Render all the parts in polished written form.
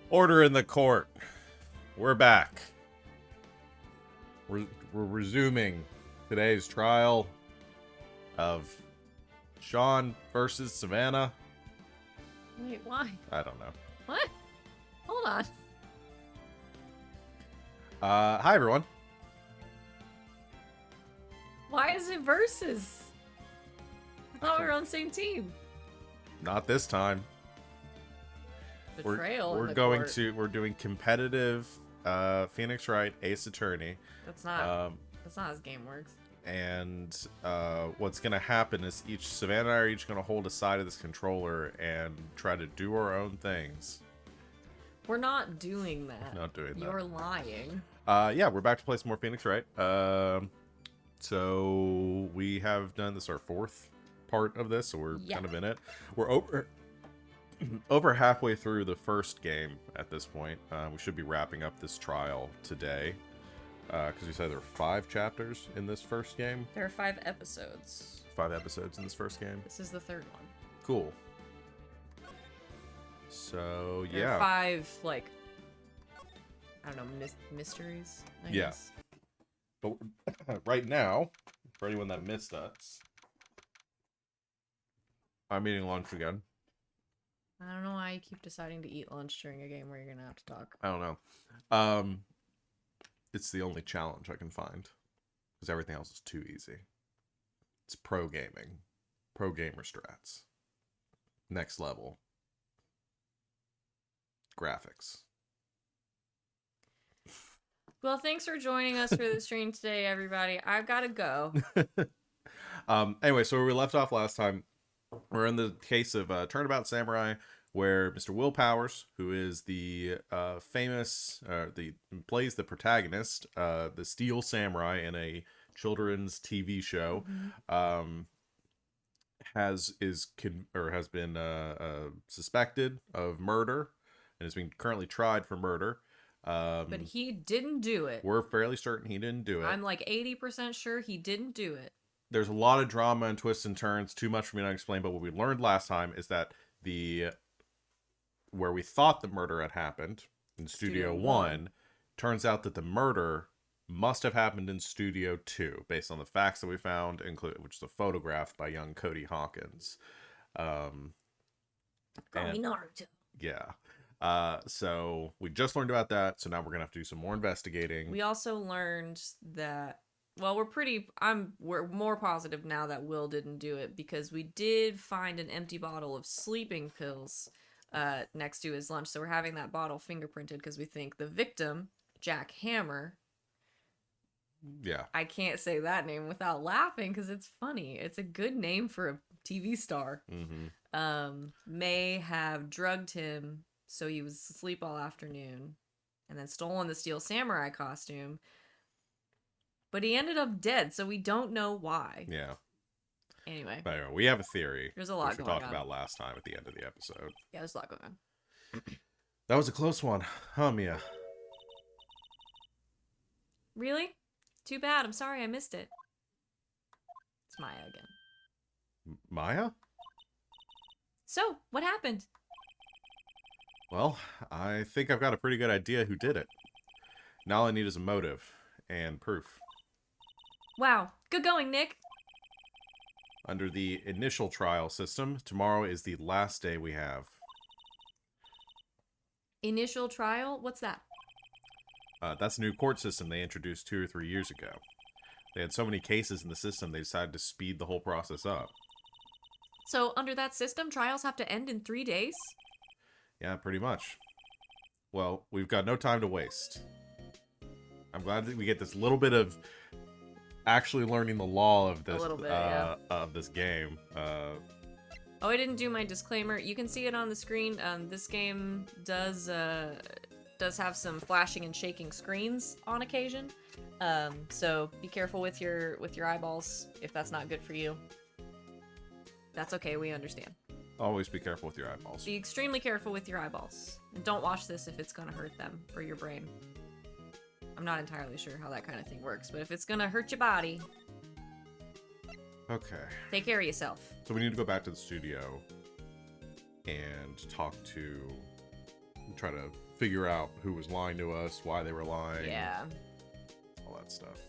Order in the court. We're back. We're resuming today's trial of Sean versus Savannah. Wait, why? I don't know. What? Hold on. Hi everyone. Why is it versus? I thought we were on the same team. Not this time. Betrayal. We're we're doing competitive Phoenix Wright Ace Attorney. That's not how this game works. And what's gonna happen is Savannah and I are each gonna hold a side of this controller and try to do our own things. We're not doing that. Not doing that. You're lying. Yeah, we're back to play some more Phoenix Wright. So we have done this our fourth part of this, so we're kind of in it. We're over halfway through the first game at this point. We should be wrapping up this trial today. Because we said there were 5 chapters in this first game. There are 5 episodes. 5 episodes in this first game. This is the 3rd one. Cool. So, there are 5, like, I don't know, mysteries, I guess. But right now, for anyone that missed us, I'm eating lunch again. I don't know why you keep deciding to eat lunch during a game where you're going to have to talk. I don't know. It's the only challenge I can find. Because everything else is too easy. It's pro gaming. Pro gamer strats. Next level. Graphics. Well, thanks for joining us for the stream today, everybody. I've got to go. Anyway, so where we left off last time, we're in the case of Turnabout Samurai, where Mr. Will Powers, who is the famous, plays the protagonist, the Steel Samurai in a children's TV show, has been suspected of murder and is being currently tried for murder. But he didn't do it. We're fairly certain he didn't do it. I'm like 80% sure he didn't do it. There's a lot of drama and twists and turns, too much for me to explain, but what we learned last time is that where we thought the murder had happened in Studio 1, turns out that the murder must have happened in Studio 2, based on the facts that we found, which is a photograph by young Cody Hawkins. Call me Naruto. Yeah. So we just learned about that, so now we're gonna have to do some more investigating. We also learned that, well, we're more positive now that Will didn't do it, because we did find an empty bottle of sleeping pills next to his lunch. So we're having that bottle fingerprinted because we think the victim, Jack Hammer. Yeah. I can't say that name without laughing because it's funny. It's a good name for a TV star. May have drugged him so he was asleep all afternoon and then stolen the Steel Samurai costume. But he ended up dead, so we don't know why. Yeah. Anyway. But anyway, we have a theory. There's a lot going on. We talked about last time at the end of the episode. Yeah, there's a lot going on. That was a close one, huh, Mia? Really? Too bad. I'm sorry I missed it. It's Maya again. Maya? So, what happened? Well, I think I've got a pretty good idea who did it. Now all I need is a motive and proof. Wow. Good going, Nick. Under the initial trial system, tomorrow is the last day we have. Initial trial? What's that? That's a new court system they introduced 2 or 3 years ago. They had so many cases in the system, they decided to speed the whole process up. So, under that system, trials have to end in 3 days? Yeah, pretty much. Well, we've got no time to waste. I'm glad that we get this little bit of actually learning the law of this of this game. Oh, I didn't do my disclaimer. You can see it on the screen. This game does have some flashing and shaking screens on occasion. So be careful with your eyeballs if that's not good for you. That's okay, we understand. Always be careful with your eyeballs. Be extremely careful with your eyeballs. And don't watch this if it's gonna hurt them or your brain. I'm not entirely sure how that kind of thing works, but if it's gonna hurt your body, okay. Take care of yourself. So we need to go back to the studio and talk to try to figure out who was lying to us, why they were lying. Yeah. All that stuff.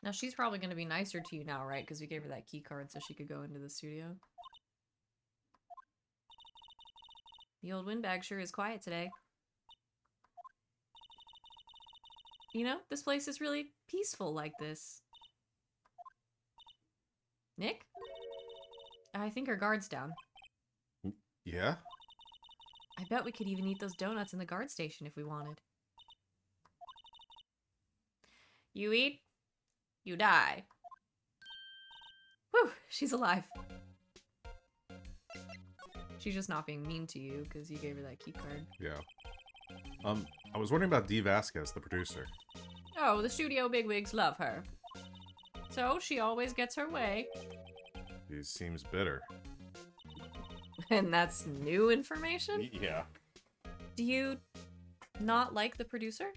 Now, she's probably going to be nicer to you now, right? Because we gave her that key card so she could go into the studio. The old windbag sure is quiet today. You know, this place is really peaceful like this. Nick? I think our guard's down. Yeah? I bet we could even eat those donuts in the guard station if we wanted. You eat, you die. Whew, she's alive. She's just not being mean to you because you gave her that key card. Yeah. I was wondering about Dee Vasquez, the producer. Oh, the studio bigwigs love her. So she always gets her way. He seems bitter. And that's new information? Yeah. Do you not like the producer?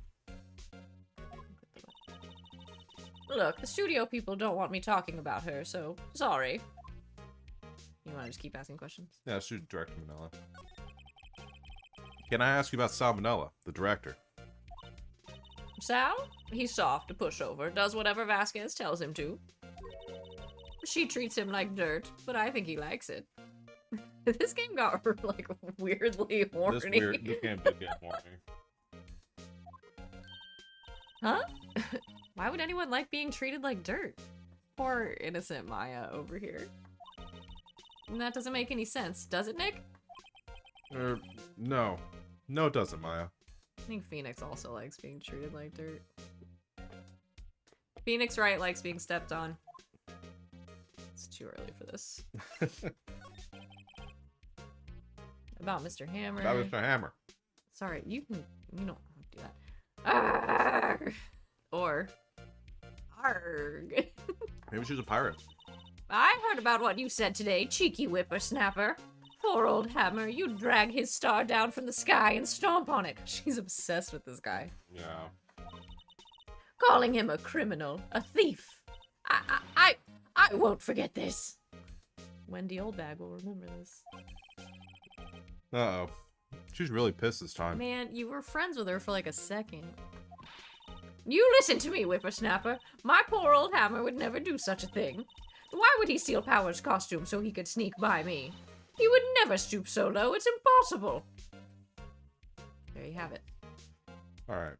Look, the studio people don't want me talking about her, so sorry. You want to just keep asking questions? Yeah, let's do Director Manila. Can I ask you about Salmonella, the director? Sal? He's soft to push over, does whatever Vasquez tells him to. She treats him like dirt, but I think he likes it. This game got, like, weirdly horny. This game did get horny. Huh? Why would anyone like being treated like dirt? Poor innocent Maya over here. And that doesn't make any sense, does it, Nick? No. No, it doesn't, Maya. I think Phoenix also likes being treated like dirt. Phoenix Wright likes being stepped on. It's too early for this. About Mr. Hammer. About Mr. Hammer. Sorry, you don't have to do that. Arrgh! Or arg. Maybe she's a pirate. I heard about what you said today, cheeky whippersnapper. Poor old Hammer, you drag his star down from the sky and stomp on it. She's obsessed with this guy. Yeah. Calling him a criminal, a thief. I won't forget this. Wendy Oldbag will remember this. Uh-oh. She's really pissed this time. Man, you were friends with her for like a second. You listen to me, whippersnapper. My poor old Hammer would never do such a thing. Why would he steal Power's costume so he could sneak by me? He would never stoop so low. It's impossible. There you have it. All right.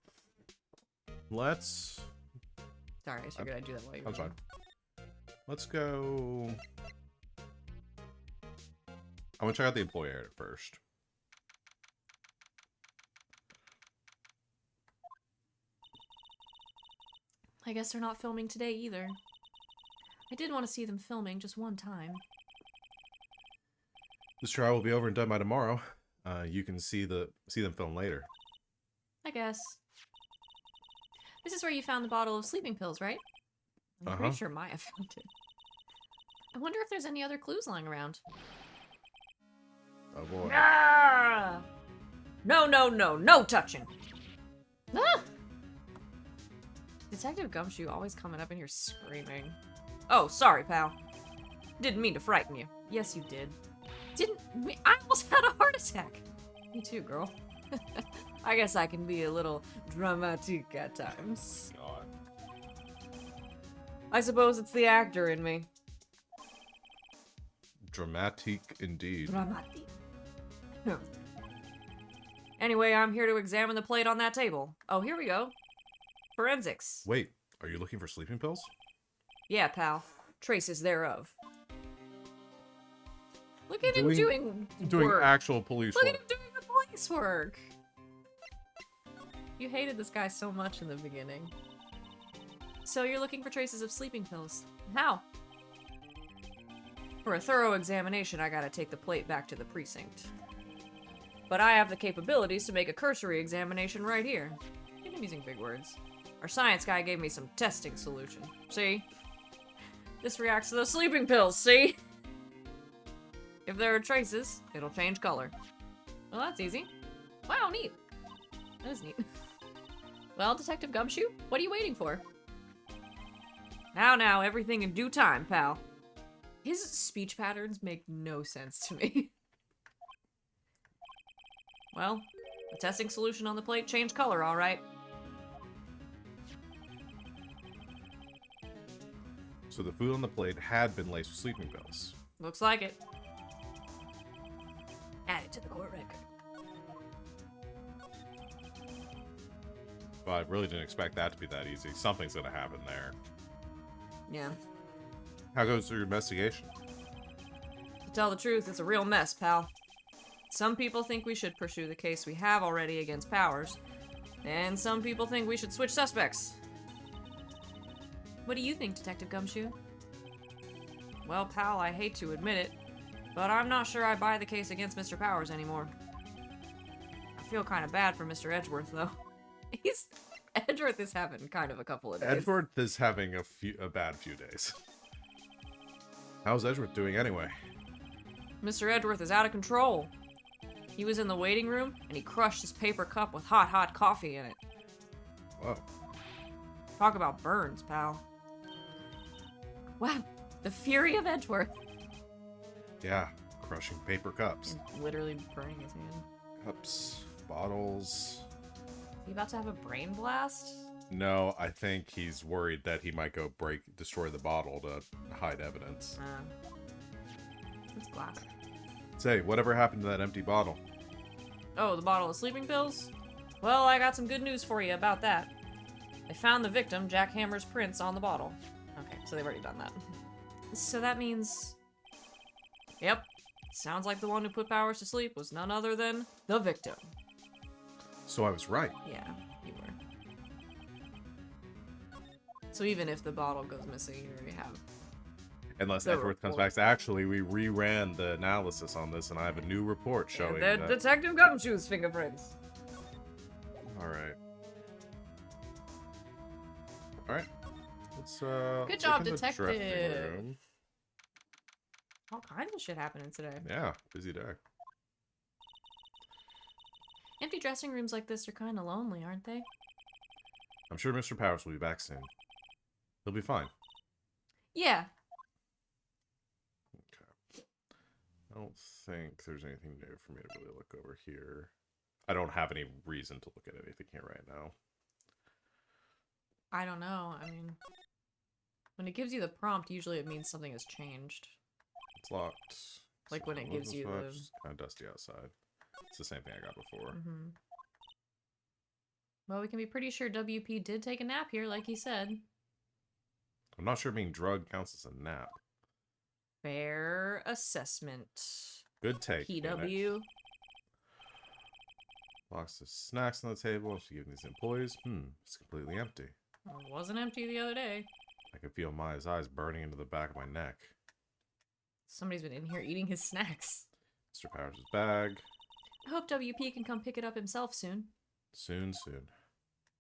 Let's... Sorry, I figured I'd do that while you were I'm fine. Let's go... I'm gonna check out the employee edit first. I guess they're not filming today either. I did want to see them filming just one time. This trial will be over and done by tomorrow. You can see them film later. I guess. This is where you found the bottle of sleeping pills, right? I'm pretty sure Maya found it. I wonder if there's any other clues lying around. Oh boy. Ah! No, no, no, no touching! Ah! Detective Gumshoe always coming up in here screaming. Oh, sorry, pal. Didn't mean to frighten you. Yes, you did. I almost had a heart attack. Me too, girl. I guess I can be a little dramatic at times. God. I suppose it's the actor in me. Dramatic indeed. Dramatic. Anyway, I'm here to examine the plate on that table. Oh, here we go. Forensics. Wait, are you looking for sleeping pills? Yeah, pal. Traces thereof. Look at him doing work. Actual police Look work. at him doing the police work. You hated this guy so much in the beginning. So you're looking for traces of sleeping pills. How? For a thorough examination, I gotta take the plate back to the precinct. But I have the capabilities to make a cursory examination right here. You've been using big words. Our science guy gave me some testing solution. See? This reacts to those sleeping pills, see? If there are traces, it'll change color. Well, that's easy. Wow, neat. That is neat. Well, Detective Gumshoe, what are you waiting for? Now, everything in due time, pal. His speech patterns make no sense to me. Well, the testing solution on the plate changed color, all right. So the food on the plate had been laced with sleeping pills. Looks like it. Add it to the court record. Well, I really didn't expect that to be that easy. Something's gonna happen there. Yeah. How goes your investigation? To tell the truth, it's a real mess, pal. Some people think we should pursue the case we have already against Powers, and some people think we should switch suspects. What do you think, Detective Gumshoe? Well, pal, I hate to admit it, but I'm not sure I buy the case against Mr. Powers anymore. I feel kind of bad for Mr. Edgeworth, though. Edgeworth is having kind of a couple of days. Edgeworth is having a bad few days. How's Edgeworth doing anyway? Mr. Edgeworth is out of control. He was in the waiting room, and he crushed his paper cup with hot coffee in it. Whoa. Talk about burns, pal. Wow, the fury of Edgeworth. Yeah, crushing paper cups. And literally burning his hand. Cups, bottles. Is he about to have a brain blast? No, I think he's worried that he might go destroy the bottle to hide evidence. It's glass. Say, whatever happened to that empty bottle? Oh, the bottle of sleeping pills? Well, I got some good news for you about that. They found the victim, Jack Hammer's prints, on the bottle. Okay, so they've already done that. So that means... Yep. Sounds like the one who put Powers to sleep was none other than the victim. So I was right. Yeah, you were. So even if the bottle goes missing, you already have... Unless Edgeworth comes back and says, actually, we reran the analysis on this, and I have a new report showing that... Detective Gumshoe's fingerprints. Alright. Alright. Let's, Good job, detective. All kinds of shit happening today. Yeah, busy day. Empty dressing rooms like this are kind of lonely, aren't they? I'm sure Mr. Powers will be back soon. He'll be fine. Yeah. Okay. I don't think there's anything new for me to really look over here. I don't have any reason to look at anything here right now. I don't know. I mean, when it gives you the prompt, usually it means something has changed. It's locked. Like when it gives you the... It's kind of dusty outside. It's the same thing I got before. Mm-hmm. Well, we can be pretty sure WP did take a nap here, like he said. I'm not sure being drugged counts as a nap. Fair assessment. Good take. PW. Box of snacks on the table. She's giving these employees. It's completely empty. Well, it wasn't empty the other day. I can feel Maya's eyes burning into the back of my neck. Somebody's been in here eating his snacks. Mr. Powers' bag. I hope WP can come pick it up himself soon. Soon.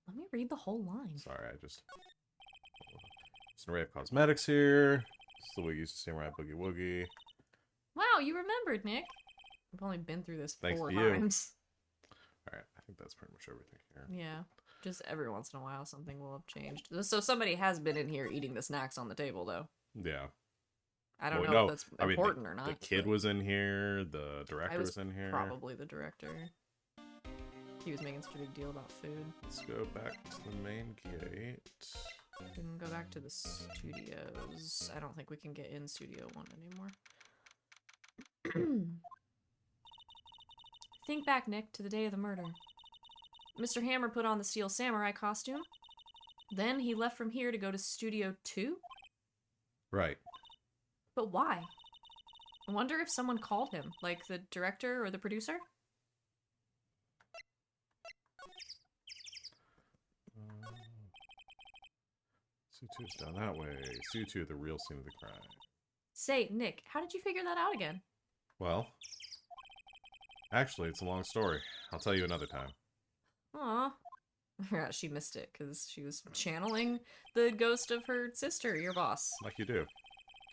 Let me read the whole line. Sorry, there's an array of cosmetics here. Still we used to Samurai Boogie Woogie. Wow, you remembered, Nick. I've only been through this Thanks 4 to you. times. Alright, I think that's pretty much everything here. Yeah, just every once in a while something will have changed. So somebody has been in here eating the snacks on the table, though. Yeah. I don't know if that's important or not. The kid was in here. The director was in here. Probably the director. He was making such a big deal about food. Let's go back to the main gate. We can go back to the studios. I don't think we can get in Studio 1 anymore. Think back, Nick, to the day of the murder. Mr. Hammer put on the Steel Samurai costume. Then he left from here to go to Studio 2? Right. But why? I wonder if someone called him, like the director or the producer? Su2 is down that way. Su2, the real scene of the crime. Say, Nick, how did you figure that out again? Well, actually, it's a long story. I'll tell you another time. Aw. Yeah, she missed it because she was channeling the ghost of her sister, your boss. Like you do.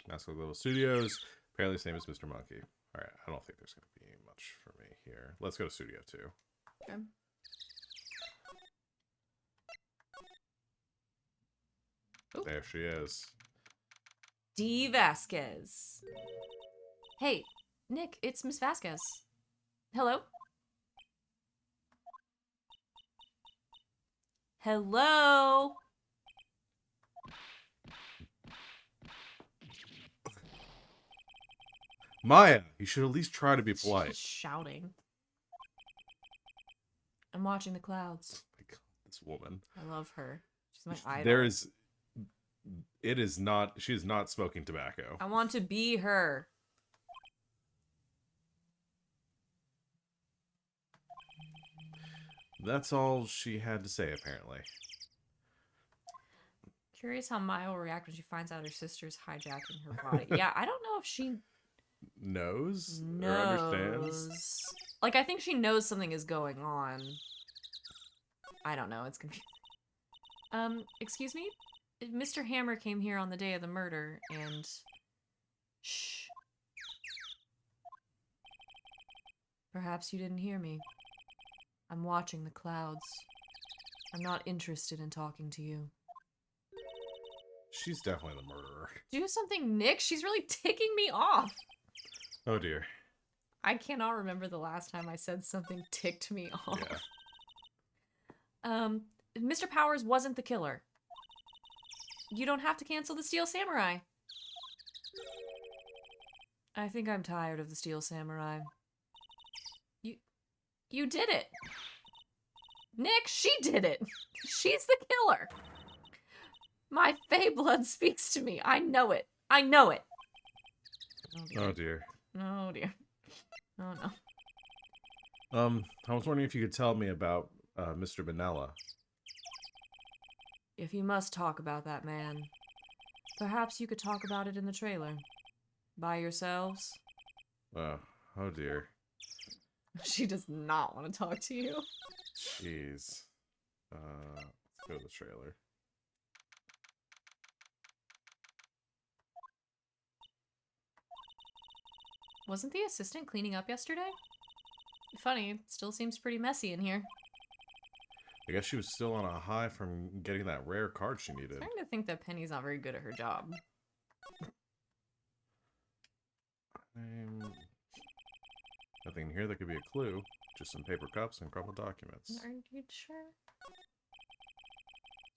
Mask Little Studios. Apparently his name is Mr. Monkey. Alright, I don't think there's going to be much for me here. Let's go to Studio 2. Okay. There she is. D. Vasquez. Hey, Nick, it's Miss Vasquez. Hello? Hello? Maya, you should at least try to be She's polite. just shouting. I'm watching the clouds. Oh my God, this woman. I love her. She's my idol. There is. It is not. She is not smoking tobacco. I want to be her. That's all she had to say, apparently. Curious how Maya will react when she finds out her sister's hijacking her body. Yeah, I don't know if she Knows or understands. knows. Like, I think she knows something is going on. I don't know. It's confusing. Excuse me? Mr. Hammer came here on the day of the murder, and... Shh. Perhaps you didn't hear me. I'm watching the clouds. I'm not interested in talking to you. She's definitely the murderer. Do something, Nick. She's really ticking me off. Oh dear. I cannot remember the last time I said something ticked me off. Yeah. Mr. Powers wasn't the killer. You don't have to cancel the Steel Samurai. I think I'm tired of the Steel Samurai. You did it. Nick, she did it. She's the killer. My Fey blood speaks to me. I know it. I know it. Oh dear. Oh dear. Oh no. I was wondering if you could tell me about Mr. Benella. If you must talk about that man, perhaps you could talk about it in the trailer. By yourselves. Oh dear. She does not want to talk to you. Jeez. Let's go to the trailer. Wasn't the assistant cleaning up yesterday? Funny, it still seems pretty messy in here. I guess she was still on a high from getting that rare card she needed. I'm starting to think that Penny's not very good at her job. Nothing here that could be a clue. Just some paper cups and crumpled documents. Are you sure?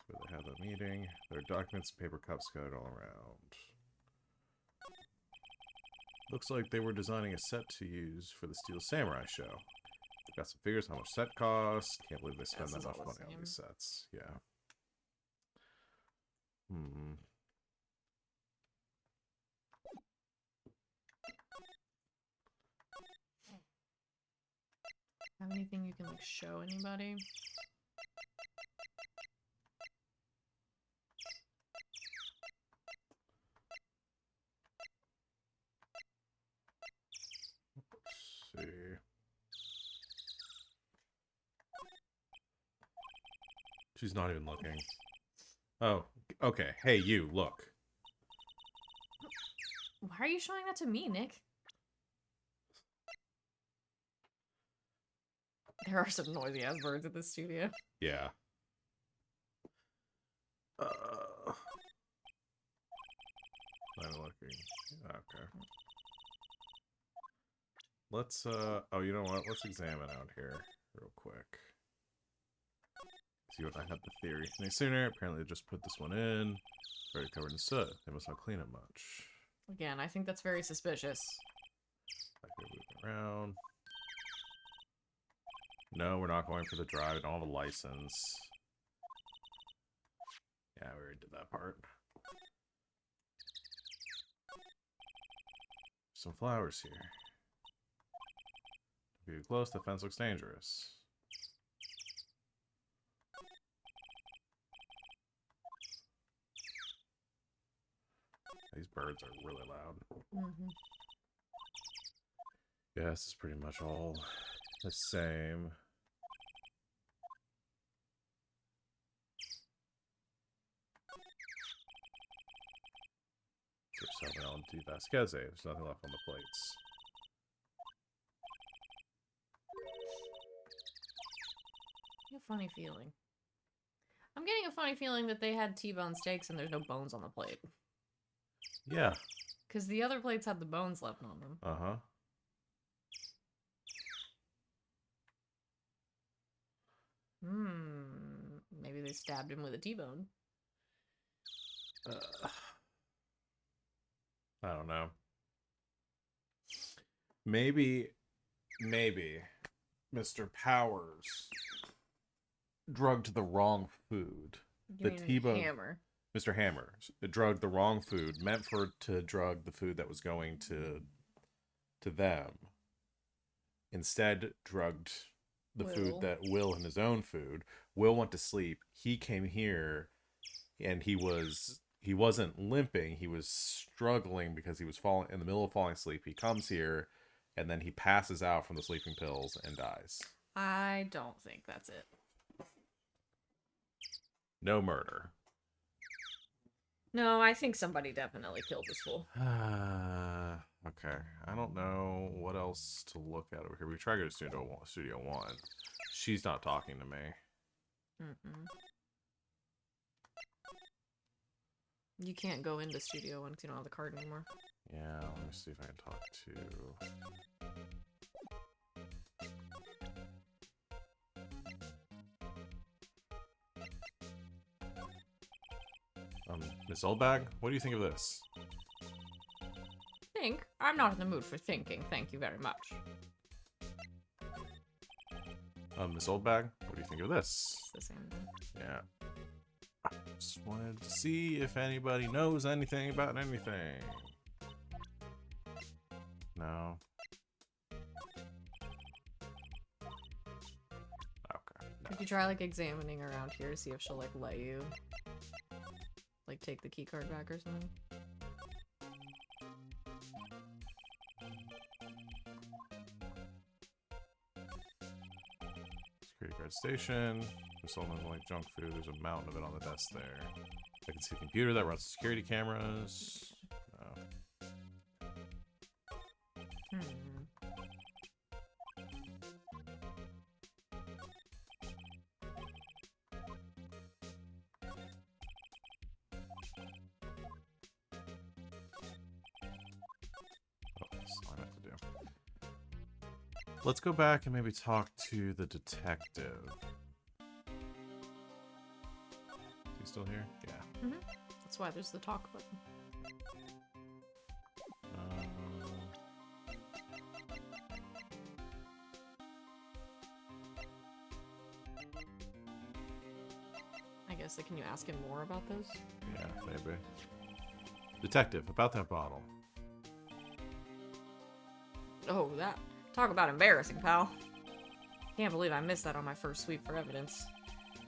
So they have a meeting. There are documents and paper cups scattered all around. Looks like they were designing a set to use for the Steel Samurai show. They've got some figures how much set costs. Can't believe they spend that much money on these sets. Yeah. Have anything you can like show anybody? Let's see. She's not even looking. Oh, okay. Hey, you, look. Why are you showing that to me, Nick? There are some noisy ass birds at the studio. Yeah. I'm looking. Okay. Let's, oh, you know what? Let's examine out here real quick. See what I have the theory. No sooner, apparently they just put this one in. Already covered in soot. They must not clean it much. Again, I think that's very suspicious. Like they're moving around. No, we're not going for the drive. I don't have a license. Yeah, we already did that part. Some flowers here. If you're close, the fence looks dangerous. These birds are really loud. Mm-hmm. Yeah, this is pretty much all the same. For Savannah and D. Vasquez, there's nothing left on the plates. A funny feeling. I'm getting a funny feeling that they had T-bone steaks and there's no bones on the plate. Yeah. Because the other plates had the bones left on them. Uh-huh. Maybe they stabbed him with a T-bone. I don't know. Maybe Mr. Powers drugged the wrong food. You The mean T-bone. Hammer. Mr. Hammer drugged the wrong food, meant to drug the food that was going to them. Instead, drugged the food that Will and his own food. Will went to sleep. He came here, and he wasn't limping. He was struggling because he was falling in the middle of falling asleep. He comes here, and then he passes out from the sleeping pills and dies. I don't think that's it. No murder. No, I think somebody definitely killed this fool. Okay. I don't know what else to look at over here. We try to go to Studio 1. She's not talking to me. You can't go into Studio 1 because you don't have the card anymore. Yeah, let me see if I can talk to... Miss Oldbag, what do you think of this? Think? I'm not in the mood for thinking, thank you very much. Miss Oldbag, what do you think of this? It's the same thing. Yeah. Just wanted to see if anybody knows anything about anything. No. Okay. No. Could you try, like, examining around here to see if she'll, like, let you, like, take the key card back or something? Security guard station. There's something like junk food. There's a mountain of it on the desk there. I can see a computer that runs security cameras. No. Let's go back and maybe talk to the detective. Is he still here? Yeah. That's why there's the talk button. I guess, can you ask him more about those? Yeah, maybe. Detective, about that bottle. Oh, that. Talk about embarrassing, pal. Can't believe I missed that on my first sweep for evidence.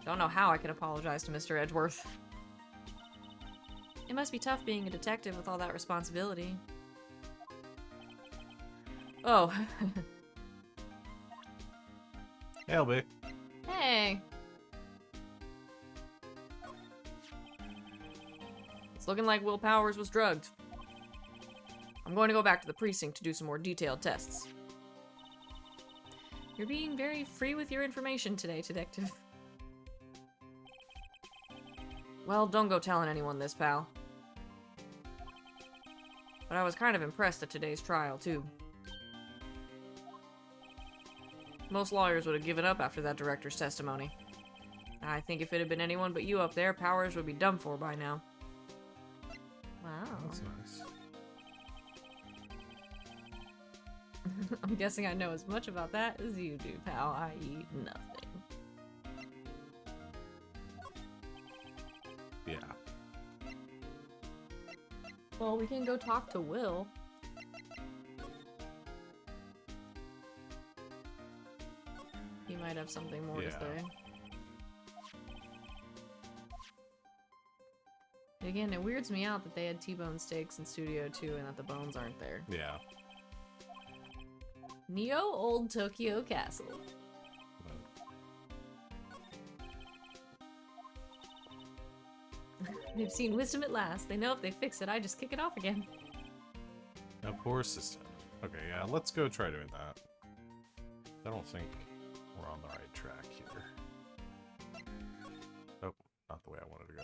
Don't know how I can apologize to Mr. Edgeworth. It must be tough being a detective with all that responsibility. Oh. Hey, LB. Hey. It's looking like Will Powers was drugged. I'm going to go back to the precinct to do some more detailed tests. You're being very free with your information today, Detective. Well, don't go telling anyone this, pal. But I was kind of impressed at today's trial, too. Most lawyers would have given up after that director's testimony. I think if it had been anyone but you up there, Powers would be done for by now. Wow. That's nice. I'm guessing I know as much about that as you do, pal, i.e. nothing. Yeah. Well, we can go talk to Will. He might have something more to say. Again, it weirds me out that they had T-bone steaks in Studio 2 and that the bones aren't there. Yeah. Neo Old Tokyo Castle. They've seen wisdom at last. They know if they fix it, I just kick it off again. A poor system. Okay, yeah, let's go try doing that. I don't think we're on the right track here. Oh, not the way I wanted to go.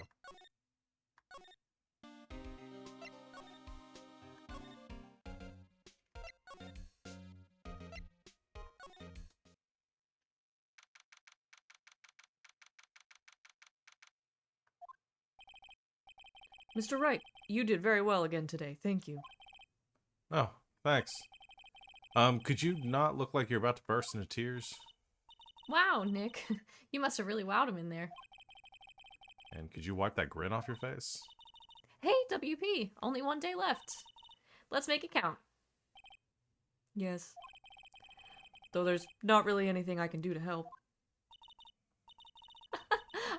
Mr. Wright, you did very well again today. Thank you. Oh, thanks. Could you not look like you're about to burst into tears? Wow, Nick. You must have really wowed him in there. And could you wipe that grin off your face? Hey, WP. Only 1 day left. Let's make it count. Yes. Though there's not really anything I can do to help.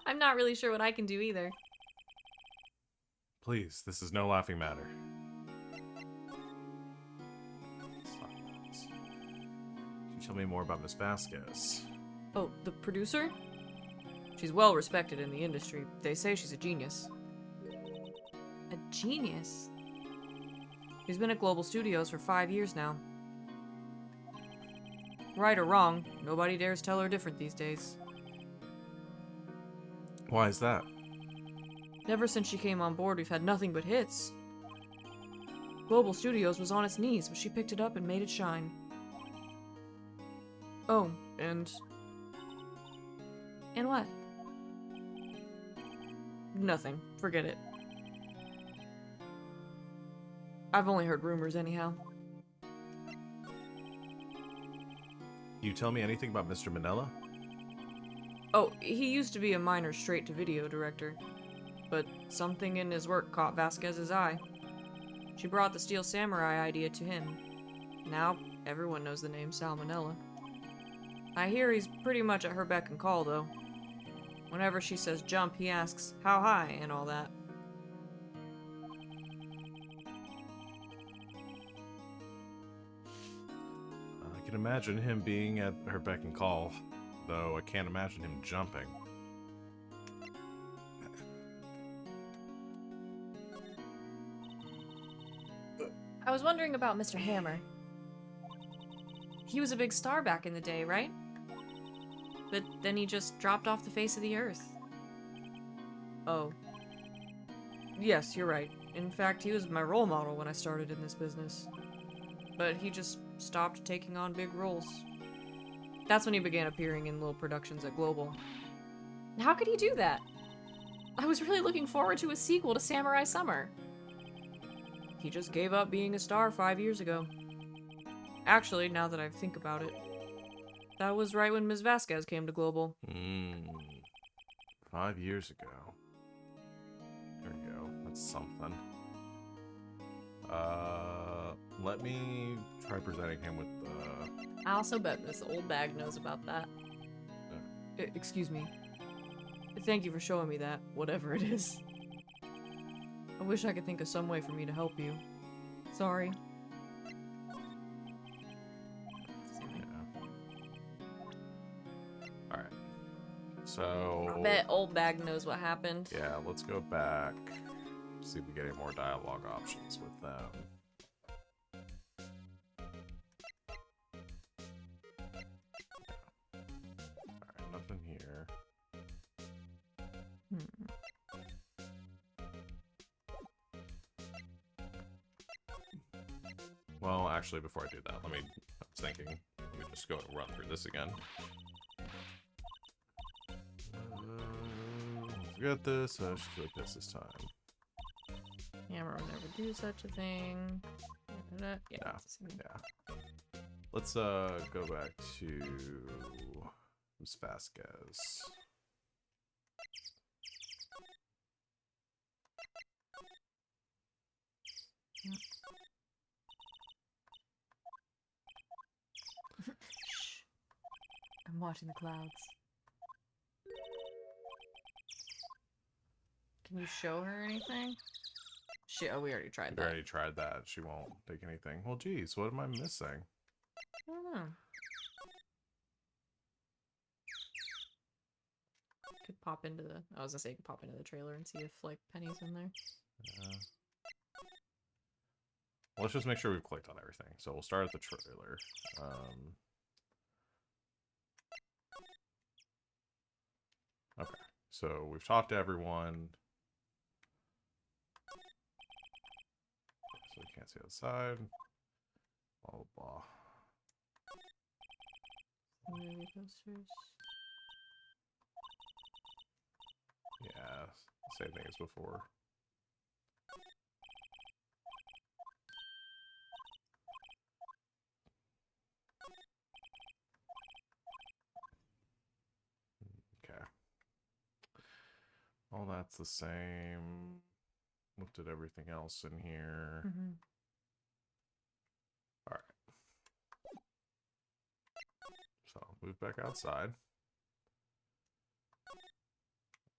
I'm not really sure what I can do either. Please, this is no laughing matter. Can you tell me more about Miss Vasquez? Oh, the producer? She's well respected in the industry. They say she's a genius. A genius? She's been at Global Studios for 5 years now. Right or wrong, nobody dares tell her different these days. Why is that? Ever since she came on board, we've had nothing but hits. Global Studios was on its knees, but she picked it up and made it shine. Oh, and... And what? Nothing. Forget it. I've only heard rumors anyhow. Can you tell me anything about Mr. Manella? Oh, he used to be a minor straight-to-video director. But something in his work caught Vasquez's eye. She brought the Steel Samurai idea to him. Now, everyone knows the name Salmonella. I hear he's pretty much at her beck and call, though. Whenever she says jump, he asks, how high, and all that. I can imagine him being at her beck and call, though I can't imagine him jumping. I was wondering about Mr. Hammer. He was a big star back in the day, right? But then he just dropped off the face of the earth. Oh. Yes, you're right. In fact, he was my role model when I started in this business. But he just stopped taking on big roles. That's when he began appearing in little productions at Global. How could he do that? I was really looking forward to a sequel to Samurai Summer. He just gave up being a star 5 years ago. Actually, now that I think about it, that was right when Ms. Vasquez came to Global. 5 years ago. There we go. That's something. Let me try presenting him with the... I also bet this old bag knows about that. Excuse me. Thank you for showing me that, whatever it is. I wish I could think of some way for me to help you. Sorry. Yeah. Alright. So... I bet old bag knows what happened. Yeah, let's go back. See if we get any more dialogue options with them. Alright, nothing here. Well, actually, before I do that, I was thinking, let me just go and run through this again. Forget this, I should like this time. Hammer would never do such a thing. Yeah. Yeah. Let's go back to Ms. Vasquez. Shh. I'm watching the clouds. Can you show her anything? Oh, we already tried that. We already tried that. She won't take anything. Well, geez, what am I missing? I don't know. Could pop into the... I was gonna say you could pop into the trailer and see if, like, Penny's in there. Well, let's just make sure we've clicked on everything. So we'll start at the trailer. Okay, so we've talked to everyone. So we can't see outside. Blah, blah, blah. Movie posters. Yeah, same thing as before. Okay. All that's the same. Looked at everything else in here. Mm-hmm. All right. So move back outside.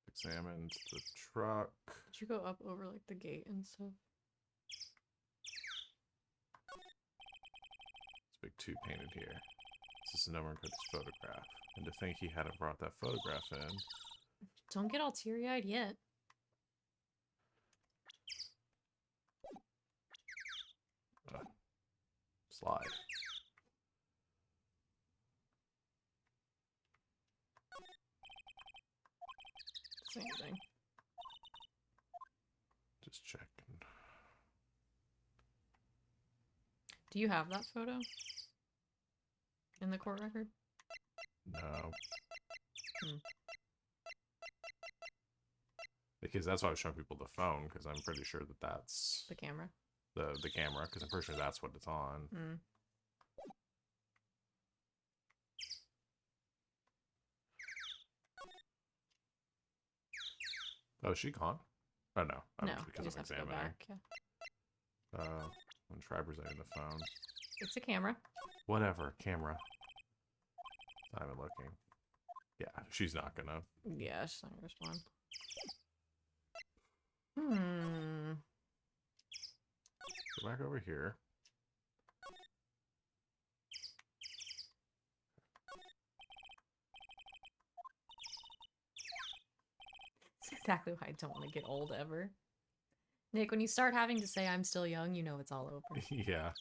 Examined the truck. Did you go up over like the gate and stuff? It's big 2 painted here. This is the number encoded photograph. And to think he hadn't brought that photograph in. Don't get all teary-eyed yet. Slide. Same thing. Just checking. Do you have that photo in the court record? No. Hmm. Because that's why I was showing people the phone, because I'm pretty sure that that's The camera? the camera, because I'm pretty sure that's what it's on. Mm. Oh, is she gone? Oh, no. No, Because you I'm just have to go examining. back. Yeah. When try presenting the phone. It's a camera. Whatever, camera. Not even looking. Yeah, she's not gonna. Yeah, she's not gonna respond. Hmm. Go back over here. That's exactly why I don't want to get old ever. Nick, when you start having to say I'm still young, you know it's all over. Yeah.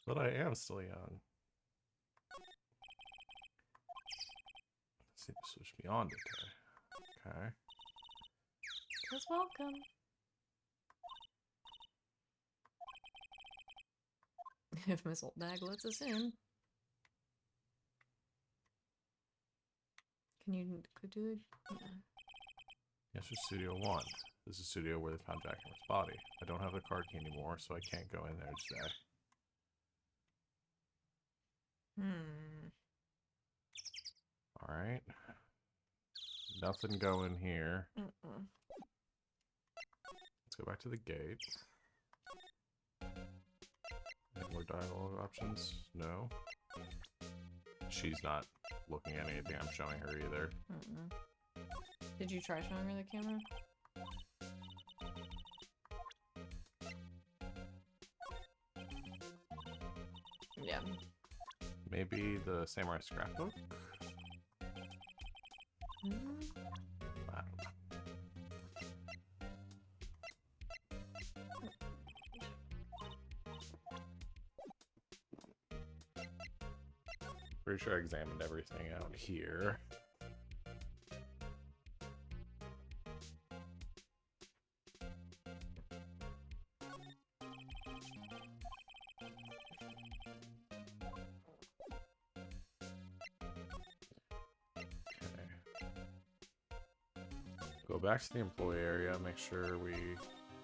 But I am still young. Let's see, switch me on today. Okay. Just welcome. If Miss Oldbag lets us in. Can you do it? Yeah. Yes, for Studio 1. This is Studio where they found Jack Hammer's body. I don't have the card key anymore, so I can't go in there today. Alright. Nothing going here. Let's go back to the gate. Any more dialogue options? No. She's not looking at anything I'm showing her either. Did you try showing her the camera? Yeah. Maybe the samurai scrapbook? I don't know. Pretty sure I examined everything out here. Go back to the employee area, make sure we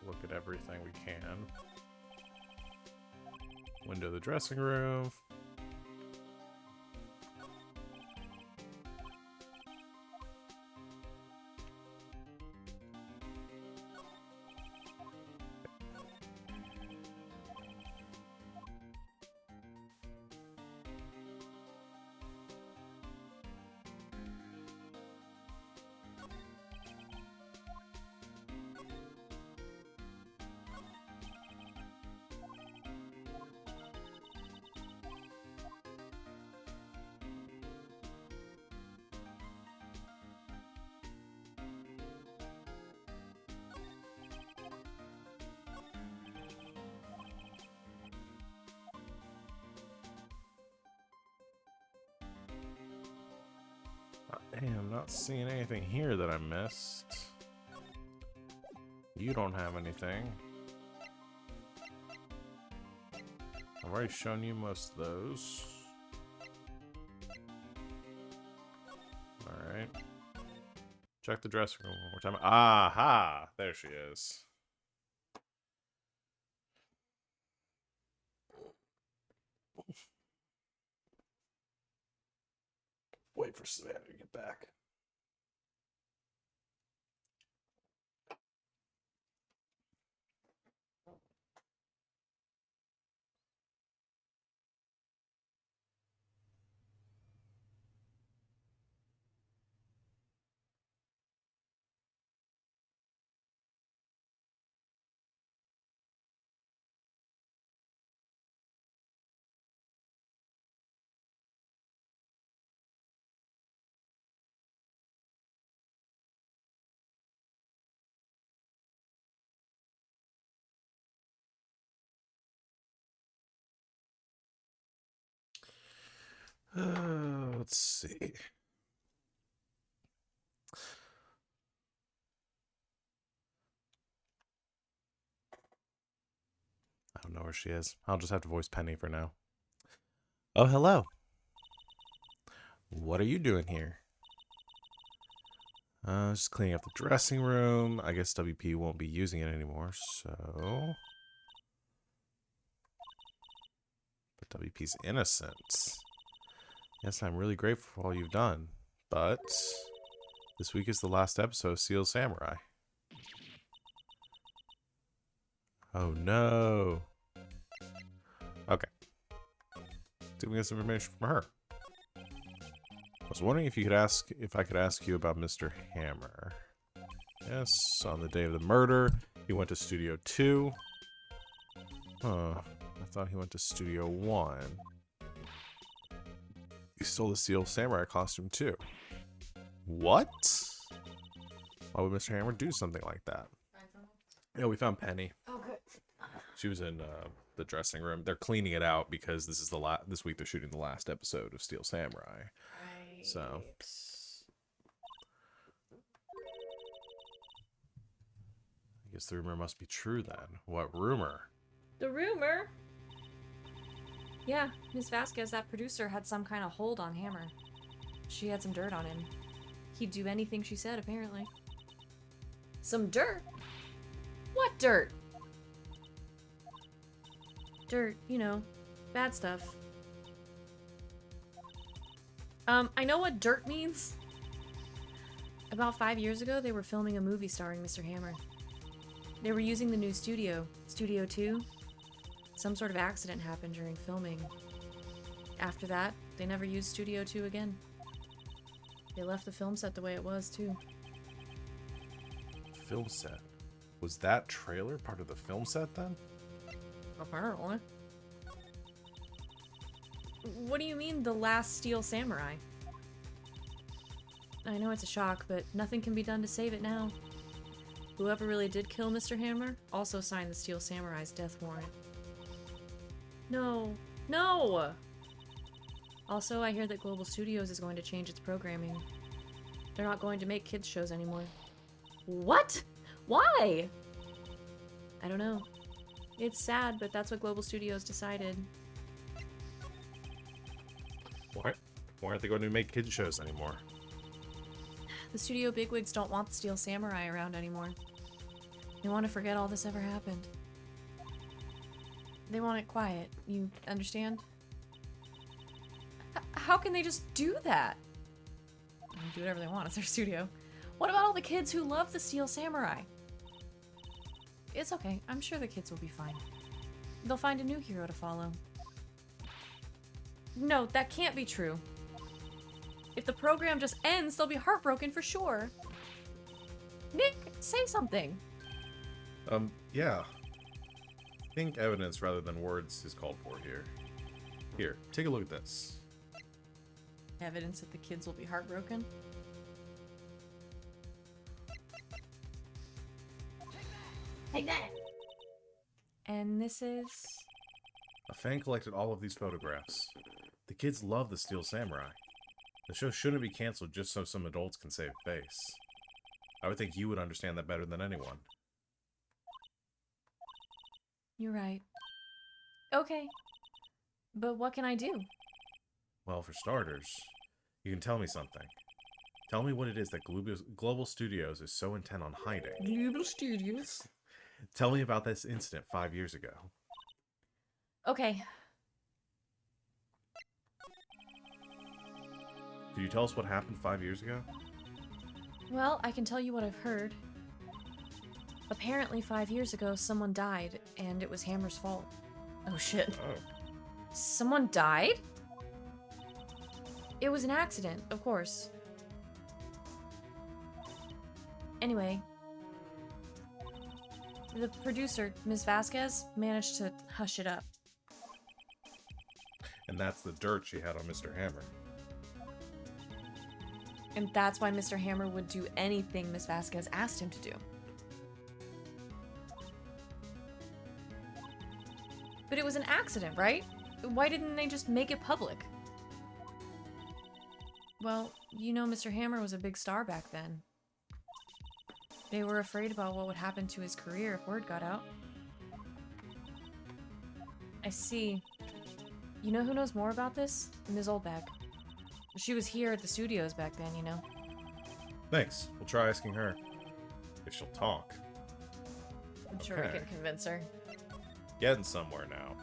look at everything we can. Window of the dressing room. Damn, I'm not seeing anything here that I missed. You don't have anything. I've already shown you most of those. Alright. Check the dressing room one more time. Aha! There she is. wait for Savannah to get back. Let's see. I don't know where she is. I'll just have to voice Penny for now. Oh, hello. What are you doing here? Just cleaning up the dressing room. I guess WP won't be using it anymore, so... But WP's innocent. Yes, I'm really grateful for all you've done, but... This week is the last episode of Steel Samurai. Oh no. Okay. See if we get some information from her. I was wondering if I could ask you about Mr. Hammer. Yes, on the day of the murder, he went to Studio 2. Huh. I thought he went to Studio 1. He stole the Steel Samurai costume too. What? Why would Mr. Hammer do something like that? Yeah, we found Penny. Oh, good. She was in the dressing room. They're cleaning it out because this is this week they're shooting the last episode of Steel Samurai. Right. So I guess the rumor must be true then. What rumor? The rumor? Yeah, Miss Vasquez, that producer, had some kind of hold on Hammer. She had some dirt on him. He'd do anything she said, apparently. Some dirt? What dirt? Dirt, you know, bad stuff. I know what dirt means. About 5 years ago, they were filming a movie starring Mr. Hammer. They were using the new studio, Studio 2. Some sort of accident happened during filming. After that, they never used Studio 2 again. They left the film set the way it was, too. Film set? Was that trailer part of the film set then? Apparently. What do you mean, the last Steel Samurai? I know it's a shock, but nothing can be done to save it now. Whoever really did kill Mr. Hammer also signed the Steel Samurai's death warrant. No. No! Also, I hear that Global Studios is going to change its programming. They're not going to make kids shows anymore. What? Why? I don't know. It's sad, but that's what Global Studios decided. Why aren't they going to make kids shows anymore? The studio bigwigs don't want the Steel Samurai around anymore. They want to forget all this ever happened. They want it quiet. You understand? How can they just do that? They can do whatever they want. It's their studio. What about all the kids who love the Steel Samurai? It's okay. I'm sure the kids will be fine. They'll find a new hero to follow. No, that can't be true. If the program just ends, they'll be heartbroken for sure. Nick, say something. Yeah. I think evidence rather than words is called for here. Here, take a look at this. Evidence that the kids will be heartbroken? Take that! And this is... A fan collected all of these photographs. The kids love the Steel Samurai. The show shouldn't be canceled just so some adults can save face. I would think you would understand that better than anyone. You're right. Okay. But what can I do? Well, for starters, you can tell me something. Tell me what it is that Global Studios is so intent on hiding. Global Studios? Tell me about this incident 5 years ago. Okay. Could you tell us what happened 5 years ago? Well, I can tell you what I've heard. Apparently 5 years ago, someone died, and it was Hammer's fault. Oh shit. Oh. Someone died? It was an accident, of course. Anyway, the producer, Ms. Vasquez, managed to hush it up. And that's the dirt she had on Mr. Hammer. And that's why Mr. Hammer would do anything Ms. Vasquez asked him to do. But it was an accident, right? Why didn't they just make it public? Well, you know Mr. Hammer was a big star back then. They were afraid about what would happen to his career if word got out. I see. You know who knows more about this? Ms. Oldbag. She was here at the studios back then, you know. Thanks. We'll try asking her. If she'll talk. I'm sure we can convince her. Getting somewhere now.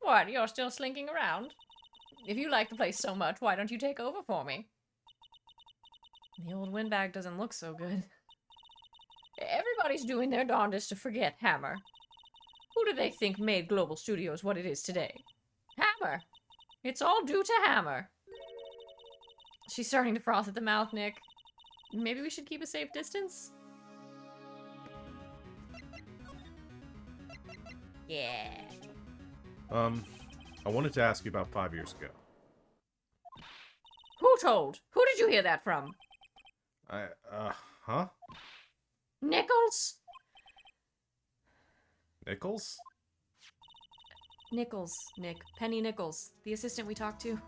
What, you're still slinking around? If you like the place so much, why don't you take over for me? The old windbag doesn't look so good. Everybody's doing their darndest to forget Hammer. Who do they think made Global Studios what it is today? Hammer! It's all due to Hammer. She's starting to froth at the mouth, Nick. Maybe we should keep a safe distance? Yeah. I wanted to ask you about 5 years ago. Who told? Who did you hear that from? Huh? Nichols? Nichols? Nichols, Nick. Penny Nichols. The assistant we talked to.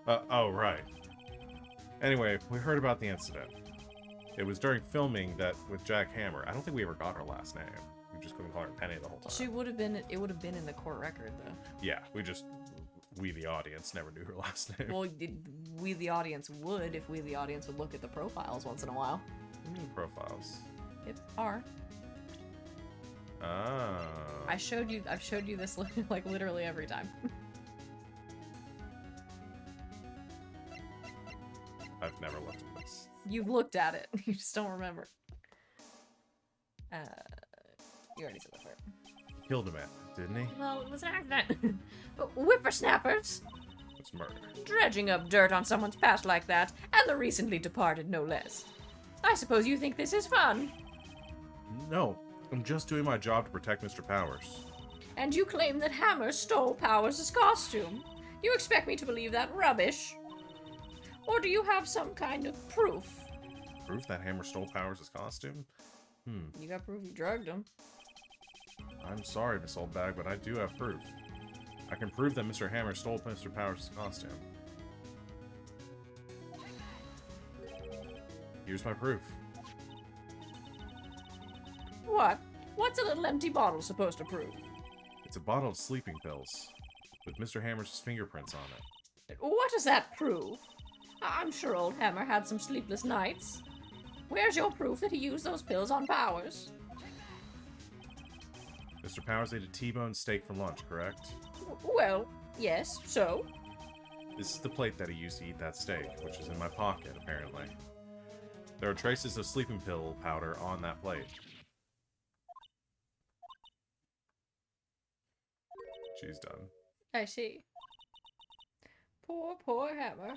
Oh, right. Anyway, we heard about the incident. It was during filming that with Jack Hammer. I don't think we ever got her last name. We just couldn't call her Penny the whole time. She would have been, it would have been in the court record, though. Yeah, we the audience never knew her last name. Well, we the audience would if we the audience would look at the profiles once in a while. Profiles. It's R. Ah. I've showed you this like literally every time. I've never looked at this. You've looked at it. You just don't remember. You already said that part. Killed a man, didn't he? Well, it was an accident. Whippersnappers! It's murder. Dredging up dirt on someone's past like that, and the recently departed no less. I suppose you think this is fun. No, I'm just doing my job to protect Mr. Powers. And you claim that Hammer stole Powers' costume. You expect me to believe that rubbish? Or do you have some kind of proof? Proof that Hammer stole Powers' costume? You got proof you drugged him. I'm sorry, Miss Oldbag, but I do have proof. I can prove that Mr. Hammer stole Mr. Powers' costume. Here's my proof. What? What's a little empty bottle supposed to prove? It's a bottle of sleeping pills with Mr. Hammer's fingerprints on it. What does that prove? I'm sure old Hammer had some sleepless nights. Where's your proof that he used those pills on Powers? Mr. Powers ate a T-bone steak for lunch, correct? Well, yes, so? This is the plate that he used to eat that steak, which is in my pocket, apparently. There are traces of sleeping pill powder on that plate. She's done. I see. Poor, poor Hammer.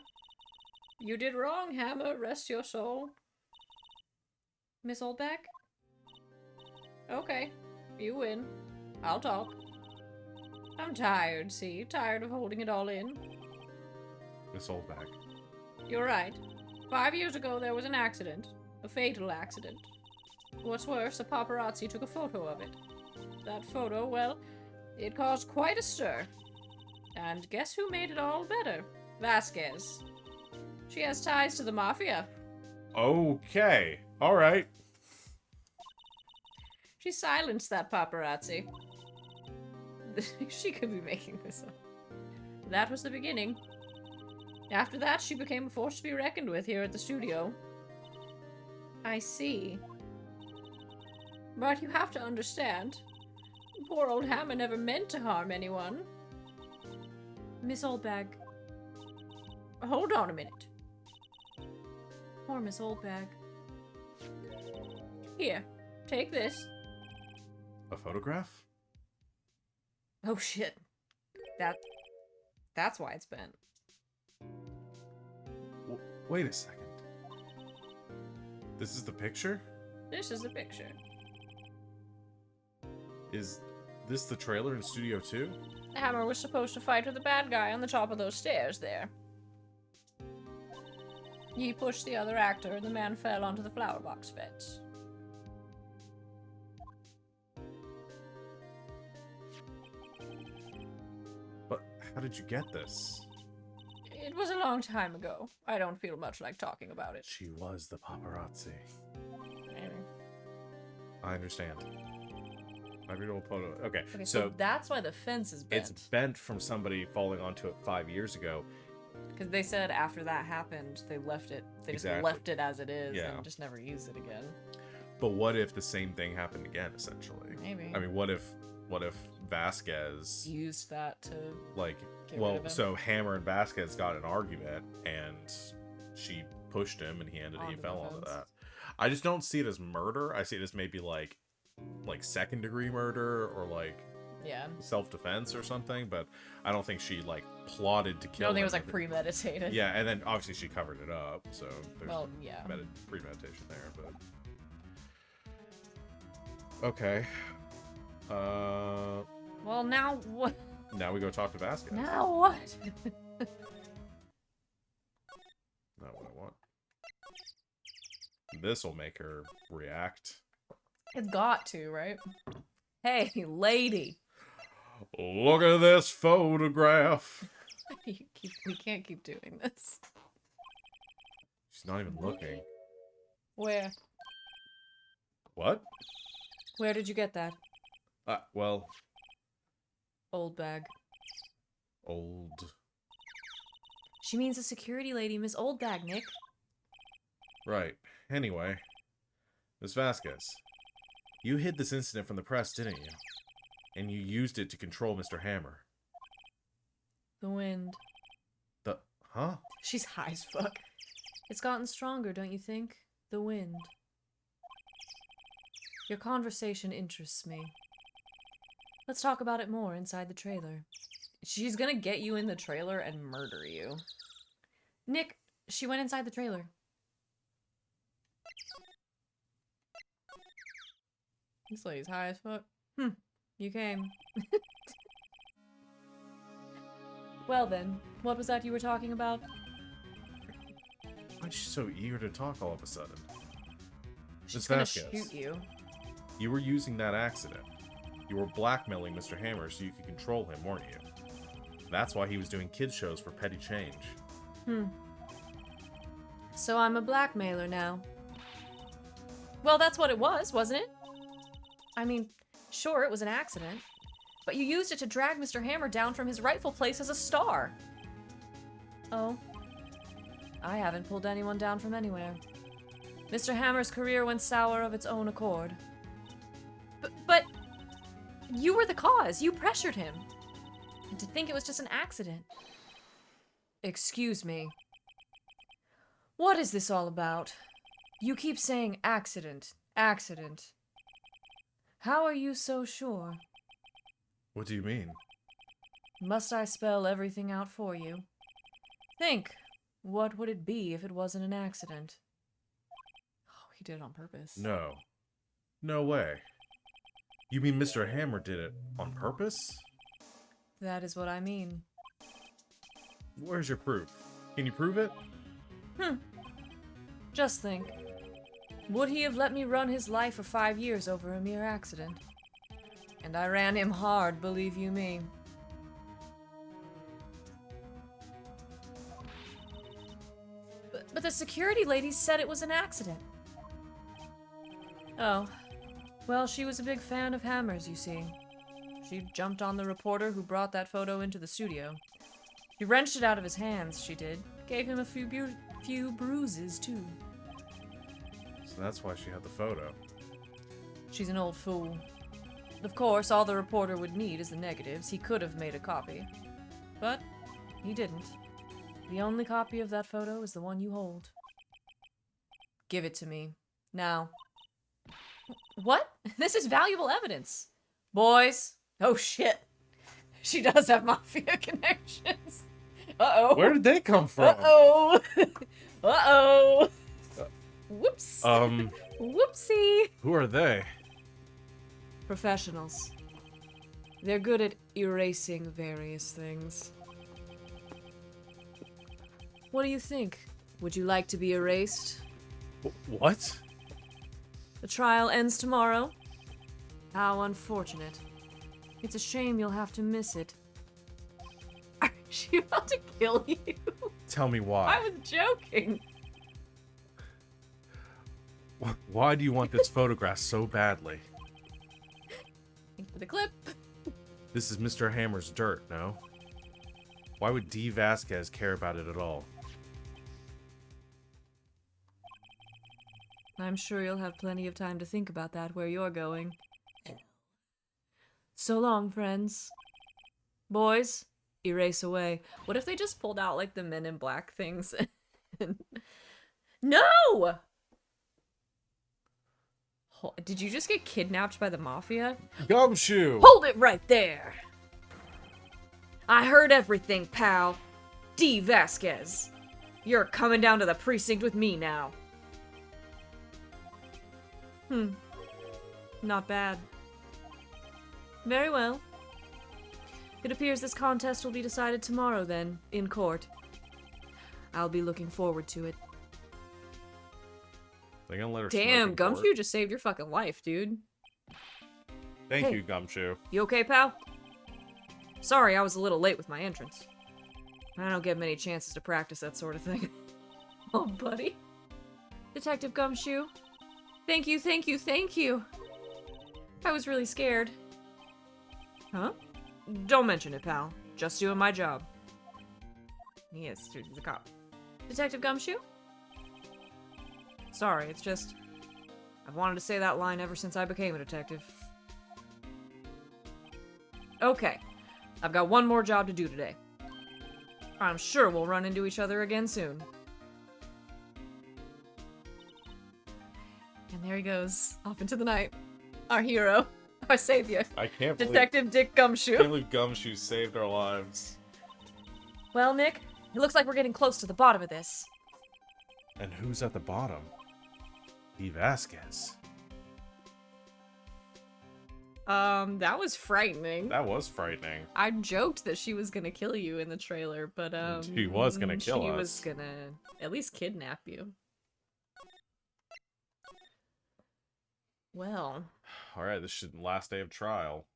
You did wrong, Hammer. Rest your soul. Miss Oldback? Okay. You win. I'll talk. I'm tired, see? Tired of holding it all in. Miss Oldbag. You're right. 5 years ago, there was an accident. A fatal accident. What's worse, a paparazzi took a photo of it. That photo, well, it caused quite a stir. And guess who made it all better? Vasquez. She has ties to the Mafia. Okay. Alright. She silenced that paparazzi. She could be making this up. That was the beginning. After that, she became a force to be reckoned with here at the studio. I see. But you have to understand, poor old Hammer never meant to harm anyone. Miss Oldbag. Hold on a minute. Poor Miss Oldbag. Here, take this. A photograph? Oh shit. That's why it's bent. Wait a second. This is the picture? This is the picture. Is this the trailer in Studio 2? Hammer was supposed to fight with the bad guy on the top of those stairs there. He pushed the other actor and the man fell onto the flower box fence. But how did you get this? It was a long time ago. I don't feel much like talking about it. She was the paparazzi. Maybe. I understand. My beautiful photo. Okay, Okay, so so that's why the fence is bent. it's bent from somebody falling onto it 5 years ago. Because they said after that happened, they left it. They just Exactly. left it as it is Yeah. and just never used it again. But what if the same thing happened again, essentially? Maybe. I mean, what if Vasquez, Used that to like, get rid well, of him. so Hammer and Vasquez got in an argument, and she pushed him, and he Onto fell the onto fence. that. I just don't see it as murder. I see it as maybe like second degree murder or like Yeah. self-defense or something, but I don't think she like plotted to I kill don't think it him was like or- premeditated. Yeah, and then obviously she covered it up, so there's Well, yeah. premeditation there, but okay. Well, now what? Now we go talk to Vasquez. Now what? Not what I want. This will make her react. It's got to, right? Hey, lady. Look at this photograph. We can't keep doing this. She's not even looking. Where? What? Where did you get that? Well, Old bag. old. She means a security lady, Miss Old Bag, Nick. Right. Anyway, Miss Vasquez, you hid this incident from the press, didn't you? And you used it to control Mr. Hammer. The wind. Huh? She's high as fuck. It's gotten stronger, don't you think? The wind. Your conversation interests me. Let's talk about it more inside the trailer. She's gonna get you in the trailer and murder you. Nick, she went inside the trailer. This lady's high as fuck. You came. Well then, what was that you were talking about? Why is she so eager to talk all of a sudden? She's Miss gonna Vasquez, shoot you. you were using that accident. You were blackmailing Mr. Hammer so you could control him, weren't you? That's why he was doing kids shows for petty change. So I'm a blackmailer now. Well, that's what it was, wasn't it? I mean, sure, it was an accident. But you used it to drag Mr. Hammer down from his rightful place as a star. Oh. I haven't pulled anyone down from anywhere. Mr. Hammer's career went sour of its own accord. But you were the cause. You pressured him. And to think it was just an accident. Excuse me. What is this all about? You keep saying accident, accident. How are you so sure? What do you mean? Must I spell everything out for you? Think. What would it be if it wasn't an accident? Oh, he did it on purpose. No. No way. You mean Mr. Hammer did it on purpose? That is what I mean. Where's your proof? Can you prove it? Just think. Would he have let me run his life for 5 years over a mere accident? And I ran him hard, believe you me. But the security lady said it was an accident. Oh. Well, she was a big fan of Hammer's, you see. She jumped on the reporter who brought that photo into the studio. She wrenched it out of his hands, she did. Gave him a few bruises, too. So that's why she had the photo. She's an old fool. Of course, all the reporter would need is the negatives. He could have made a copy. But he didn't. The only copy of that photo is the one you hold. Give it to me. Now. What? This is valuable evidence. Boys. Oh, shit. She does have mafia connections. Uh-oh. Where did they come from? Uh-oh. Uh-oh. Whoops. Whoopsie. Who are they? Professionals. They're good at erasing various things. What do you think? Would you like to be erased? What? The trial ends tomorrow. How unfortunate. It's a shame you'll have to miss it. Is she about to kill you? Tell me why. I was joking. Why do you want this photograph so badly? Thank you for the clip. This is Mr. Hammer's dirt, no? Why would D. Vasquez care about it at all? I'm sure you'll have plenty of time to think about that where you're going. So long, friends. Boys, erase away. What if they just pulled out, like, the Men in Black things? No! Did you just get kidnapped by the mafia? Gumshoe! Hold it right there! I heard everything, pal. D. Vasquez. You're coming down to the precinct with me now. Not bad. Very well. It appears this contest will be decided tomorrow then, in court. I'll be looking forward to it. They gonna let her Damn, smoke in court? Gumshoe just saved your fucking life, dude. Thank Hey. you, Gumshoe. You okay, pal? Sorry, I was a little late with my entrance. I don't get many chances to practice that sort of thing. Oh, buddy. Detective Gumshoe. Thank you, thank you, thank you. I was really scared. Huh? Don't mention it, pal. Just doing my job. He is. He's a cop. Detective Gumshoe? Sorry, it's just... I've wanted to say that line ever since I became a detective. Okay. I've got one more job to do today. I'm sure we'll run into each other again soon. And there he goes, off into the night. Our hero. Our savior. I can't Detective Dick Gumshoe. believe Gumshoe saved our lives. Well, Nick, it looks like we're getting close to the bottom of this. And who's at the bottom? D. Vasquez. That was frightening. That was frightening. I joked that she was gonna kill you in the trailer, but She was gonna kill She us. was gonna at least kidnap you. Well, Alright, this should last day of trial.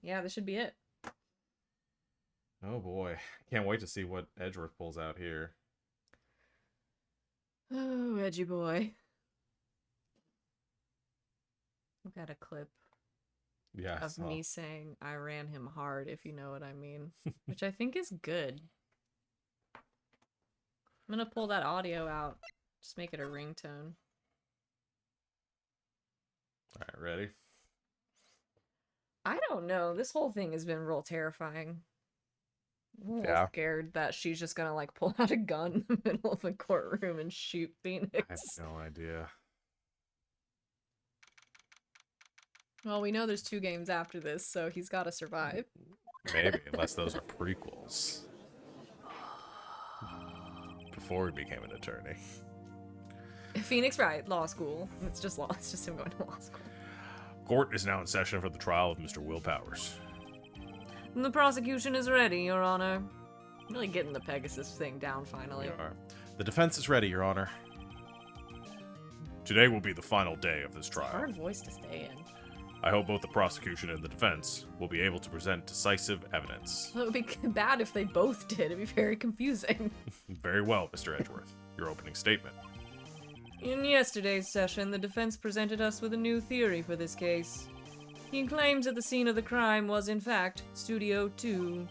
yeah, this should be it. Oh boy. Can't wait to see what Edgeworth pulls out here. Oh, edgy boy. I've got a clip Yeah. I of saw. me saying I ran him hard, if you know what I mean. Which I think is good. I'm gonna pull that audio out. Just make it a ringtone. Alright, ready? I don't know. This whole thing has been real terrifying. I'm a little Yeah. scared that she's just gonna like pull out a gun in the middle of the courtroom and shoot I have Phoenix. no idea. Well, we know there's 2 games after this, so he's gotta survive. Maybe, unless those are prequels. Before he became an attorney. Phoenix Wright, law school. It's just law. It's just him going to law school. Court is now in session for the trial of Mr. Will Powers. The prosecution is ready, Your Honor. I'm really getting the Pegasus thing down finally. We are. The defense is ready, Your Honor. Today will be the final day of this trial. Hard voice to stay in. I hope both the prosecution and the defense will be able to present decisive evidence. It would be bad if they both did. It'd be very confusing. Very well, Mr. Edgeworth. Your opening statement. In yesterday's session, the defense presented us with a new theory for this case. He claims that the scene of the crime was, in fact, Studio 2.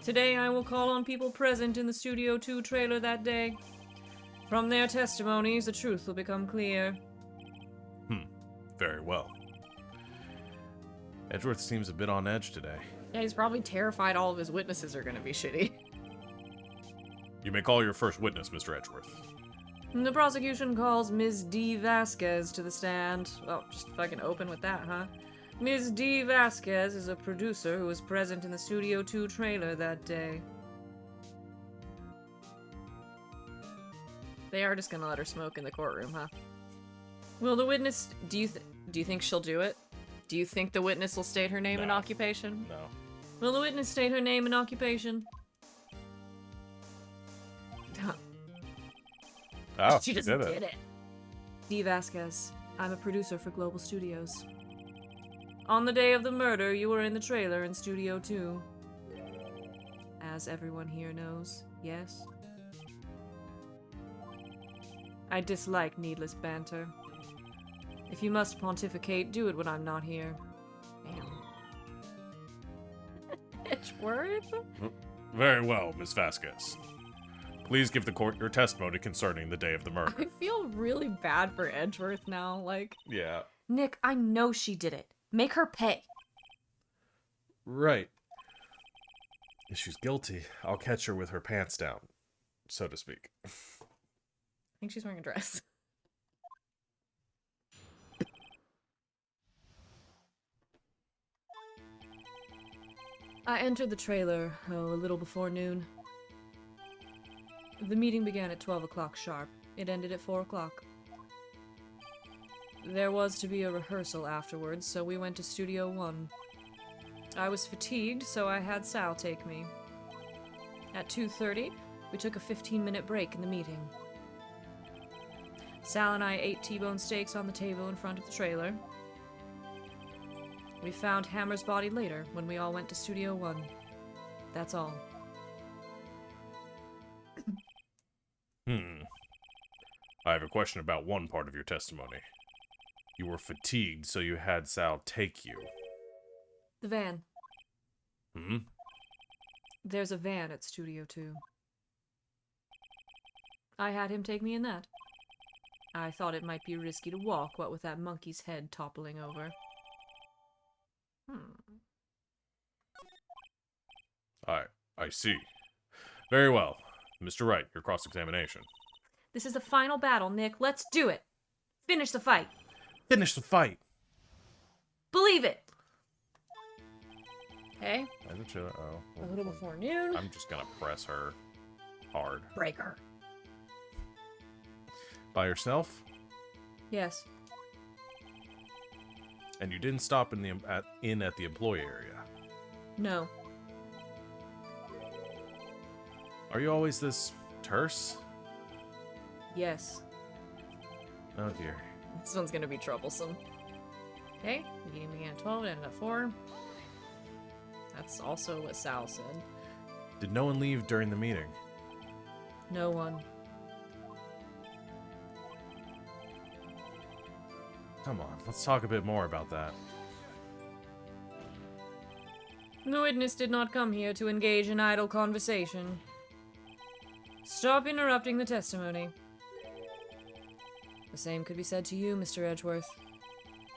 Today, I will call on people present in the Studio 2 trailer that day. From their testimonies, the truth will become clear. Very well. Edgeworth seems a bit on edge today. Yeah, he's probably terrified all of his witnesses are gonna be shitty. You may call your first witness, Mr. Edgeworth. The prosecution calls Ms. D. Vasquez to the stand. Well, just fucking open with that, huh? Ms. D. Vasquez is a producer who was present in the Studio 2 trailer that day. They are just gonna let her smoke in the courtroom, huh? Will the witness... Do you think she'll do it? Do you think the witness will state her name and occupation? No. Will the witness state her name and occupation? Oh, she just did it. D. Vasquez. I'm a producer for Global Studios. On the day of the murder, you were in the trailer in Studio 2. As everyone here knows, yes? I dislike needless banter. If you must pontificate, do it when I'm not here. Damn. Edgeworth? Very well, Miss Vasquez. Please give the court your testimony concerning the day of the murder. I feel really bad for Edgeworth now, like... Yeah. Nick, I know she did it. Make her pay. Right. If she's guilty, I'll catch her with her pants down, so to speak. I think she's wearing a dress. I entered the trailer, a little before noon. The meeting began at 12 o'clock sharp. It ended at 4 o'clock. There was to be a rehearsal afterwards, so we went to Studio 1. I was fatigued, so I had Sal take me. At 2:30, we took a 15-minute break in the meeting. Sal and I ate T-bone steaks on the table in front of the trailer. We found Hammer's body later when we all went to Studio 1. That's all. I have a question about one part of your testimony. You were fatigued, so you had Sal take you. The van. Hmm? There's a van at Studio 2. I had him take me in that. I thought it might be risky to walk, what with that monkey's head toppling over. I see. Very well. Mr. Wright, your cross-examination. This is the final battle, Nick. Let's do it. Finish the fight. Finish the fight! Believe it. Okay. Oh. A little before noon. I'm just gonna press her hard. Break her. By yourself? Yes. And you didn't stop at the employee area? No. Are you always this terse? Yes. Oh dear. This one's gonna be troublesome. Okay, meeting began at 12, it ended at 4. That's also what Sal said. Did no one leave during the meeting? No one. Come on, let's talk a bit more about that. The witness did not come here to engage in idle conversation. Stop interrupting the testimony. The same could be said to you, Mr. Edgeworth.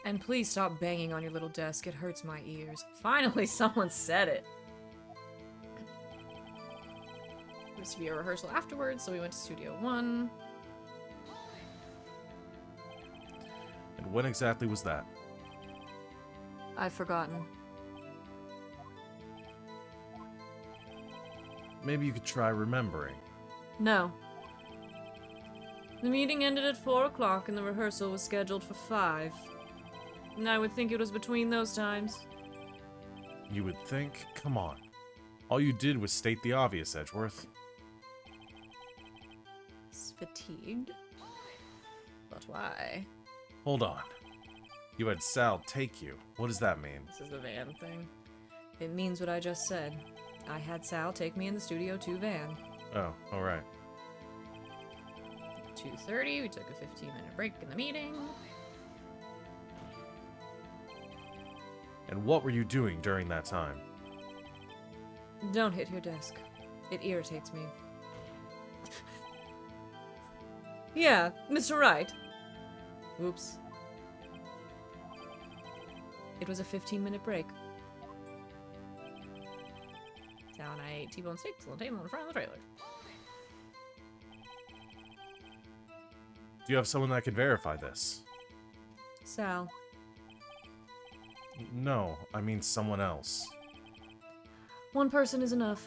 And please stop banging on your little desk, it hurts my ears. Finally, someone said it. There was to be a rehearsal afterwards, so we went to Studio 1. And when exactly was that? I've forgotten. Maybe you could try remembering. No. The meeting ended at 4 o'clock and the rehearsal was scheduled for 5. And I would think it was between those times. You would think? Come on. All you did was state the obvious, Edgeworth. It's fatigued. But why? Hold on. You had Sal take you. What does that mean? This is the van thing. It means what I just said. I had Sal take me in the Studio 2 van. Oh, alright. 2:30, we took a 15-minute break in the meeting. And what were you doing during that time? Don't hit your desk. It irritates me. Yeah, Mr. Wright. Oops. It was a 15-minute break. Down, I ate T-bone steaks on the table in front of the trailer. Do you have someone that can verify this? Sal. No, I mean someone else. One person is enough.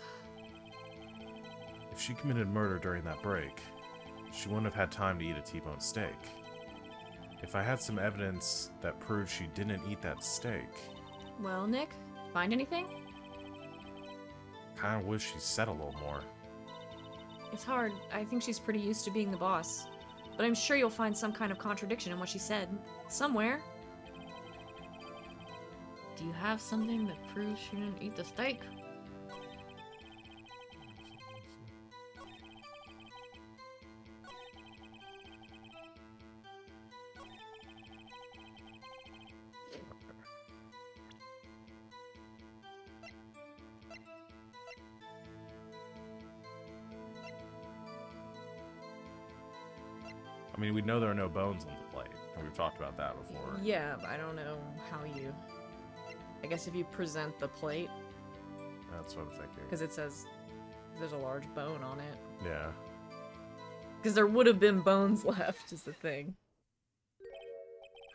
If she committed murder during that break, she wouldn't have had time to eat a T-bone steak. If I had some evidence that proved she didn't eat that steak... Well, Nick, find anything? Kinda wish she said a little more. It's hard. I think she's pretty used to being the boss. But I'm sure you'll find some kind of contradiction in what she said. Somewhere. Do you have something that proves she didn't eat the steak? I mean, we know there are no bones on the plate. We've talked about that before. Yeah, but I don't know how you... I guess if you present the plate, That's what I'm thinking. because it says there's a large bone on it. Yeah. Because there would have been bones left, is the thing.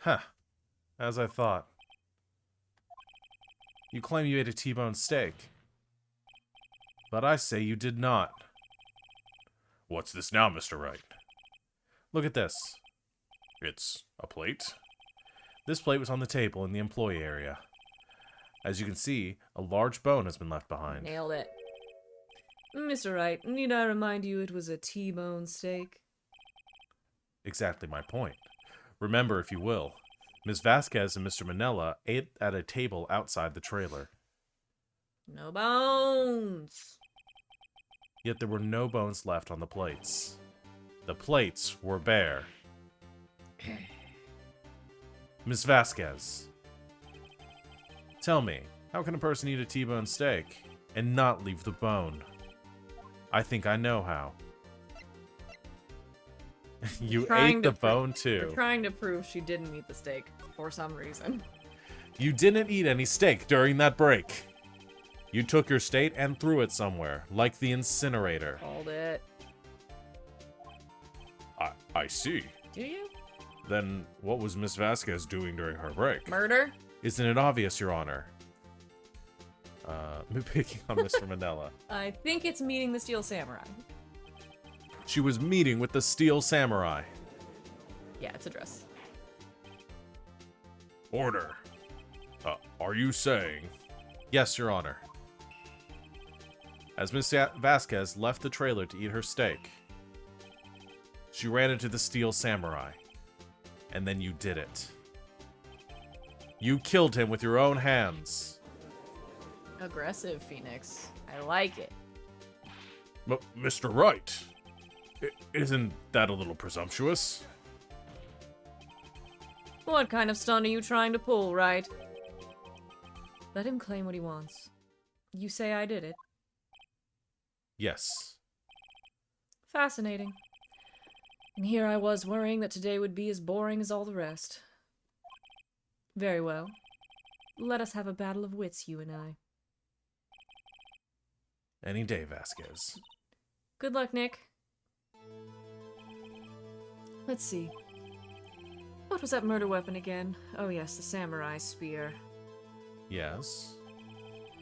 Huh. As I thought. You claim you ate a T-bone steak. But I say you did not. What's this now, Mr. Wright? Look at this. It's a plate. This plate was on the table in the employee area. As you can see, a large bone has been left behind. Nailed it. Mr. Wright, need I remind you it was a T-bone steak? Exactly my point. Remember, if you will, Ms. Vasquez and Mr. Manella ate at a table outside the trailer. No bones! Yet there were no bones left on the plates. The plates were bare. Ms. Vasquez, tell me, how can a person eat a T-bone steak and not leave the bone? I think I know how. You ate the bone You're too. trying to prove she didn't eat the steak for some reason. You didn't eat any steak during that break. You took your steak and threw it somewhere, like the incinerator. Called it. I see. Do you? Then what was Miss Vasquez doing during her break? Murder? Isn't it obvious, Your Honor? Picking on Mr. Manella. I think it's meeting the Steel Samurai. She was meeting with the Steel Samurai. Yeah, it's a dress. Order. Are you saying? Yes, Your Honor. As Miss Vasquez left the trailer to eat her steak, she ran into the Steel Samurai. And then you did it. You killed him with your own hands. Aggressive, Phoenix. I like it. Mr. Wright, isn't that a little presumptuous? What kind of stunt are you trying to pull, right? Let him claim what he wants. You say I did it. Yes. Fascinating. And here I was worrying that today would be as boring as all the rest. Very well. Let us have a battle of wits, you and I. Any day, Vasquez. Good luck, Nick. Let's see. What was that murder weapon again? Oh yes, the samurai spear. Yes.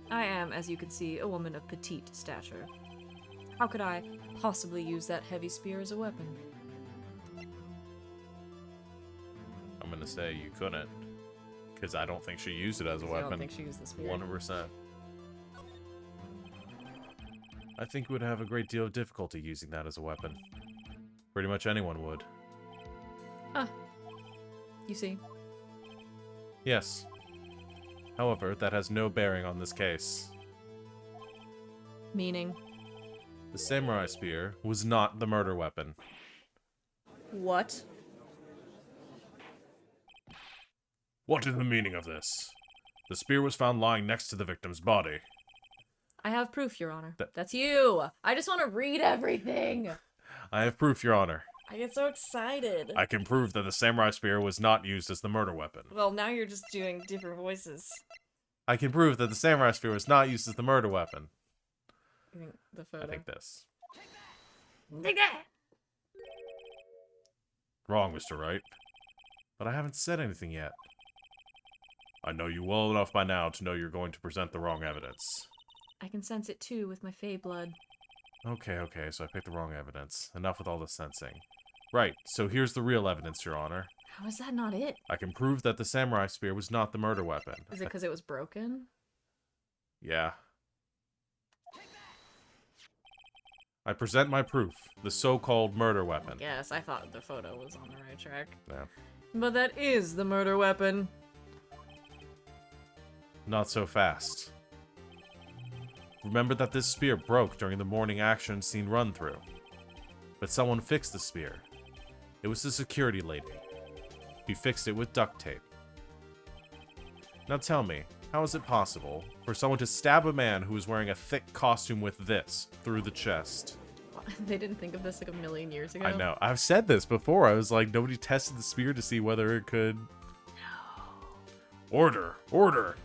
I am, as you can see, a woman of petite stature. How could I possibly use that heavy spear as a weapon? I'm gonna say you couldn't. Because I don't think she used it as a I weapon. don't think she used the spear. 100%. I think you would have a great deal of difficulty using that as a weapon. Pretty much anyone would. Ah. You see. Yes. However, that has no bearing on this case. Meaning? The samurai spear was not the murder weapon. What? What is the meaning of this? The spear was found lying next to the victim's body. I have proof, Your Honor. That's you! I just want to read everything! I have proof, Your Honor. I get so excited. I can prove that the samurai spear was not used as the murder weapon. Well, now you're just doing different voices. I can prove that the samurai spear was not used as the murder weapon. I think the photo. I think this. Take that! Wrong, Mr. Wright. But I haven't said anything yet. I know you well enough by now to know you're going to present the wrong evidence. I can sense it too with my Fey blood. Okay, so I picked the wrong evidence. Enough with all the sensing. Right, so here's the real evidence, Your Honor. How is that not it? I can prove that the samurai spear was not the murder weapon. Is it because it was broken? Yeah. I present my proof, the so-called murder weapon. Yes, I thought the photo was on the right track. Yeah. But that is the murder weapon. Not so fast. Remember that this spear broke during the morning action scene run-through. But someone fixed the spear. It was the security lady. He fixed it with duct tape. Now tell me, how is it possible for someone to stab a man who is wearing a thick costume with this through the chest? They didn't think of this like a million years ago. I know. I've said this before. I was like, nobody tested the spear to see whether it could... No. Order! Order!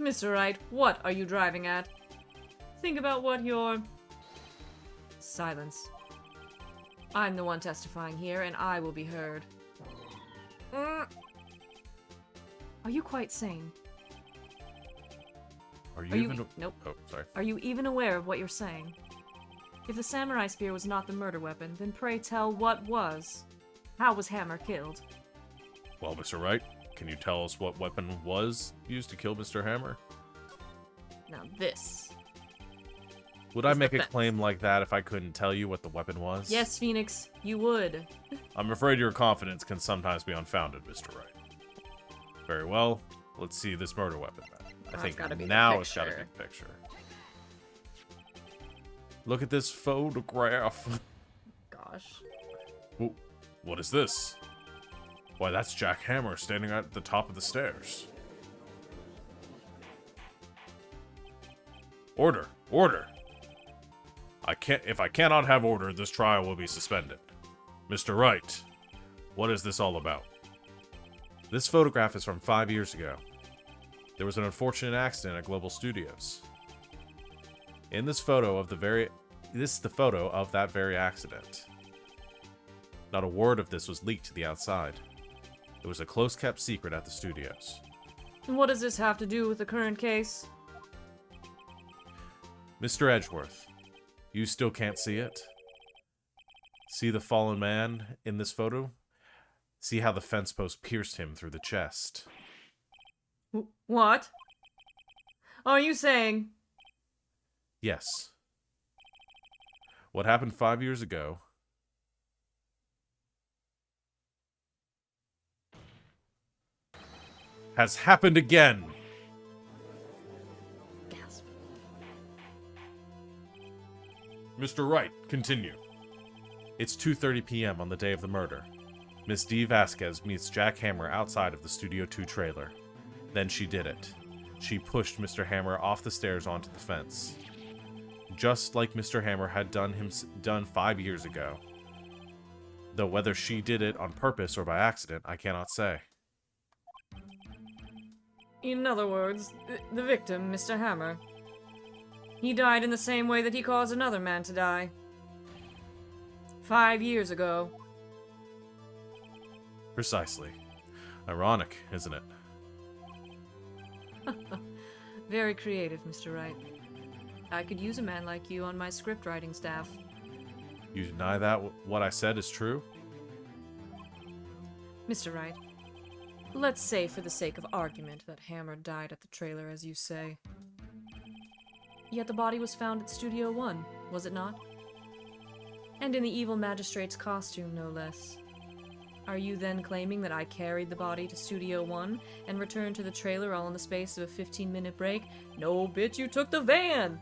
Mr. Wright, what are you driving at? Think about what you're... Silence. I'm the one testifying here, and I will be heard. Are you quite sane? Are you even... Nope. Oh, sorry. Are you even aware of what you're saying? If the samurai spear was not the murder weapon, then pray tell what was. How was Hammer killed? Well, Mr. Wright, can you tell us what weapon was used to kill Mr. Hammer? Now this. Would I is make the a fence. claim like that if I couldn't tell you what the weapon was? Yes, Phoenix, you would. I'm afraid your confidence can sometimes be unfounded, Mr. Wright. Very well. Let's see this murder weapon then. I It's think gotta be the now it's got a picture. big picture. Look at this photograph. Gosh. Ooh, what is this? Why, that's Jack Hammer standing at the top of the stairs. Order! Order! If I cannot have order, this trial will be suspended. Mr. Wright, what is this all about? This photograph is from 5 years ago. There was an unfortunate accident at Global Studios. In this photo of this is the photo of that very accident. Not a word of this was leaked to the outside. It was a close-kept secret at the studios. And what does this have to do with the current case? Mr. Edgeworth, you still can't see it? See the fallen man in this photo? See how the fence post pierced him through the chest? What? Are you saying... Yes. What happened 5 years ago has happened again. Gasp. Mr. Wright, continue. It's 2:30 p.m. on the day of the murder. Miss D. Vasquez meets Jack Hammer outside of the Studio 2 trailer. Then she did it. She pushed Mr. Hammer off the stairs onto the fence. Just like Mr. Hammer had done 5 years ago. Though whether she did it on purpose or by accident, I cannot say. In other words, the victim, Mr. Hammer. He died in the same way that he caused another man to die. 5 years ago. Precisely. Ironic, isn't it? Very creative, Mr. Wright. I could use a man like you on my script writing staff. You deny that what I said is true? Mr. Wright, let's say for the sake of argument that Hammer died at the trailer, as you say. Yet the body was found at Studio 1, was it not? And in the evil magistrate's costume, no less. Are you then claiming that I carried the body to Studio 1 and returned to the trailer all in the space of a 15-minute break? No, bitch, you took the van!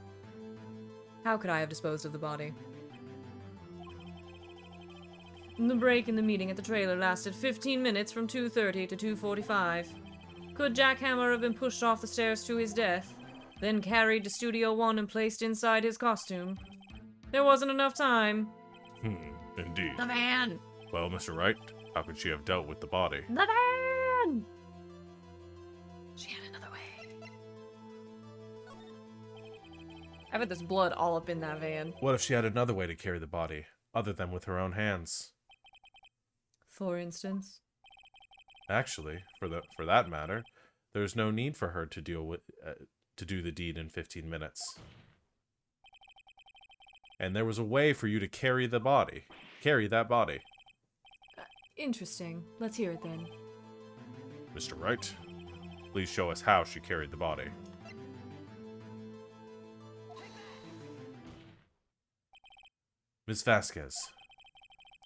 How could I have disposed of the body? The break in the meeting at the trailer lasted 15 minutes from 2:30 to 2:45. Could Jack Hammer have been pushed off the stairs to his death, then carried to Studio 1 and placed inside his costume? There wasn't enough time. Indeed. The van! Well, Mr. Wright, how could she have dealt with the body? The van! She had another way. I bet there's blood all up in that van. What if she had another way to carry the body, other than with her own hands? For instance? Actually, for that matter, there's no need for her to do the deed in 15 minutes. And there was a way for you to carry that body. Interesting. Let's hear it then. Mr. Wright, please show us how she carried the body. Ms. Vasquez,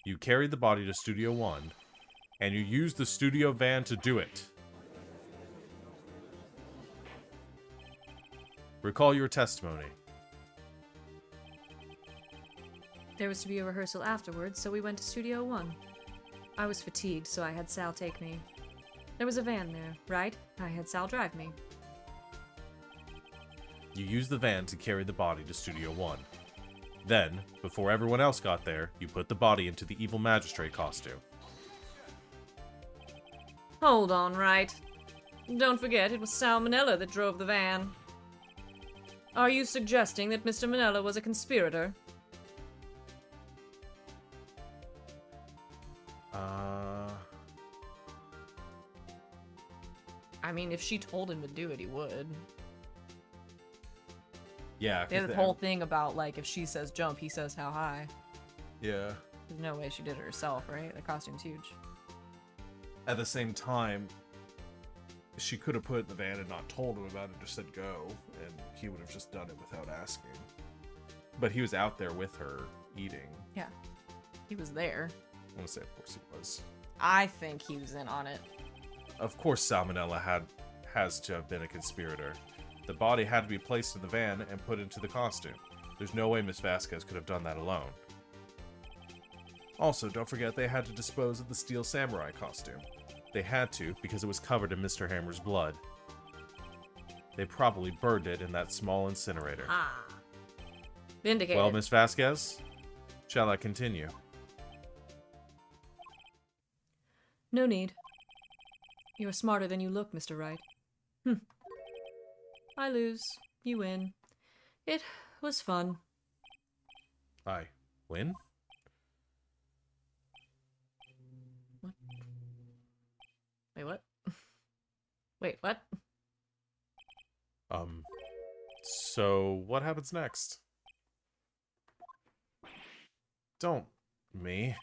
you carried the body to Studio 1, and you used the studio van to do it. Recall your testimony. There was to be a rehearsal afterwards, so we went to Studio 1. I was fatigued, so I had Sal take me. There was a van there, right? I had Sal drive me. You used the van to carry the body to Studio 1. Then, before everyone else got there, you put the body into the evil magistrate costume. Hold on, Wright. Don't forget, it was Sal Manella that drove the van. Are you suggesting that Mr. Manella was a conspirator? I mean, if she told him to do it, he would. Yeah. They had the whole thing about, like, if she says jump, he says how high. Yeah. There's no way she did it herself, right? The costume's huge. At the same time, she could have put it in the van and not told him about it, just said go, and he would have just done it without asking. But he was out there with her, eating. Yeah. He was there. I want to say, of course he was. I think he was in on it. Of course Salmonella has to have been a conspirator. The body had to be placed in the van and put into the costume. There's no way Miss Vasquez could have done that alone. Also, don't forget they had to dispose of the Steel Samurai costume. They had to because it was covered in Mr. Hammer's blood. They probably burned it in that small incinerator. Ah. Vindicated. Well, Miss Vasquez, shall I continue? No need. You're smarter than you look, Mr. Wright. I lose. You win. It was fun. I win? What? Wait, what? Wait, what? So what happens next? Don't me.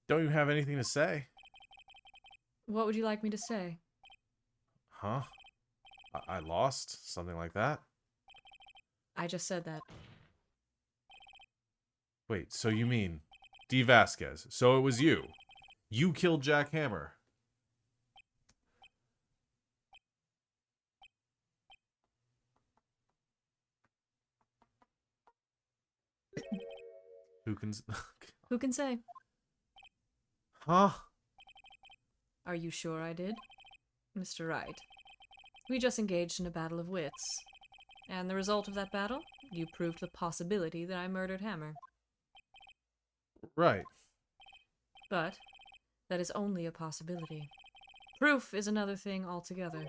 Don't you have anything to say? What would you like me to say? Huh? I lost? Something like that? I just said that. Wait, so you mean D. Vasquez. So it was you. You killed Jack Hammer. Who can... Who can say? Huh? Are you sure I did? Mr. Wright, we just engaged in a battle of wits. And the result of that battle? You proved the possibility that I murdered Hammer. Right. But that is only a possibility. Proof is another thing altogether.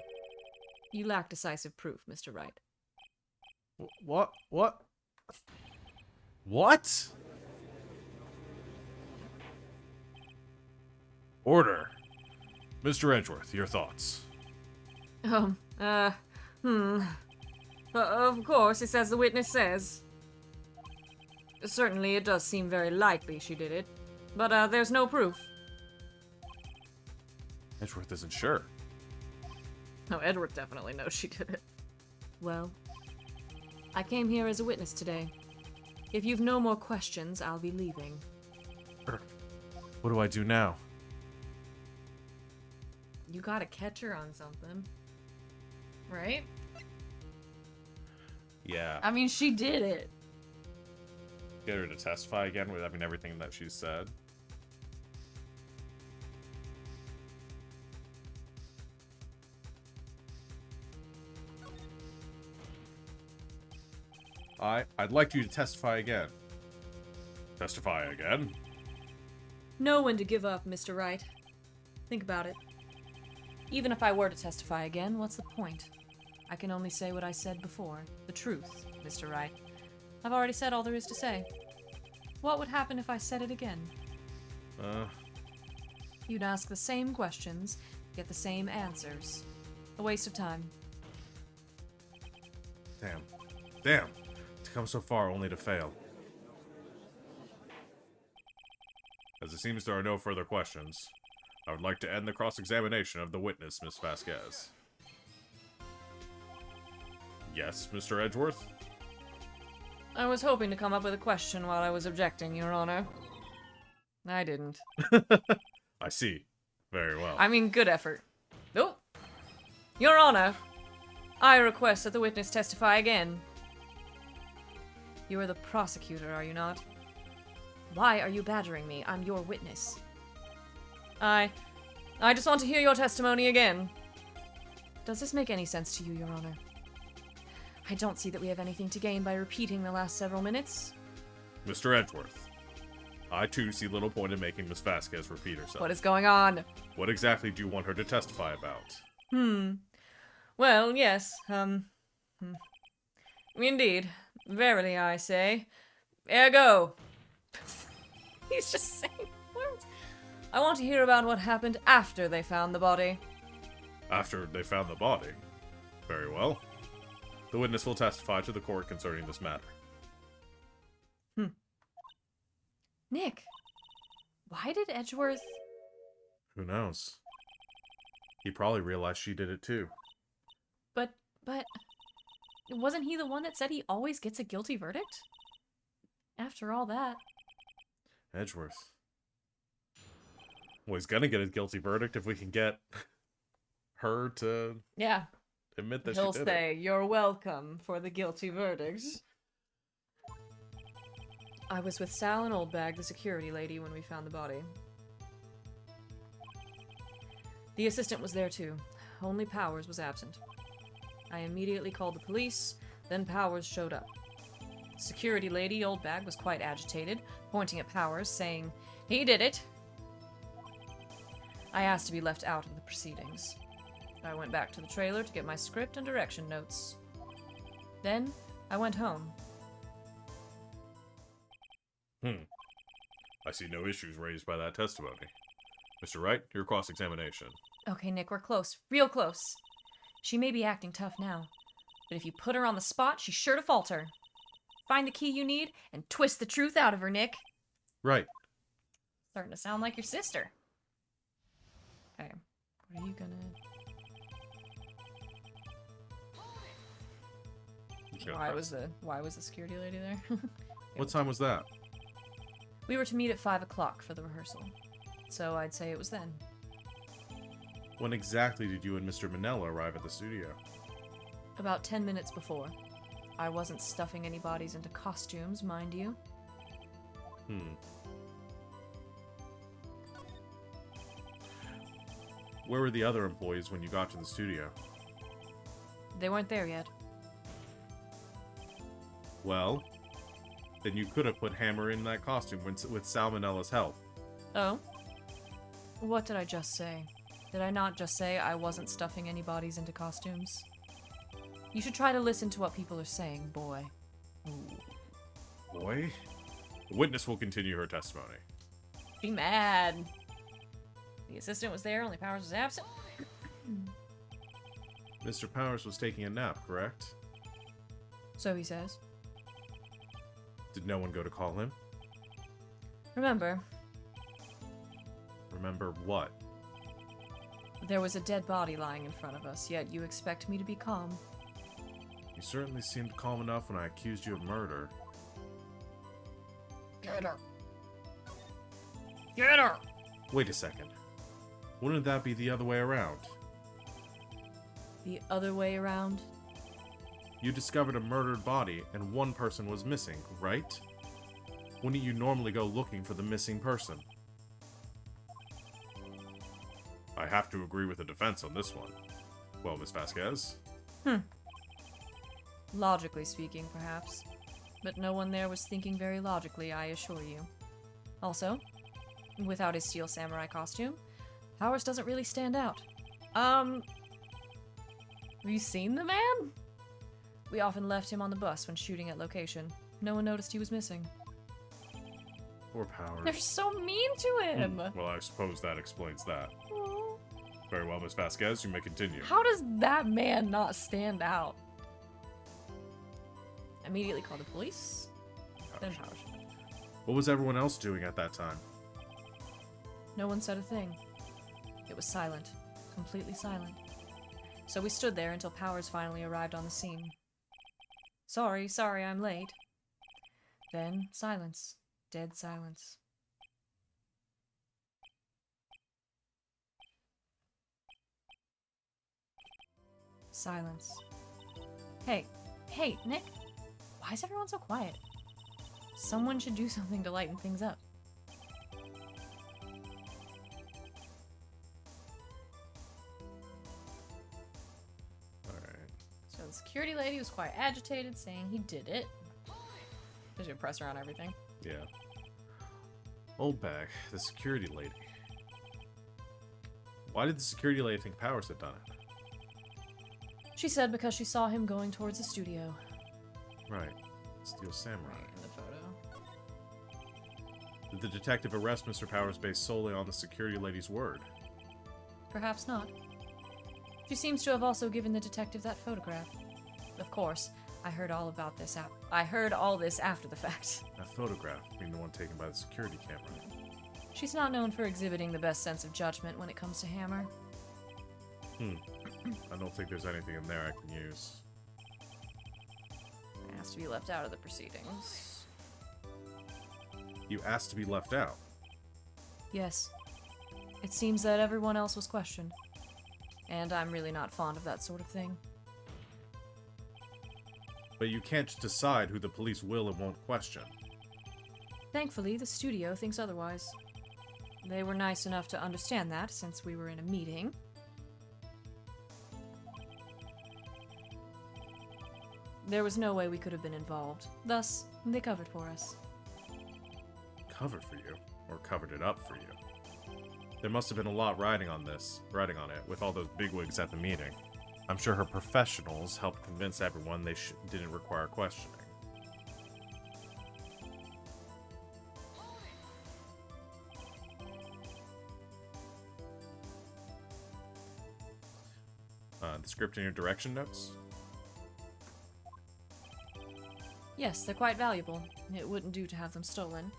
You lack decisive proof, Mr. Wright. What? What? Order. Mr. Edgeworth, your thoughts. Of course, it's as the witness says. Certainly, it does seem very likely she did it. But, there's no proof. Edgeworth isn't sure. No, Edward definitely knows she did it. Well, I came here as a witness today. If you've no more questions, I'll be leaving. What do I do now? You gotta catch her on something. Right? Yeah. I mean, she did it. Get her to testify again with, everything that she said. I'd like you to testify again. Testify again? Know when to give up, Mr. Wright. Think about it. Even if I were to testify again, what's the point? I can only say what I said before. The truth, Mr. Wright. I've already said all there is to say. What would happen if I said it again? You'd ask the same questions, get the same answers. A waste of time. Damn. To come so far only to fail. As it seems there are no further questions, I would like to end the cross-examination of the witness, Miss Vasquez. Yes, Mr. Edgeworth? I was hoping to come up with a question while I was objecting, Your Honor. I didn't. I see. Very well. I mean, good effort. Oh! Your Honor, I request that the witness testify again. You are the prosecutor, are you not? Why are you badgering me? I'm your witness. I just want to hear your testimony again. Does this make any sense to you, Your Honor? I don't see that we have anything to gain by repeating the last several minutes. Mr. Edgeworth, I too see little point in making Miss Vasquez repeat herself. What is going on? What exactly do you want her to testify about? Well, yes, Indeed. Verily, I say. Ergo. He's just saying words. I want to hear about what happened after they found the body. After they found the body? Very well. The witness will testify to the court concerning this matter. Nick, why did Edgeworth... Who knows? He probably realized she did it too. But... Wasn't he the one that said he always gets a guilty verdict? After all that... Edgeworth. Well, he's gonna get a guilty verdict if we can get her to admit that He'll she did say, "You're welcome" for the guilty verdict. I was with Sal and Oldbag, the security lady, when we found the body. The assistant was there too. Only Powers was absent. I immediately called the police, then Powers showed up. Security lady, Oldbag, was quite agitated, pointing at Powers, saying, "He did it!" I asked to be left out of the proceedings. I went back to the trailer to get my script and direction notes. Then, I went home. I see no issues raised by that testimony. Mr. Wright, your cross-examination. Okay, Nick, we're close. Real close. She may be acting tough now, but if you put her on the spot, she's sure to falter. Find the key you need and twist the truth out of her, Nick. Right. Starting to sound like your sister. Okay, what are you gonna... Why was the security lady there? What time was that? We were to meet at 5 o'clock for the rehearsal, so I'd say it was then. When exactly did you and Mr. Manella arrive at the studio? About 10 minutes before. I wasn't stuffing any bodies into costumes, mind you. Where were the other employees when you got to the studio? They weren't there yet. Well, then you could have put Hammer in that costume with Salmonella's help. Oh? What did I just say? Did I not just say I wasn't stuffing any bodies into costumes? You should try to listen to what people are saying, boy. Boy? The witness will continue her testimony. Be mad. The assistant was there, only Powers was absent. Mr. Powers was taking a nap, correct? So he says. Did no one go to call him? Remember, Remember what? there was a dead body lying in front of us, yet you expect me to be calm. You certainly seemed calm enough when I accused you of murder. Get her. Get her! Wait a second. Wouldn't that be the other way around? The other way around? You discovered a murdered body and one person was missing, right? Wouldn't you normally go looking for the missing person? I have to agree with the defense on this one. Well, Miss Vasquez? Logically speaking, perhaps. but no one there was thinking very logically, I assure you. Also, without his steel samurai costume, Powers doesn't really stand out. Have you seen the man? We often left him on the bus when shooting at location. No one noticed he was missing. Poor Powers. They're so mean to him! Well, I suppose that explains that. Very well, Miss Vasquez, you may continue. How does that man not stand out? Immediately call the police. Then Powers. What was everyone else doing at that time? No one said a thing. It was silent. Completely silent. So we stood there until Powers finally arrived on the scene. Sorry, I'm late. Then silence. Dead silence. Silence. Hey, Nick. Why is everyone so quiet? Someone should do something to lighten things up. Alright. So the security lady was quite agitated, saying he did it. There's your press around everything. Yeah. Oldback, the security lady. Why did the security lady think Powers had done it? She said because she saw him going towards the studio. Right. Steel Samurai. Right in the photo. Did the detective arrest Mr. Powers based solely on the security lady's word? Perhaps not. She seems to have also given the detective that photograph. Of course, I heard all this after the fact. That photograph being the one taken by the security camera. She's not known for exhibiting the best sense of judgment when it comes to Hammer. I don't think there's anything in there I can use. It has to be left out of the proceedings. You asked to be left out. Yes. It seems that everyone else was questioned. And I'm really not fond of that sort of thing. But you can't decide who the police will and won't question. Thankfully, the studio thinks otherwise. They were nice enough to understand that, since we were in a meeting. There was no way we could have been involved. Thus, they covered for us. Covered for you? Or covered it up for you? There must have been a lot riding on it, with all those bigwigs at the meeting. I'm sure her professionals helped convince everyone they didn't require questioning. The script in your direction notes? Yes, they're quite valuable. It wouldn't do to have them stolen.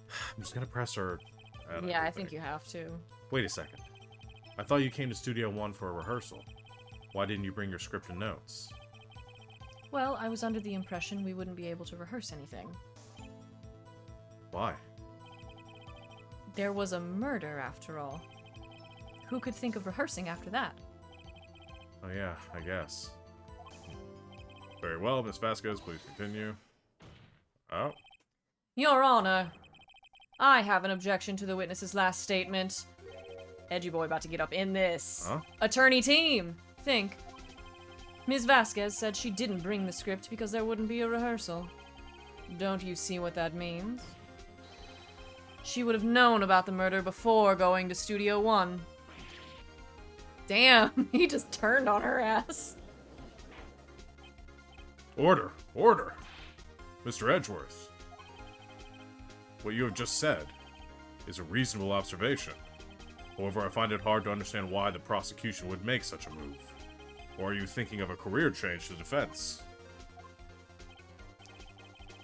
I'm just gonna press her. Yeah, I think you have to. Wait a second. I thought you came to Studio 1 for a rehearsal. Why didn't you bring your script and notes? Well, I was under the impression we wouldn't be able to rehearse anything. Why? There was a murder, after all. Who could think of rehearsing after that? Oh yeah, I guess. Very well, Miss Vasquez, please continue. Oh. Your Honor, I have an objection to the witness's last statement. Edgy boy about to get up in this. Huh? Attorney team, think. Ms. Vasquez said she didn't bring the script because there wouldn't be a rehearsal. Don't you see what that means? She would have known about the murder before going to Studio 1. Damn, he just turned on her ass. Order! Order! Mr. Edgeworth. What you have just said is a reasonable observation. However, I find it hard to understand why the prosecution would make such a move. Or are you thinking of a career change to defense?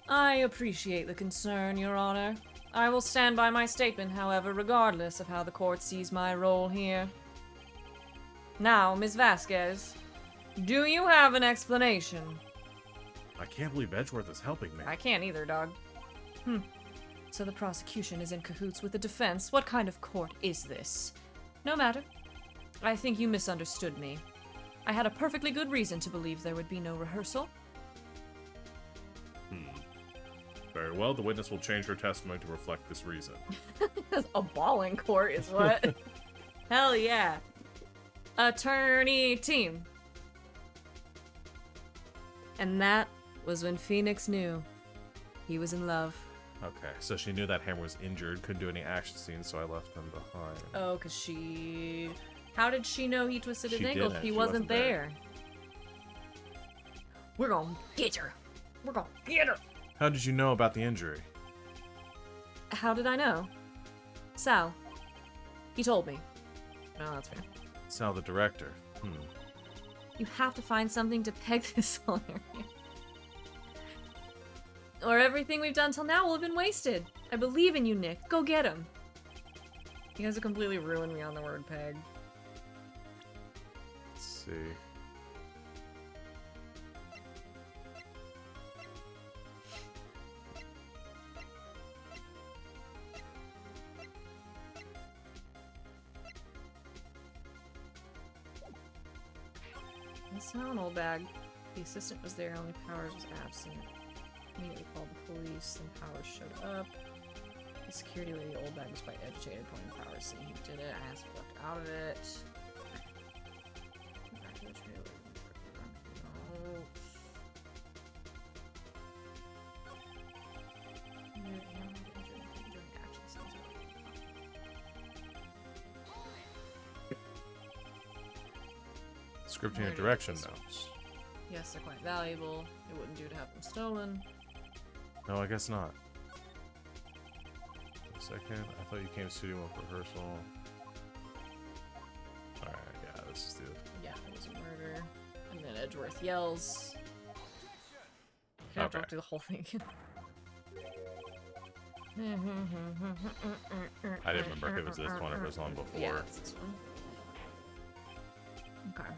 I appreciate the concern, Your Honor. I will stand by my statement, however, regardless of how the court sees my role here. Now, Ms. Vasquez, do you have an explanation? I can't believe Edgeworth is helping me. I can't either, dog. So the prosecution is in cahoots with the defense. What kind of court is this? No matter. I think you misunderstood me. I had a perfectly good reason to believe there would be no rehearsal. Very well, the witness will change her testimony to reflect this reason. A ball in court is what? Hell yeah. Attorney team. And that was when Phoenix knew he was in love. Okay, so she knew that hammer was injured, couldn't do any action scenes, so I left him behind. Oh, because she... How did she know he twisted his She ankle? didn't. He She wasn't wasn't there. there. We're gonna get her. We're gonna get her. How did you know about the injury? How did I know? Sal. He told me. No, that's fair. Sal, the director. You have to find something to peg this on her. Or everything we've done till now will have been wasted. I believe in you, Nick. Go get him. You guys have completely ruined me on the word peg. Let's see. It's not an old bag. The assistant was there, only Powers was absent. Immediately called the police, then Powers showed up. The security lady, old bag, was quite agitated, pointing Powers, saying he did it. I asked what left out of it. Back to the trailer. No. Action scenes. Scripting and direction notes. Yes, they're quite valuable. It wouldn't do to have them stolen. No, I guess not. A second, I thought you came to Studio One for rehearsal. Alright, yeah, this is the... Yeah, it was a murder. And then Edgeworth yells. I have to Okay. walk through the whole thing. I didn't remember if it was this one or if it was one before. Yeah, it's this one. Okay.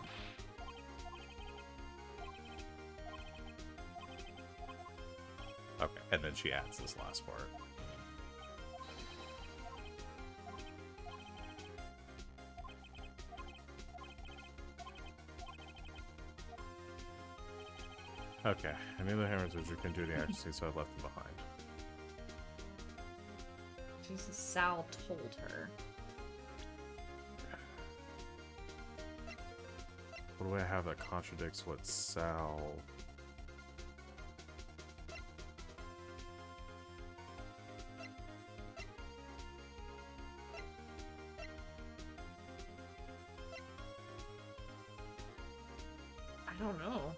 Okay, and then she adds this last part. Okay, I knew the hammers which couldn't do the action scene, so I left them behind. Jesus, Sal told her. What do I have that contradicts what Sal... I don't know.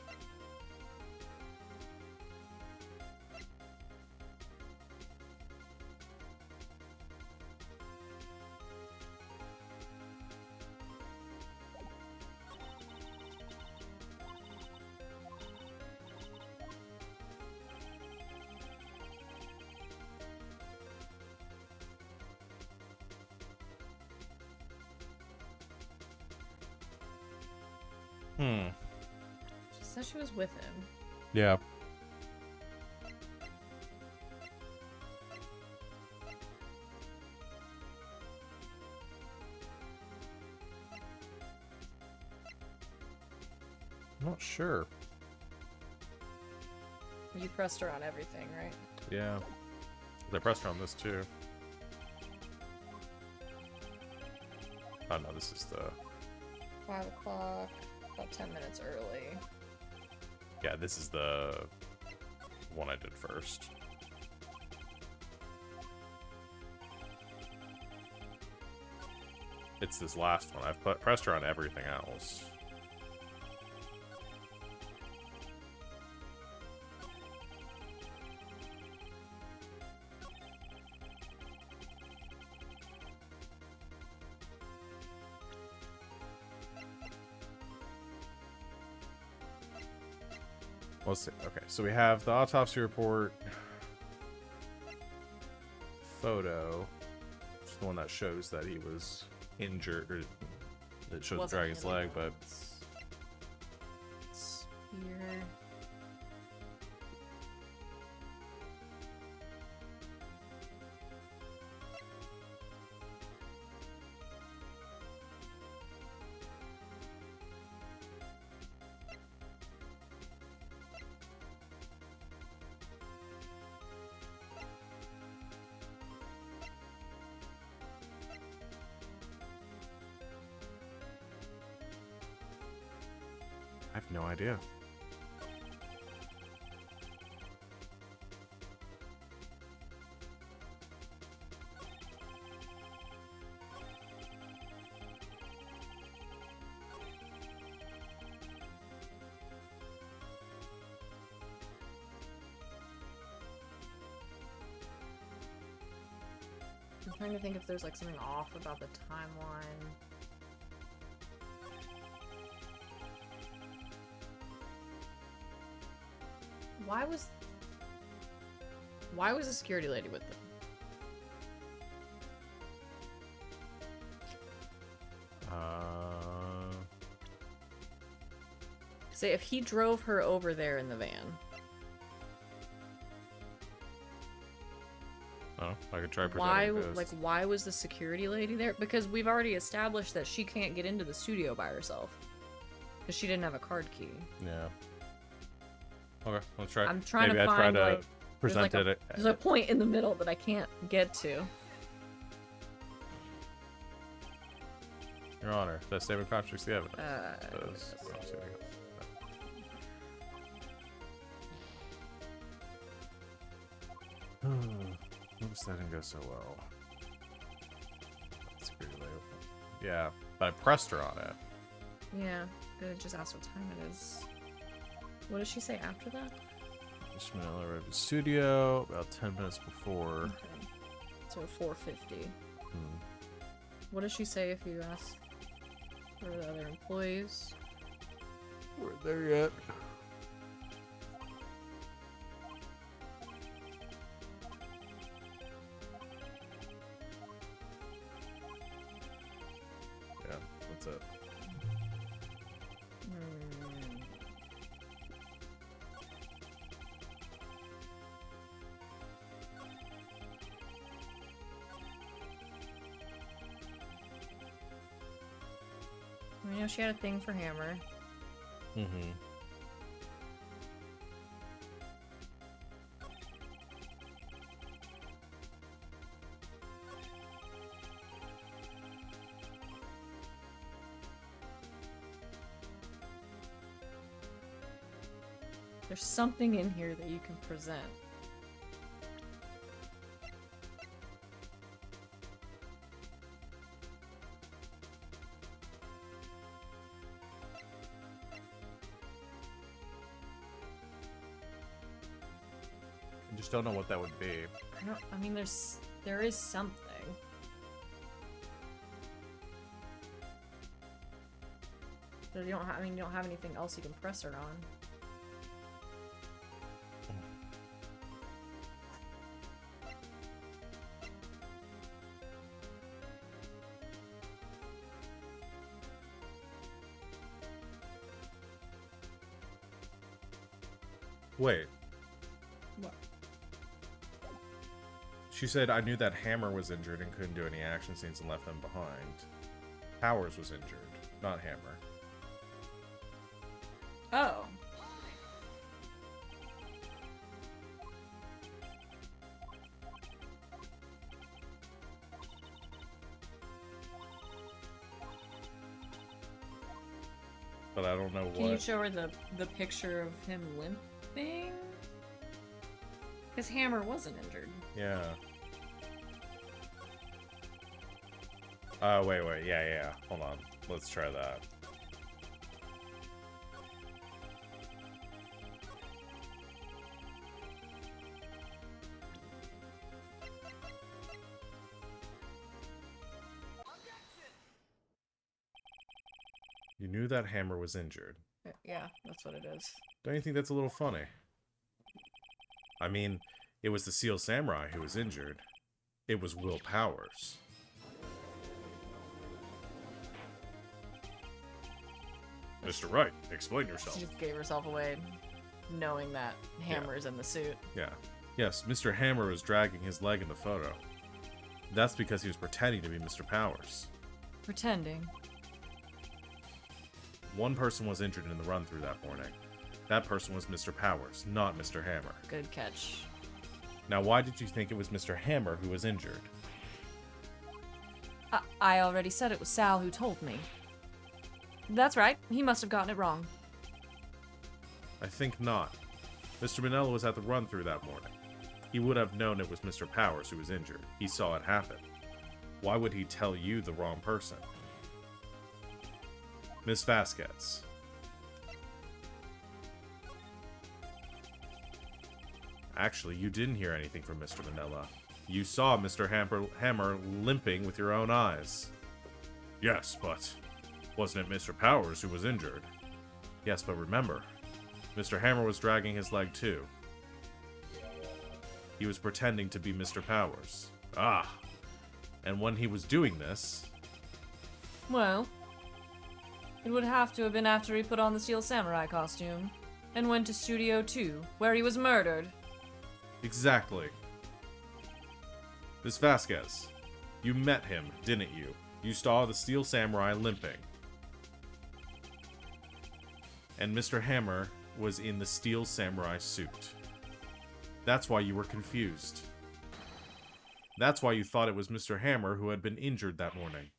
She said she was with him. Yeah. I'm not sure. You pressed her on everything, right? Yeah. They pressed her on this too. Oh no, this is the... 5 o'clock. About 10 minutes early. Yeah, this is the one I did first. It's this last one. I've pressed her on everything else. Let's see. Okay, so we have the autopsy report, photo, which is the one that shows that he was injured, or that shows the Wasn't dragon's hitting leg, but Spear. have no idea. I'm trying to think if there's like something off about the timeline. Why was the security lady with them? Say if he drove her over there in the van. Oh, I could try pretending. Why was the security lady there? Because we've already established that she can't get into the studio by herself. Because she didn't have a card key. Yeah. Okay, let's try. I'm trying Maybe to find, I try to like, present it. There's a point in the middle that I can't get to. Your Honor, that statement contradicts the evidence. Yes. Oops, that didn't go so well. That's pretty late. Yeah, but I pressed her on it. Yeah, good. Just ask what time it is. What does she say after that? Mr. Manila arrived at the studio about 10 minutes before. Okay. So 4:50. What does she say if you ask for the other employees? We're there yet. Yeah, that's it. You know, she had a thing for Hammer. Mm-hmm. There's something in here that you can present. I just don't know what that would be. I mean, there is something. But you don't have. I mean, you don't have anything else you can press her on. Wait. What? She said, I knew that Hammer was injured and couldn't do any action scenes and left them behind. Powers was injured, not Hammer. Oh. But I don't know what. Can you show her the picture of him limping? Because Hammer wasn't injured. Yeah. Wait. Yeah. Hold on. Let's try that. You knew that Hammer was injured. Yeah, that's what it is. Don't you think that's a little funny? I mean, it was the Seal Samurai who was injured. It was Will Powers. Mr. Wright, explain yourself. She just gave herself away, knowing that Hammer's in the suit. Yeah. Yes, Mr. Hammer was dragging his leg in the photo. That's because he was pretending to be Mr. Powers. Pretending. One person was injured in the run-through that morning. That person was Mr. Powers, not Mr. Hammer. Good catch. Now, why did you think it was Mr. Hammer who was injured? I already said it was Sal who told me. That's right. He must have gotten it wrong. I think not. Mr. Manella was at the run-through that morning. He would have known it was Mr. Powers who was injured. He saw it happen. Why would he tell you the wrong person? Miss Vasquez. Actually, you didn't hear anything from Mr. Manella. You saw Mr. Hammer limping with your own eyes. Yes, but wasn't it Mr. Powers who was injured? Yes, but remember, Mr. Hammer was dragging his leg too. He was pretending to be Mr. Powers. Ah! And when he was doing this... Well, it would have to have been after he put on the Steel Samurai costume and went to Studio 2, where he was murdered. Exactly. Miss Vasquez, you met him, didn't you? You saw the Steel Samurai limping. And Mr. Hammer was in the Steel Samurai suit. That's why you were confused. That's why you thought it was Mr. Hammer who had been injured that morning.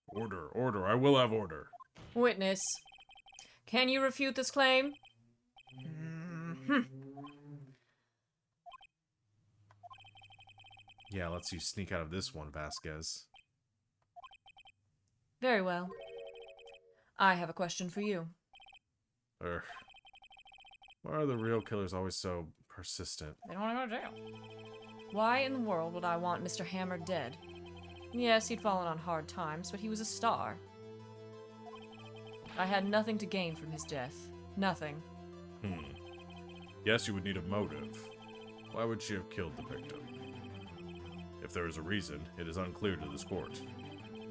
Order, order, I will have order. Witness, can you refute this claim? Yeah, let's you sneak out of this one, Vasquez. Very well. I have a question for you. Why are the real killers always so persistent? They don't want to go to jail. Why in the world would I want Mr. Hammer dead? Yes, he'd fallen on hard times, but he was a star. I had nothing to gain from his death. Nothing. Yes, you would need a motive. Why would she have killed the victim? If there is a reason, it is unclear to this court.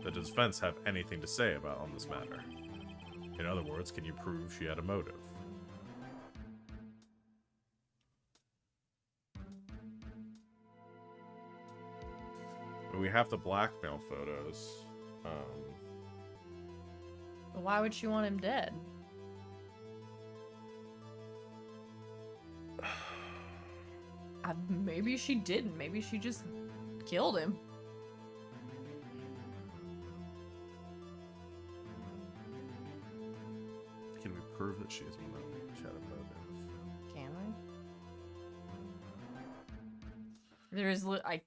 Does the defense have anything to say about on this matter? In other words, can you prove she had a motive? We have the blackmail photos. But why would she want him dead? Maybe she didn't. Maybe she just killed him. Can we prove that she had a motive? Can we? There is I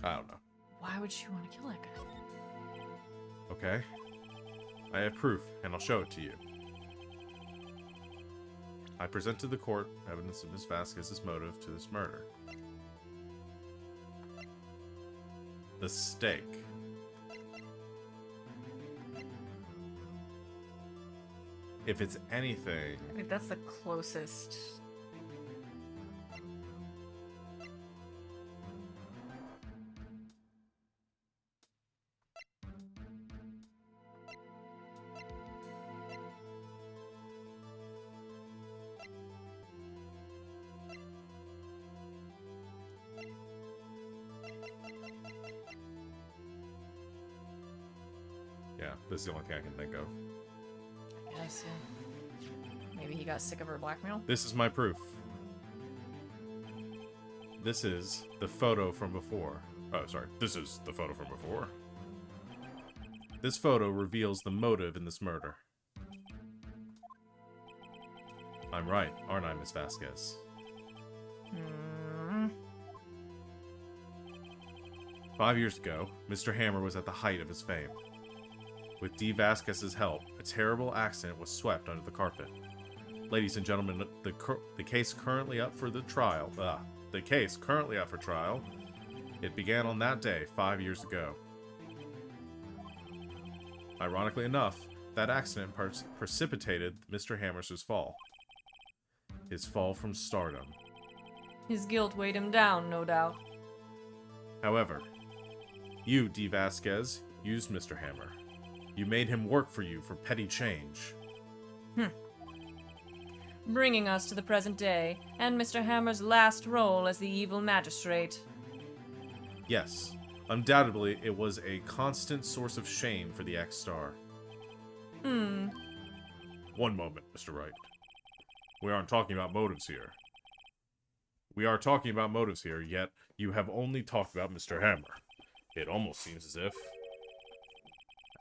don't know. Why would she want to kill that guy? Okay. I have proof, and I'll show it to you. I present to the court evidence of Ms. Vasquez's motive to this murder. The stake. If it's anything... I think that's the closest. Yeah, this is the only thing I can think of. I guess, yeah. Maybe he got sick of her blackmail? This is my proof. This is the photo from before. Oh, sorry. This is the photo from before. This photo reveals the motive in this murder. I'm right, aren't I, Miss Vasquez? 5 years ago, Mr. Hammer was at the height of his fame. With D. Vasquez's help, a terrible accident was swept under the carpet. Ladies and gentlemen, the case currently up for trial. It began on that day 5 years ago. Ironically enough, that accident precipitated Mr. Hammer's fall. His fall from stardom. His guilt weighed him down, no doubt. However, you, D. Vasquez, used Mr. Hammer. You made him work for you for petty change. Bringing us to the present day, and Mr. Hammer's last role as the evil magistrate. Yes, undoubtedly it was a constant source of shame for the ex-star. One moment, Mr. Wright. We aren't talking about motives here. We are talking about motives here, yet you have only talked about Mr. Hammer. It almost seems as if...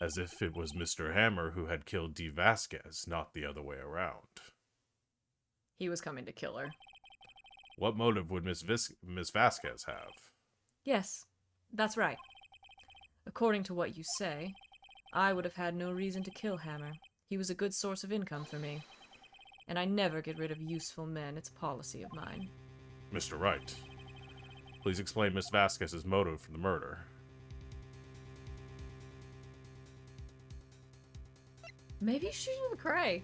As if it was Mr. Hammer who had killed D. Vasquez, not the other way around. He was coming to kill her. What motive would Miss Vasquez have? Yes, that's right. According to what you say, I would have had no reason to kill Hammer. He was a good source of income for me. And I never get rid of useful men. It's a policy of mine. Mr. Wright, please explain Miss Vasquez's motive for the murder. Maybe she didn't cry.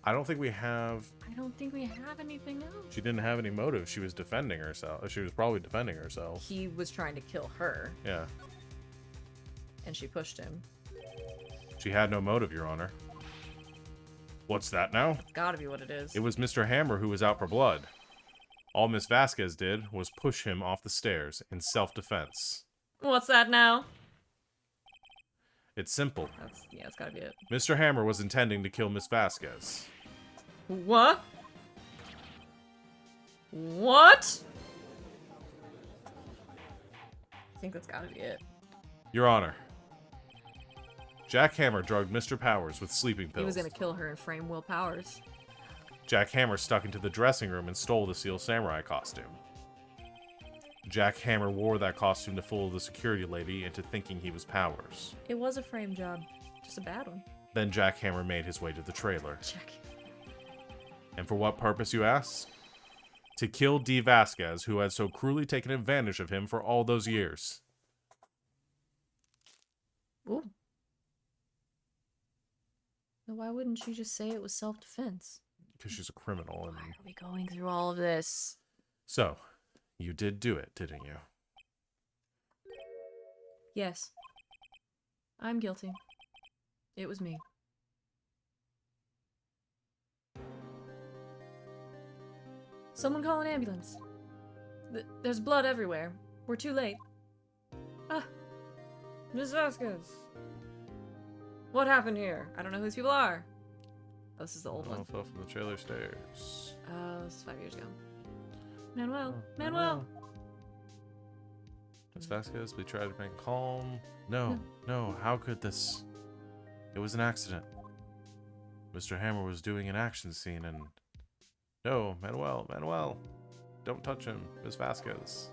I don't think we have... I don't think we have anything else. She didn't have any motive. She was defending herself. She was probably defending herself. He was trying to kill her, Yeah. and she pushed him. She had no motive, Your Honor. What's that now? It's gotta be what it is. It was Mr. Hammer who was out for blood. All Miss Vasquez did was push him off the stairs in self-defense. What's that now? It's simple. Yeah, it's gotta be it. Mr. Hammer was intending to kill Miss Vasquez. What? What? I think that's gotta be it. Your Honor, Jack Hammer drugged Mr. Powers with sleeping pills. He was gonna kill her and frame Will Powers. Jack Hammer stuck into the dressing room and stole the Seal Samurai costume. Jack Hammer wore that costume to fool the security lady into thinking he was Powers. It was a frame job. Just a bad one. Then Jack Hammer made his way to the trailer. Check. And for what purpose, you ask? To kill D. Vasquez, who had so cruelly taken advantage of him for all those years. Ooh. Then why wouldn't she just say it was self-defense? Because she's a criminal. And Why are we going through all of this? so, you did do it, didn't you? Yes. I'm guilty. It was me. Someone call an ambulance. There's blood everywhere. We're too late. Ah! Ms. Vasquez! What happened here? I don't know who these people are. Oh, this is the old one. Fell from the trailer stairs. This is 5 years ago. Manuel! Manuel! Miss Vasquez, we tried to remain calm. No, how could this? It was an accident. Mr. Hammer was doing an action scene and... No, Manuel, don't touch him, Miss Vasquez.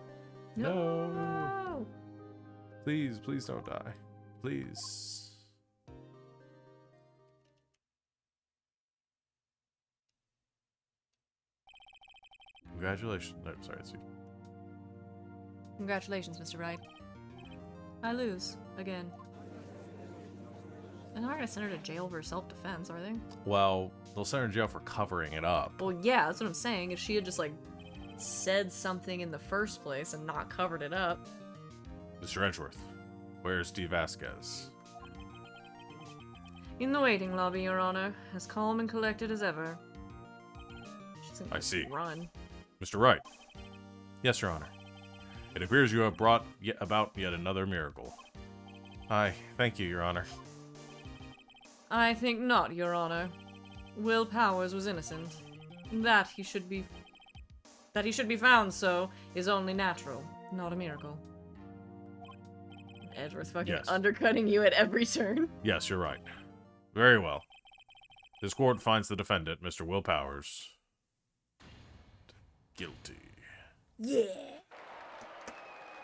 No. Please don't die. Please. Congratulations. No, sorry, it's you. Congratulations, Mr. Wright. I lose. Again. They're not gonna send her to jail for self-defense, are they? Well, they'll send her in jail for covering it up. Well, yeah, that's what I'm saying. If she had just, like, said something in the first place and not covered it up. Mr. Edgeworth, where's D. Vasquez? In the waiting lobby, Your Honor. As calm and collected as ever. She's gonna I see. run. Mr. Wright. Yes, Your Honor. It appears you have brought about yet another miracle. Aye, thank you, Your Honor. I think not, Your Honor. Will Powers was innocent. That he should be found so is only natural, not a miracle. Edgeworth fucking Yes. undercutting you at every turn. Yes, you're right. Very well. This court finds the defendant, Mr. Will Powers, guilty. Yeah.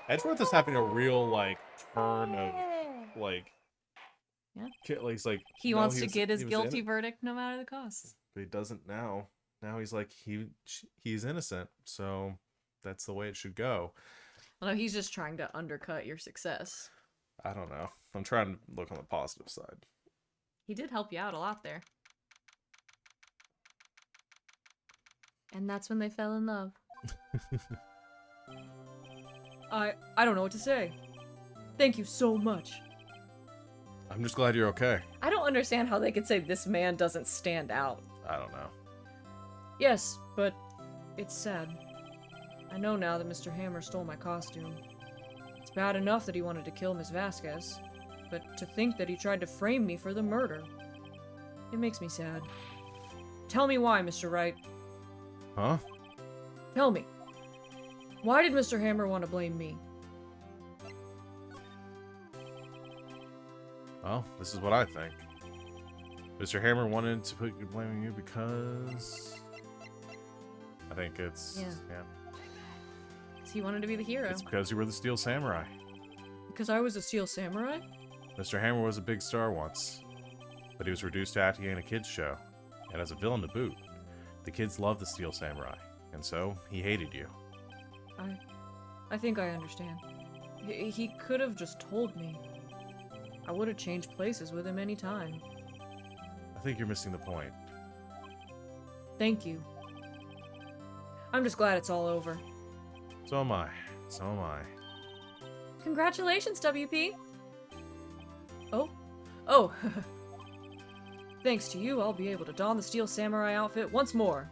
Edgeworth is having a real, like, turn of, like... Yeah. He's like... He no, wants to was- get his he was guilty in- verdict no matter the cost. But he doesn't now. Now he's like, he's innocent, so that's the way it should go. Well, no, he's just trying to undercut your success. I don't know. I'm trying to look on the positive side. He did help you out a lot there. And that's when they fell in love. I don't know what to say. Thank you so much. I'm just glad you're okay. I don't understand how they could say this man doesn't stand out. I don't know. Yes, but it's sad. I know now that Mr. Hammer stole my costume. It's bad enough that he wanted to kill Miss Vasquez, but to think that he tried to frame me for the murder. It makes me sad. Tell me why, Mr. Wright. Huh? Tell me. Why did Mr. Hammer want to blame me? Well, this is what I think. Mr. Hammer wanted to put blaming you because... I think it's... Yeah. He wanted to be the hero. It's because you were the Steel Samurai. Because I was a Steel Samurai? Mr. Hammer was a big star once, but he was reduced to acting in a kids' show, and as a villain to boot. The kids loved the Steel Samurai, and so he hated you. I think I understand. He could have just told me. I would have changed places with him any time. I think you're missing the point. Thank you. I'm just glad it's all over. So am I. So am I. Congratulations, WP! Oh. Thanks to you, I'll be able to don the Steel Samurai outfit once more.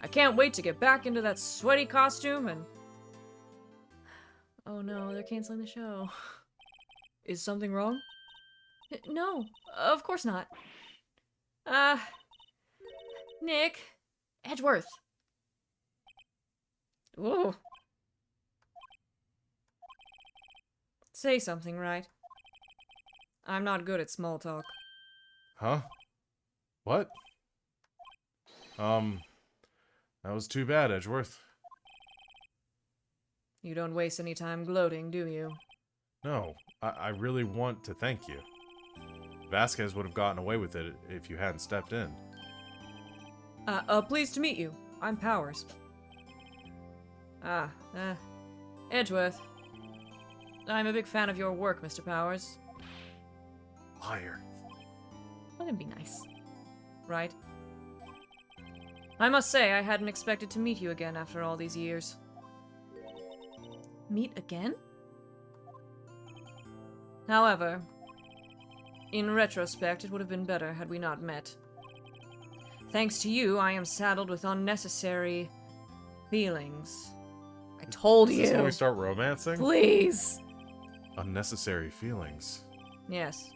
I can't wait to get back into that sweaty costume and... Oh no, they're canceling the show. Is something wrong? No, of course not. Nick. Edgeworth. Whoa. Say something, right? I'm not good at small talk. Huh? What? That was too bad, Edgeworth. You don't waste any time gloating, do you? No, I really want to thank you. Vasquez would have gotten away with it if you hadn't stepped in. Pleased to meet you. I'm Powers. Edgeworth. I'm a big fan of your work, Mr. Powers. Liar. Let him be nice. Right? I must say, I hadn't expected to meet you again after all these years. Meet again? However, in retrospect, it would have been better had we not met. Thanks to you, I am saddled with unnecessary feelings. I told you! Is this when we start romancing? Please! Unnecessary feelings. Yes.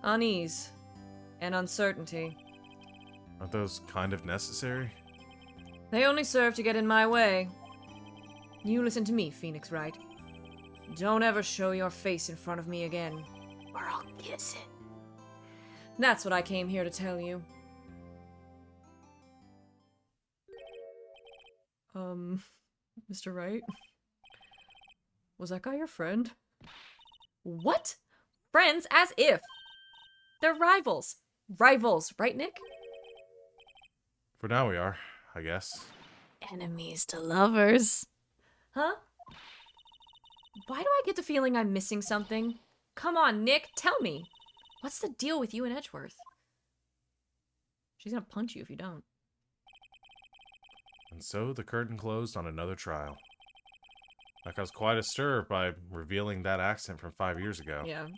Unease. And uncertainty. Aren't those kind of necessary? They only serve to get in my way. You listen to me, Phoenix Wright. Don't ever show your face in front of me again, or I'll kiss it. That's what I came here to tell you. Mr. Wright? Was that guy your friend? What? Friends as if! They're rivals. Rivals, right, Nick? For now we are, I guess. Enemies to lovers. Huh? Why do I get the feeling I'm missing something? Come on, Nick, tell me. What's the deal with you and Edgeworth? She's gonna punch you if you don't. And so the curtain closed on another trial. That caused quite a stir by revealing that accent from 5 years ago. Yeah.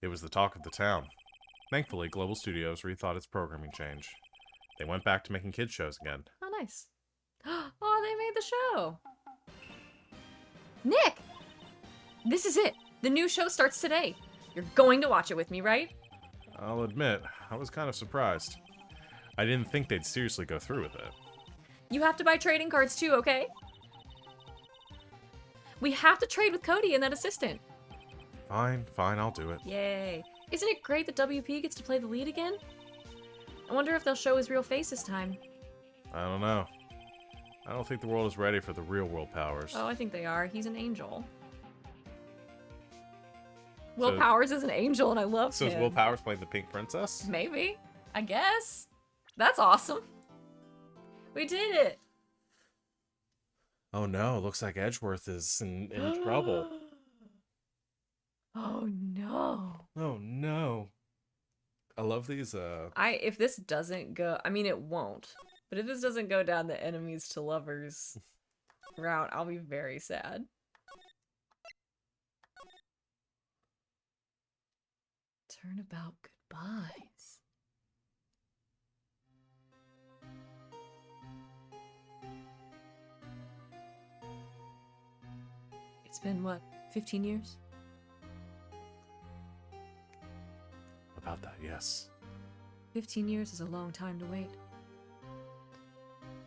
It was the talk of the town. Thankfully, Global Studios rethought its programming change. They went back to making kids shows again. Oh, nice. Oh, they made the show. Nick! This is it. The new show starts today. You're going to watch it with me, right? I'll admit, I was kind of surprised. I didn't think they'd seriously go through with it. You have to buy trading cards too, okay? We have to trade with Cody and that assistant. Fine, I'll do it. Yay. Isn't it great that WP gets to play the lead again? I wonder if they'll show his real face this time. I don't know. I don't think the world is ready for the real world Powers. Oh, I think they are. He's an angel. Will So- Powers is an angel and I love So him. is Will Powers playing the Pink Princess? Maybe. I guess. That's awesome. We did it. Oh no, looks like Edgeworth is in trouble. Oh no. Oh no. I love these If this doesn't go, I mean it won't. But if this doesn't go down the enemies to lovers route, I'll be very sad. Turnabout goodbyes. It's been what, 15 years? About that, yes. 15 years is a long time to wait.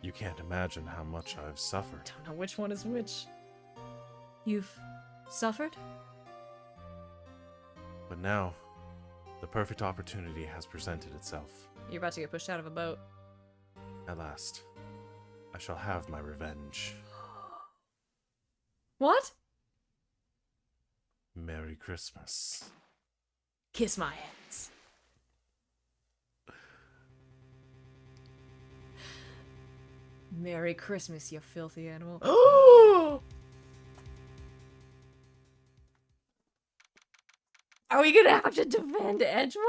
You can't imagine how much I've suffered. Don't know which one is which. You've suffered? But now, the perfect opportunity has presented itself. You're about to get pushed out of a boat. At last, I shall have my revenge. What? Merry Christmas. Kiss my ass. Merry Christmas, you filthy animal. Are we gonna have to defend Edgeworth?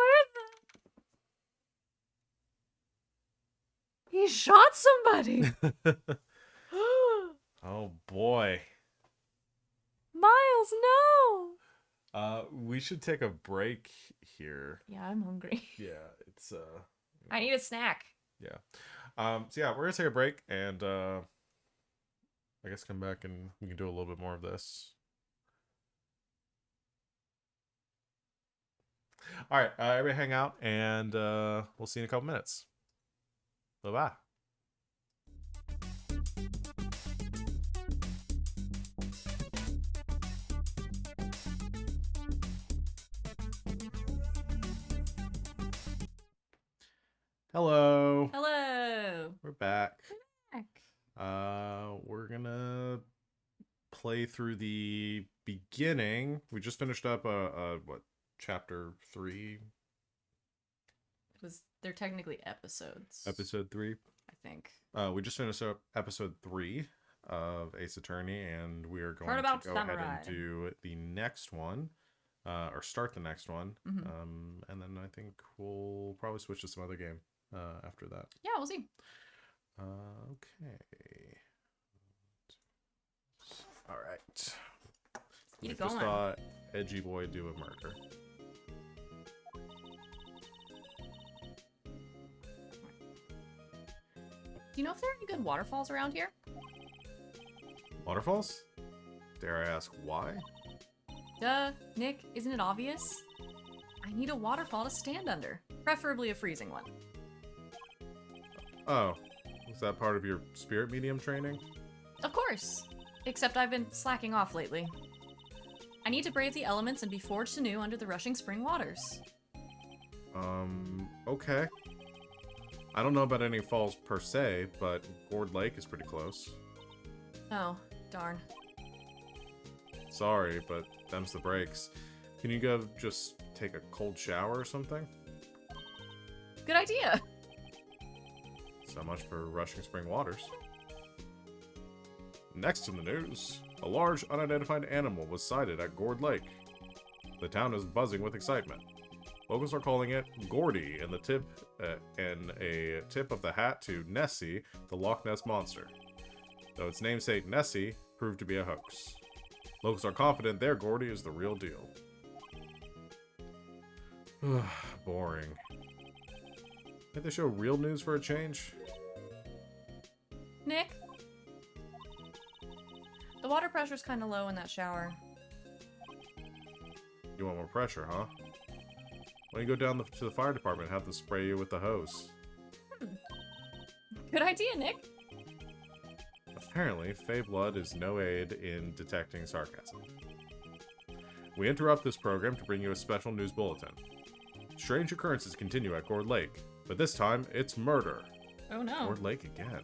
He shot somebody. Oh boy. Miles, no. We should take a break here. Yeah, I'm hungry. Yeah, it's I need a snack. yeah. So yeah, we're gonna take a break and I guess come back and we can do a little bit more of this. All right, everybody hang out and we'll see you in a couple minutes. Bye-bye. Hello. Hello. We're back. Heck. We're gonna play through the beginning. We just finished up what, chapter 3? They're technically episodes. Episode 3. I think. We just finished up episode 3 of Ace Attorney, and we are going Turnabout to go ahead Samurai. and do the next one, or start the next one, Mhm. and then I think we'll probably switch to some other game after that. Yeah, we'll see. Okay. All right. Keep We it just going. saw Edgy Boy do a murder. Do you know if there are any good waterfalls around here? Waterfalls? Dare I ask why? Duh, Nick, isn't it obvious? I need a waterfall to stand under, preferably a freezing one. Oh, was that part of your spirit medium training? Of course, except I've been slacking off lately. I need to brave the elements and be forged anew under the rushing spring waters. Okay. I don't know about any falls per se, but Gourd Lake is pretty close. Oh, darn. Sorry, but them's the breaks. Can you go just take a cold shower or something? Good idea. So much for rushing spring waters. Next in the news, a large unidentified animal was sighted at Gourd Lake. The town is buzzing with excitement. Locals are calling it Gordy, and a tip of the hat to Nessie, the Loch Ness monster. Though its namesake Nessie proved to be a hoax. Locals are confident their Gordy is the real deal. Boring. Can't they show real news for a change? Nick? The water pressure's kind of low in that shower. You want more pressure, huh? Why don't you go down to the fire department and have them spray you with the hose? Good idea, Nick. Apparently, Fey Blood is no aid in detecting sarcasm. We interrupt this program to bring you a special news bulletin. Strange occurrences continue at Gourd Lake, but this time it's murder. Oh no. Gourd Lake again.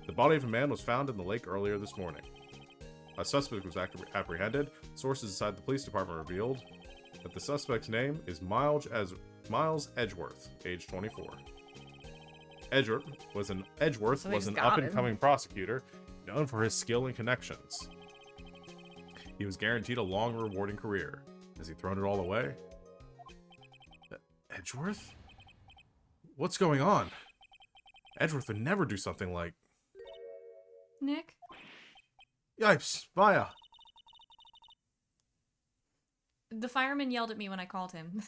The body of a man was found in the lake earlier this morning. A suspect was apprehended. Sources inside the police department revealed that the suspect's name is Miles Edgeworth, age 24. Edgeworth was an So they just got up-and-coming prosecutor known for his skill and connections. He was guaranteed a long, rewarding career. Has he thrown it all away? Edgeworth? What's going on? Edgeworth would never do something like... Nick? Yipes! Vaya! The fireman yelled at me when I called him.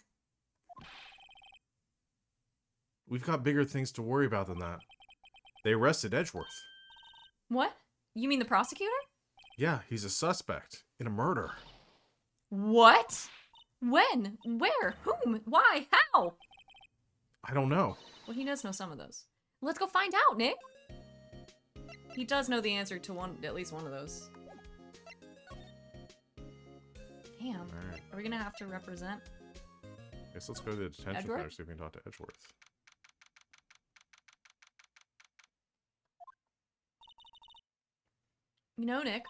We've got bigger things to worry about than that. They arrested Edgeworth. What? You mean the prosecutor? Yeah, he's a suspect in a murder. What? When? Where? Whom? Why? How? I don't know. Well, he does know some of those. Let's go find out, Nick. He does know the answer to at least one of those. Damn. Alright. Are we gonna have to represent? Guess let's go to the detention Edgeworth? center, see if we can talk to Edgeworth. You know, Nick,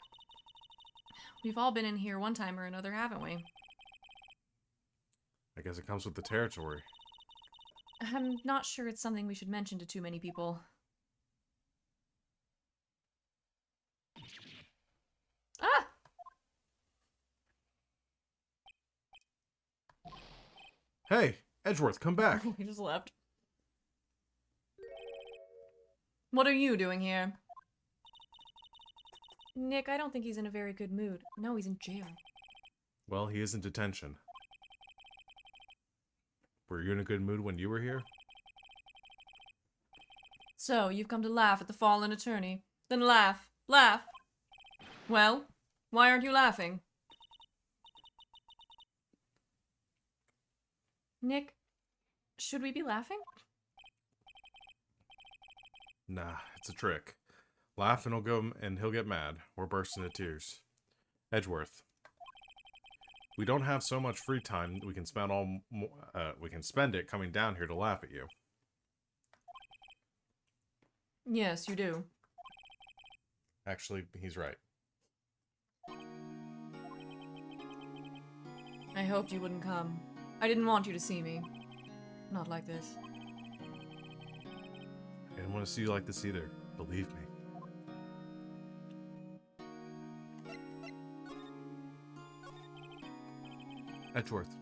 we've all been in here one time or another, haven't we? I guess it comes with the territory. I'm not sure it's something we should mention to too many people. Ah! Hey, Edgeworth, come back. He just left. What are you doing here? Nick, I don't think he's in a very good mood. No, he's in jail. Well, he is in detention. Were you in a good mood when you were here? So, you've come to laugh at the fallen attorney. Then laugh. Laugh! Well, why aren't you laughing? Nick, should we be laughing? Nah, it's a trick. Laugh and he'll get mad or burst into tears. Edgeworth, we don't have so much free time. We can spend it coming down here to laugh at you. Yes, you do. Actually, he's right. I hoped you wouldn't come. I didn't want you to see me. Not like this. I didn't want to see you like this either. Believe me. Edgeworth,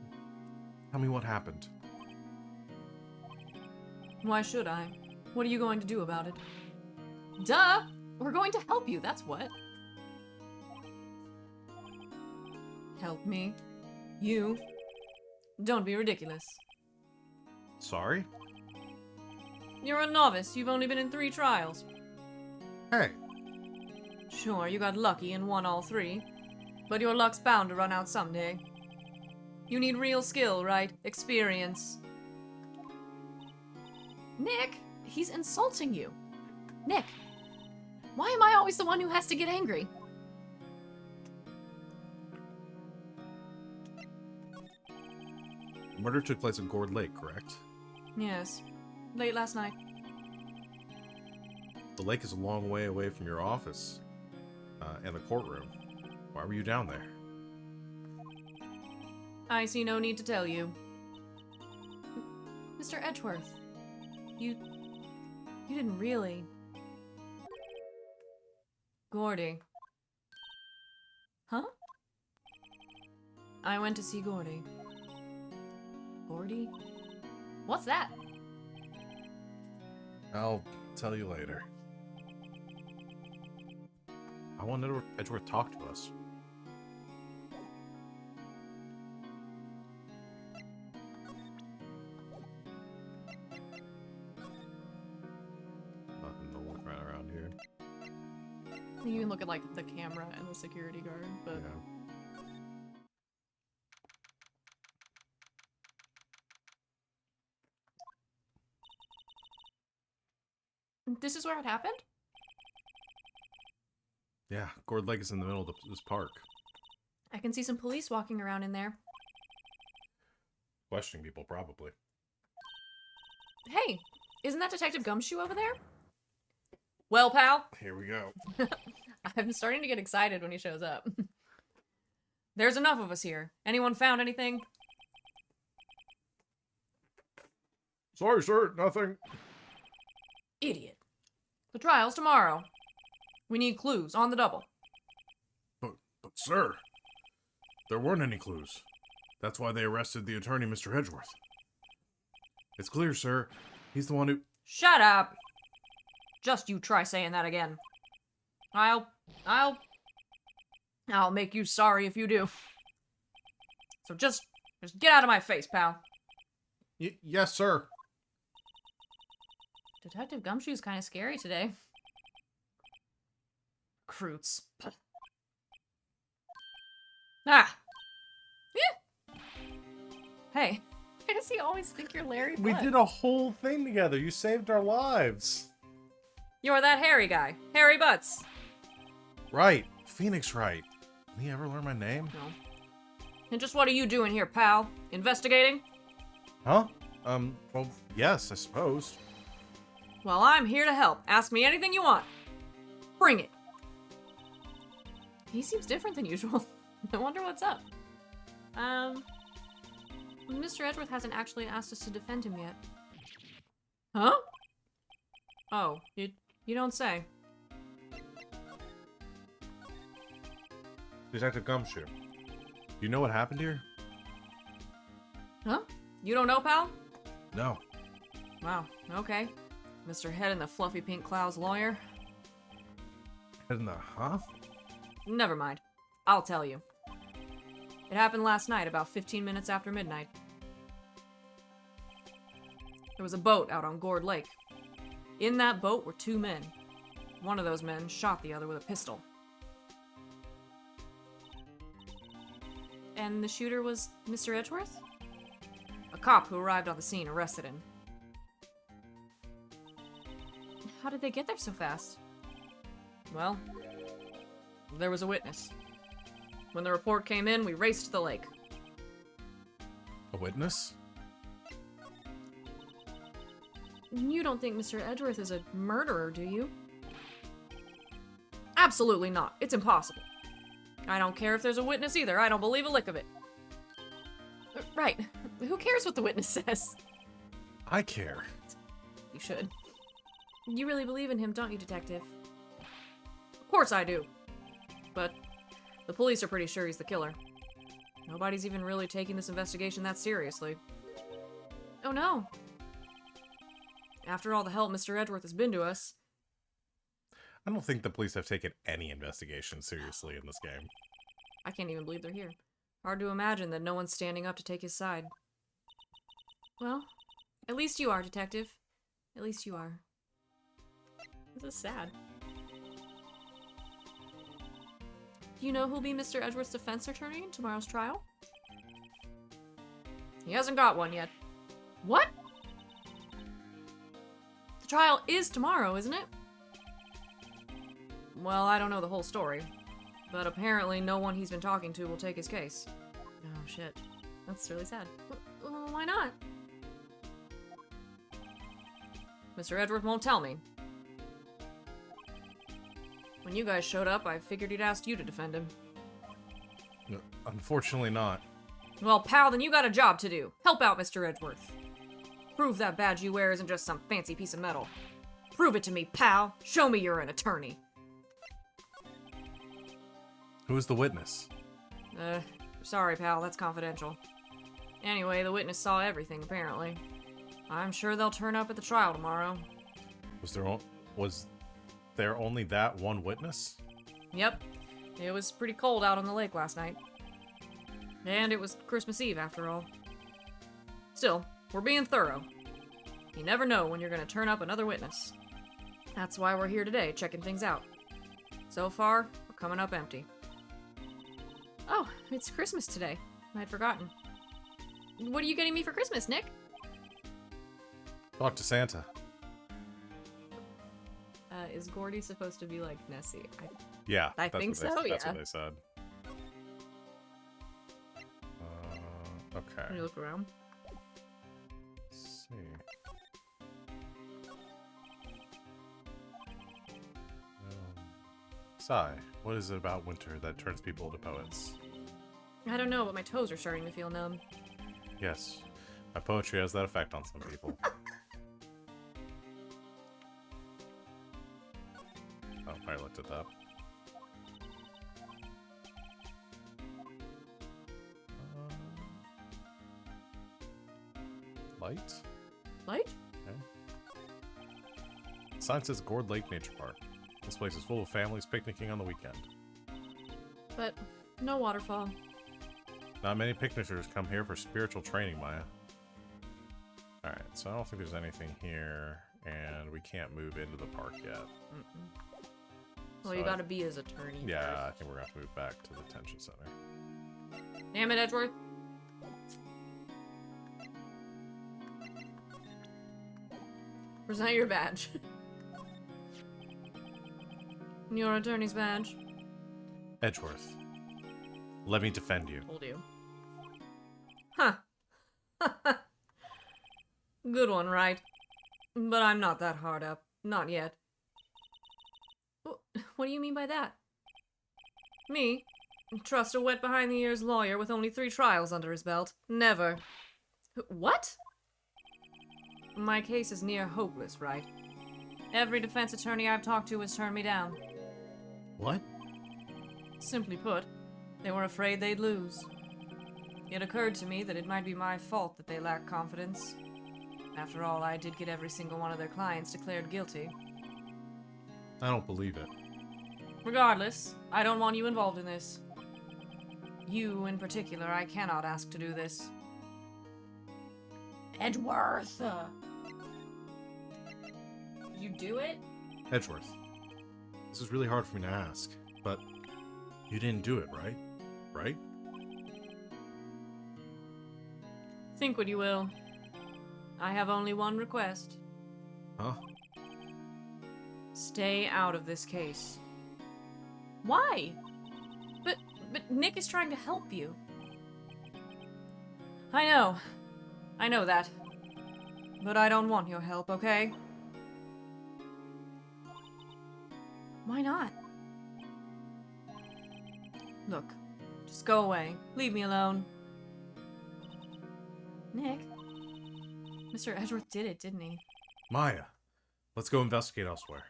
tell me what happened. Why should I? What are you going to do about it? Duh! We're going to help you, that's what. Help me? You? Don't be ridiculous. Sorry? You're a novice. You've only been in 3 trials. Hey, Sure, you got lucky and won all 3. But your luck's bound to run out someday. You need real skill, right? Experience. Nick, he's insulting you. Nick, why am I always the one who has to get angry? murder took place in Gourd Lake, correct? Yes. Late last night. The lake is a long way away from your office and the courtroom. Why were you down there? I see no need to tell you. Mr. Edgeworth, you didn't really. Gordy. Huh? I went to see Gordy. Gordy? What's that? I'll tell you later. I want Edgeworth to talk to us. Nothing to look right around here. You can look at like the camera and the security guard, but Yeah. this is where it happened? Yeah, Gourd Lake is in the middle of this park. I can see some police walking around in there. Questioning people, probably. Hey, isn't that Detective Gumshoe over there? Well, pal, Here we go. I'm starting to get excited when he shows up. There's enough of us here. Anyone found anything? Sorry, sir, nothing. Idiot. The trial's tomorrow. We need clues on the double. But sir, there weren't any clues. That's why they arrested the attorney, Mr. Edgeworth. It's clear, sir. He's the one who... Shut up! Just you try saying that again. I'll make you sorry if you do. So just get out of my face, pal. Yes, sir. Detective Gumshoe's kind of scary today. Croots. Ah! Yeah. Hey, why does he always think you're Larry We Bud? did a whole thing together. You saved our lives. You're that hairy guy. Hairy Butts. Right. Phoenix Wright. Did he ever learn my name? No. And just what are you doing here, pal? Investigating? Huh? Well, yes, I suppose. Well, I'm here to help. Ask me anything you want. Bring it. He seems different than usual. I wonder what's up. Mr. Edgeworth hasn't actually asked us to defend him yet. Huh? Oh, you don't say. Detective Gumshoe, you know what happened here? Huh? You don't know, pal? No. Wow, okay. Mr. Head in the fluffy pink clouds lawyer? Head in the huh? Never mind. I'll tell you. It happened last night, about 15 minutes after midnight. There was a boat out on Gourd Lake. In that boat were 2 men. One of those men shot the other with a pistol. And the shooter was Mr. Edgeworth? A cop who arrived on the scene arrested him. How did they get there so fast? Well, there was a witness. When the report came in, we raced to the lake. A witness? You don't think Mr. Edgeworth is a murderer, do you? Absolutely not. It's impossible. I don't care if there's a witness either. I don't believe a lick of it. Right. Who cares what the witness says? I care. You should. You really believe in him, don't you, Detective? Of course I do. But the police are pretty sure he's the killer. Nobody's even really taking this investigation that seriously. Oh no. After all the help Mr. Edgeworth has been to us. I don't think the police have taken any investigation seriously in this game. I can't even believe they're here. Hard to imagine that no one's standing up to take his side. Well, at least you are, Detective. At least you are. This is sad. Do you know who'll be Mr. Edgeworth's defense attorney in tomorrow's trial? He hasn't got one yet. What? The trial is tomorrow, isn't it? Well, I don't know the whole story, but apparently no one he's been talking to will take his case. Oh, shit. That's really sad. Why not? Mr. Edgeworth won't tell me. When you guys showed up, I figured he'd asked you to defend him. Unfortunately not. Well, pal, then you got a job to do. Help out Mr. Edgeworth. Prove that badge you wear isn't just some fancy piece of metal. Prove it to me, pal. Show me you're an attorney. Who is the witness? Sorry, pal, that's confidential. Anyway, the witness saw everything, apparently. I'm sure they'll turn up at the trial tomorrow. Was there only that one witness? Yep. It was pretty cold out on the lake last night. And it was Christmas Eve, after all. Still, we're being thorough. You never know when you're gonna turn up another witness. That's why we're here today, checking things out. So far, we're coming up empty. Oh, it's Christmas today. I'd forgotten. What are you getting me for Christmas, Nick? Talk to Santa. Is Gordy supposed to be like Nessie? Yeah, I think so, That's yeah. what they said. Okay. Can you look around? Let's see. Sigh, what is it about winter that turns people into poets? I don't know, but my toes are starting to feel numb. Yes, my poetry has that effect on some people. Oh, I looked at that. Light? Light? Okay. The sign says Gourd Lake Nature Park. This place is full of families picnicking on the weekend. But no waterfall. Not many picnickers come here for spiritual training, Maya. Alright, so I don't think there's anything here, and we can't move into the park yet. Well, So you gotta be his attorney. Yeah, I first. think we're gonna have to move back to the detention center. Damn it, Edgeworth. Present your badge. Your attorney's badge. Edgeworth, let me defend you. Will do. Huh. Good one, right? But I'm not that hard up. Not yet. What do you mean by that? Me? Trust a wet behind-the-ears lawyer with only 3 trials under his belt? Never. What? My case is near hopeless, right? Every defense attorney I've talked to has turned me down. What? Simply put, they were afraid they'd lose. It occurred to me that it might be my fault that they lack confidence. After all, I did get every single one of their clients declared guilty. I don't believe it. Regardless, I don't want you involved in this. You, in particular, I cannot ask to do this. Edgeworth! You do it? Edgeworth, this is really hard for me to ask, but you didn't do it, right? Right? Think what you will. I have only one request. Huh? Stay out of this case. Why? But Nick is trying to help you. I know that. But I don't want your help, okay? Why not? Look, just go away. Leave me alone. Nick? Mr. Edgeworth did it, didn't he? Maya, let's go investigate elsewhere.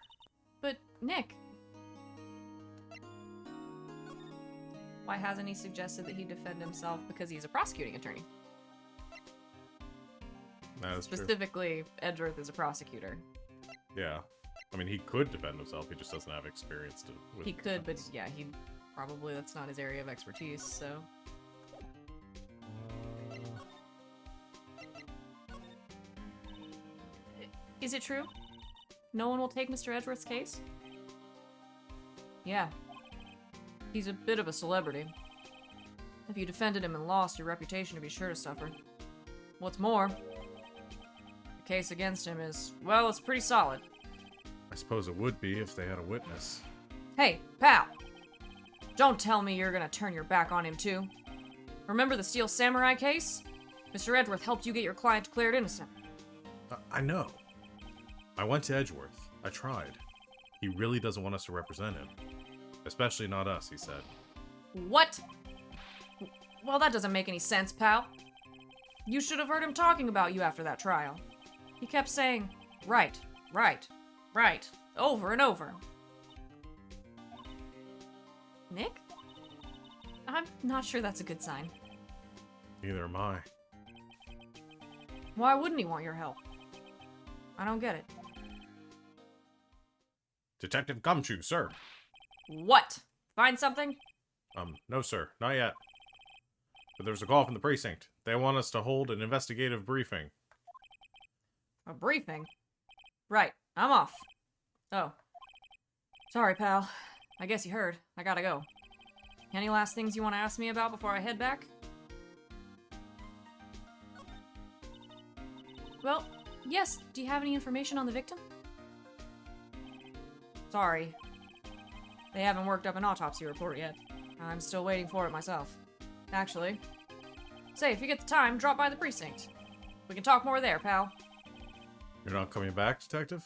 But, Nick... Why hasn't he suggested that he defend himself because he's a prosecuting attorney? That is true. Specifically, Edgeworth is a prosecutor. Yeah. I mean, he could defend himself, he just doesn't have experience to... He could, but yeah, he probably, that's not his area of expertise, so... Is it true? No one will take Mr. Edgeworth's case? Yeah. He's a bit of a celebrity. If you defended him and lost, your reputation would be sure to suffer. What's more, the case against him is, well, it's pretty solid. I suppose it would be if they had a witness. Hey, pal! Don't tell me you're gonna turn your back on him, too. Remember the Steel Samurai case? Mr. Edgeworth helped you get your client declared innocent. I know. I went to Edgeworth. I tried. He really doesn't want us to represent him. Especially not us, he said. What? Well, that doesn't make any sense, pal. You should have heard him talking about you after that trial. He kept saying, right, right, right, over and over. Nick? I'm not sure that's a good sign. Neither am I. Why wouldn't he want your help? I don't get it. Detective Gumshoe, sir. What? Find something? No, sir. Not yet. But there's a call from the precinct. They want us to hold an investigative briefing. A briefing? Right, I'm off. Oh. Sorry, pal. I guess you heard. I gotta go. Any last things you want to ask me about before I head back? Well, yes. Do you have any information on the victim? Sorry. They haven't worked up an autopsy report yet. I'm still waiting for it myself. Actually. Say, if you get the time, drop by the precinct. We can talk more there, pal. You're not coming back, Detective?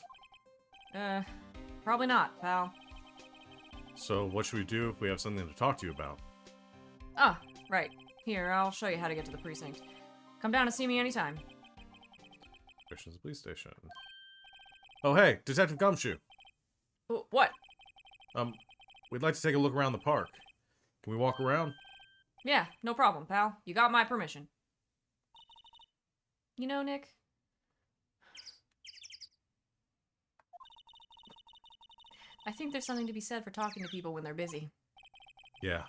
Probably not, pal. So what should we do if we have something to talk to you about? Ah, right. Here, I'll show you how to get to the precinct. Come down and see me anytime. Station's the police station. Oh, hey, Detective Gumshoe. What? We'd like to take a look around the park. Can we walk around? Yeah, no problem, pal. You got my permission. You know, Nick? I think there's something to be said for talking to people when they're busy. Yeah.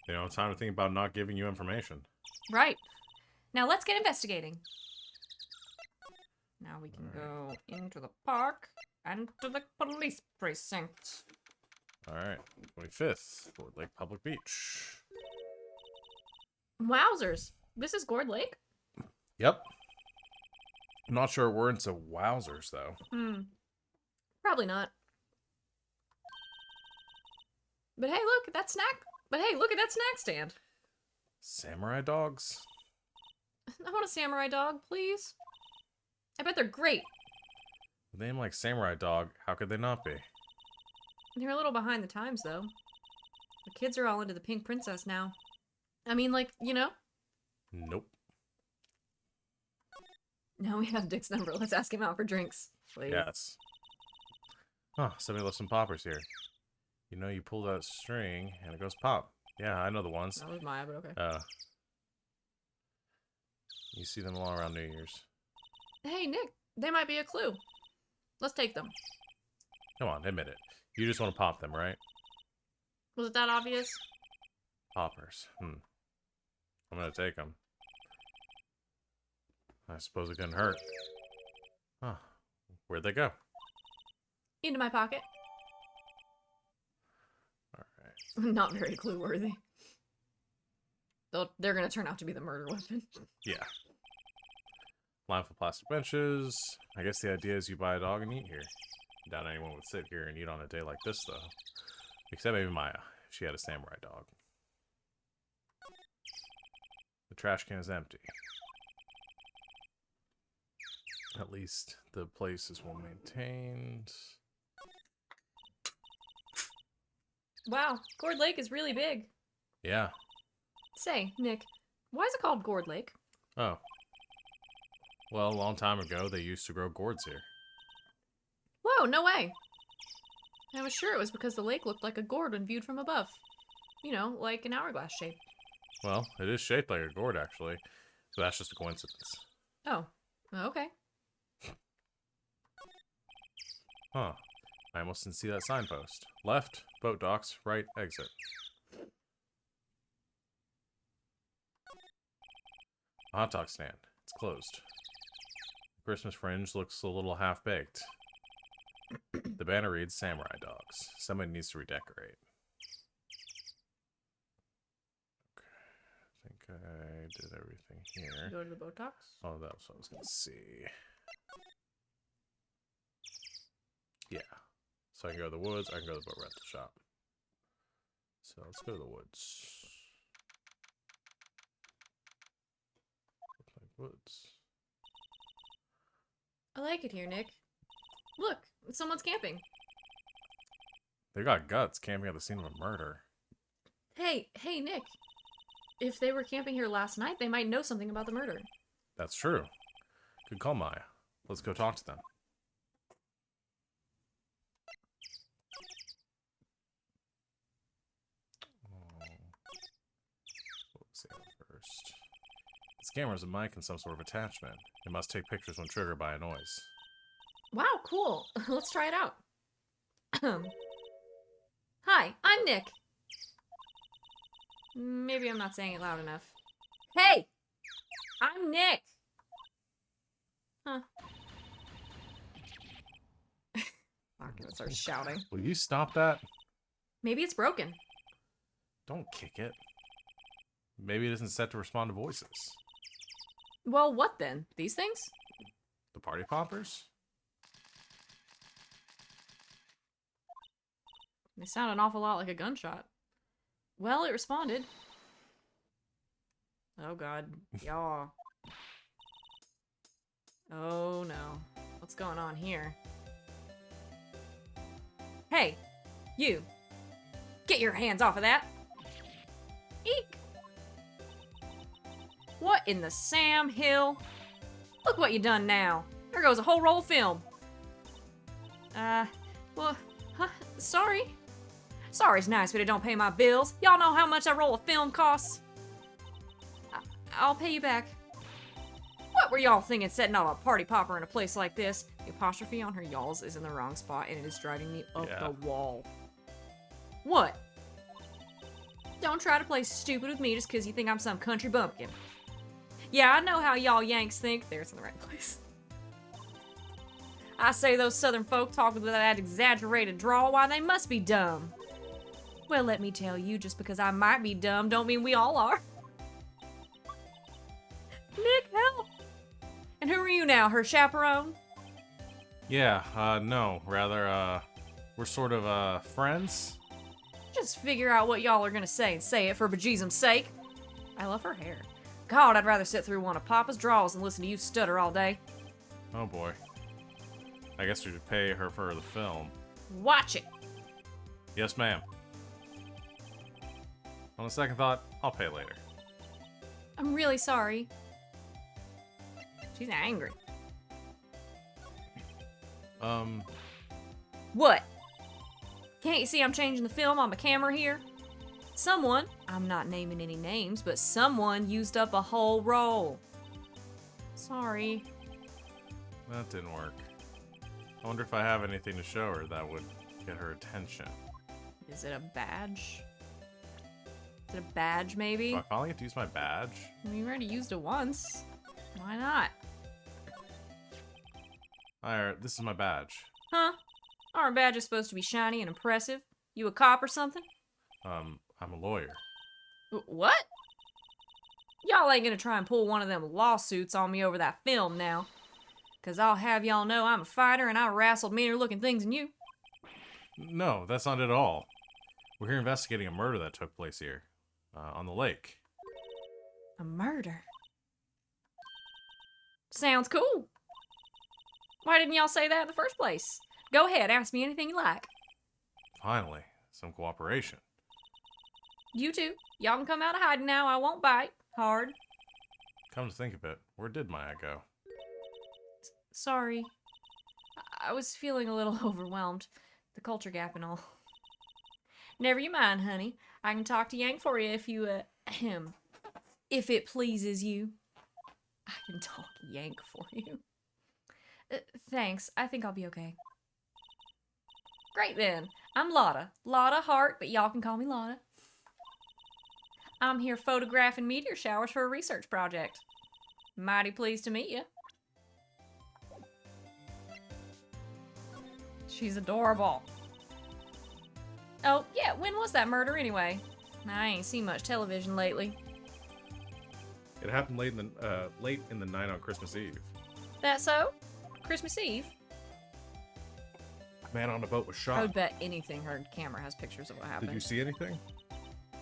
You know, it's time to think about not giving you information. Right. Now let's get investigating. Now we can go into the park and to the police precinct. Alright, 25th, Ford Lake Public Beach. Wowzers. This is Gord Lake? Yep. I'm not sure we're into wowzers, though. Probably not. But hey, look at that snack. But hey, look at that snack stand. Samurai dogs? I want a samurai dog, please. I bet they're great. With a name like Samurai Dog, how could they not be? They're a little behind the times, though. The kids are all into the pink princess now. I mean, like, you know? Nope. Now we have Dick's number. Let's ask him out for drinks, please. Yes. Huh, somebody left some poppers here. You know, you pull that string, and it goes pop. Yeah, I know the ones. That was Maya, but okay. You see them all around New Year's. Hey, Nick, they might be a clue. Let's take them. Come on, admit it. You just want to pop them, right? Was it that obvious? Poppers. I'm gonna take them. I suppose it couldn't hurt. Huh. Where'd they go? Into my pocket. Alright. Not very clue-worthy. They're gonna turn out to be the murder weapon. Yeah. Line for plastic benches. I guess the idea is you buy a dog and eat here. Doubt anyone would sit here and eat on a day like this, though. Except maybe Maya, if she had a samurai dog. The trash can is empty. At least the place is well maintained. Wow, Gourd Lake is really big. Yeah. Say, Nick, why is it called Gourd Lake? Oh. Well, a long time ago, they used to grow gourds here. Whoa, no way. I was sure it was because the lake looked like a gourd when viewed from above. You know, like an hourglass shape. Well, it is shaped like a gourd, actually. So that's just a coincidence. Oh, okay. Huh. I almost didn't see that signpost. Left, boat docks, right, exit. A hot dog stand. It's closed. The Christmas fringe looks a little half-baked. The banner reads Samurai Dogs. Somebody needs to redecorate. Okay. I think I did everything here. Go to the Botox. Oh, that's what I was going to see. Yeah. So I can go to the woods, I can go to the boat rental shop. So let's go to the woods. Look like woods. I like it here, Nick. Look, someone's camping. They got guts camping at the scene of a murder. Hey, Nick. If they were camping here last night, they might know something about the murder. That's true. Good call, Maya. Let's go talk to them. What was that first? This camera has a mic and some sort of attachment. It must take pictures when triggered by a noise. Wow, cool. Let's try it out. Hi, I'm Nick. Maybe I'm not saying it loud enough. Hey! I'm Nick! Huh. I'm gonna start shouting. Will you stop that? Maybe it's broken. Don't kick it. Maybe it isn't set to respond to voices. Well, what then? These things? The party poppers? They sound an awful lot like a gunshot. Well, it responded. Oh god. Yaw. Oh no. What's going on here? Hey! You! Get your hands off of that! Eek! What in the Sam Hill? Look what you done now. There goes a whole roll of film. Well, sorry. Sorry's nice, but it don't pay my bills. Y'all know how much a roll of film costs? I'll pay you back. What were y'all thinking setting up a party popper in a place like this? The apostrophe on her y'alls is in the wrong spot, and it is driving me up the wall. What? Don't try to play stupid with me just because you think I'm some country bumpkin. Yeah, I know how y'all Yanks think. There's in the right place. I say those southern folk talk with that exaggerated drawl, why they must be dumb. Well, let me tell you, just because I might be dumb don't mean we all are. Nick, help! And who are you now, her chaperone? Yeah, no. Rather, we're sort of, friends. Just figure out what y'all are gonna say and say it for bejesus's sake. I love her hair. God, I'd rather sit through one of Papa's draws than listen to you stutter all day. Oh boy. I guess we should pay her for the film. Watch it. Yes, ma'am. On a second thought, I'll pay later. I'm really sorry. She's angry. What? Can't you see I'm changing the film on my camera here? Someone, I'm not naming any names, but someone used up a whole roll. Sorry. That didn't work. I wonder if I have anything to show her that would get her attention. Is it a badge? Is it a badge, maybe? Do I finally get to use my badge? You already used it once. Why not? Alright, this is my badge. Huh? Our badge is supposed to be shiny and impressive. You a cop or something? I'm a lawyer. What? Y'all ain't gonna try and pull one of them lawsuits on me over that film now. 'Cause I'll have y'all know I'm a fighter and I wrestled meaner looking things than you. No, that's not it at all. We're here investigating a murder that took place here. On the lake. A murder? Sounds cool. Why didn't y'all say that in the first place? Go ahead, ask me anything you like. Finally, some cooperation. You two, y'all can come out of hiding now. I won't bite. Hard. Come to think of it, where did Maya go? Sorry. I was feeling a little overwhelmed. The culture gap and all. Never you mind, honey. I can talk to Yank for you if you, if it pleases you. I can talk Yank for you. Thanks. I think I'll be okay. Great then. I'm Lotta. Lotta Hart, but y'all can call me Lotta. I'm here photographing meteor showers for a research project. Mighty pleased to meet you. She's adorable. Oh, yeah, when was that murder anyway? I ain't seen much television lately. It happened late in the night on Christmas Eve. That so? Christmas Eve? Man on a boat was I shot. would bet anything her camera has pictures of what happened. Did you see anything?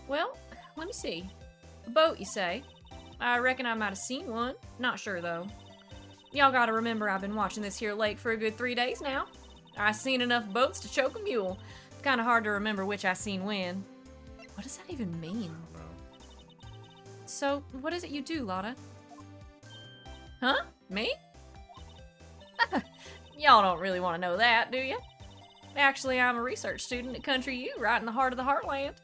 Well, let me see. A boat, you say? I reckon I might have seen one. Not sure, though. Y'all gotta remember I've been watching this here lake for a good 3 days now. I seen enough boats to choke a mule. It's kinda hard to remember which I seen when. What does that even mean? I don't know. So, what is it you do, Lotta? Huh? Me? Y'all don't really want to know that, do you? Actually, I'm a research student at Country U, right in the heart of the heartland.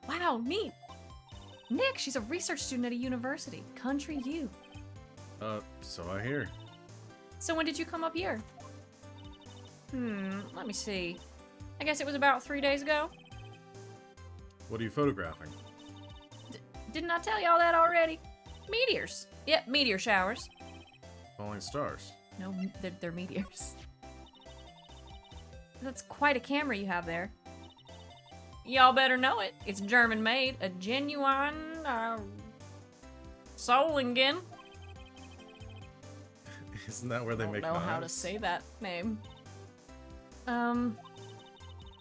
Wow, neat. Nick, she's a research student at a university. Country U. So I hear. So when did you come up here? Let me see. I guess it was about 3 days ago. What are you photographing? Didn't I tell y'all that already? Meteors. Yep, meteor showers. Falling stars. No, they're meteors. That's quite a camera you have there. Y'all better know it. It's German made. A genuine, Solingen. Isn't that where they make I don't know how to knives? say that name.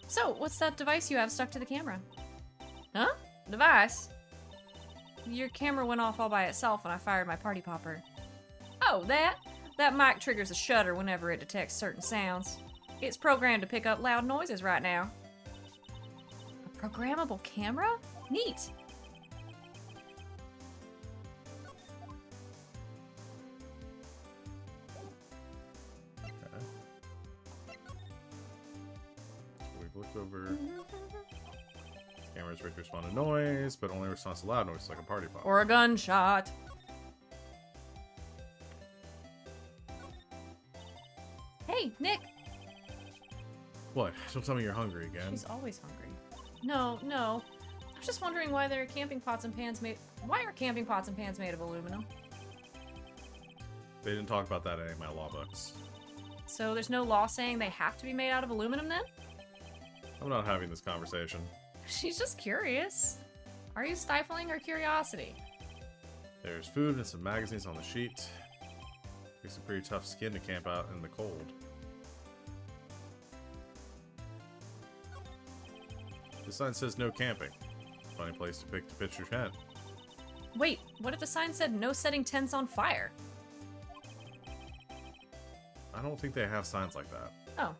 So, what's that device you have stuck to the camera? Huh? Device? Your camera went off all by itself when I fired my party popper. Oh, that? That mic triggers a shutter whenever it detects certain sounds. It's programmed to pick up loud noises right now. A programmable camera? Neat. We've looked over. Cameras ready to respond to noise, but only responds to loud noise like a party pop. Or a gunshot. Hey, Nick. What? Don't tell me you're hungry again. She's always hungry. No. I was just wondering why there are camping pots and pans made. Why are camping pots and pans made of aluminum? They didn't talk about that in any of my law books. So there's no law saying they have to be made out of aluminum then? I'm not having this conversation. She's just curious. Are you stifling her curiosity? There's food and some magazines on the sheet. Takes a pretty tough skin to camp out in the cold. The sign says no camping. Funny place to pitch your tent. Wait, what if the sign said no setting tents on fire? I don't think they have signs like that. Oh.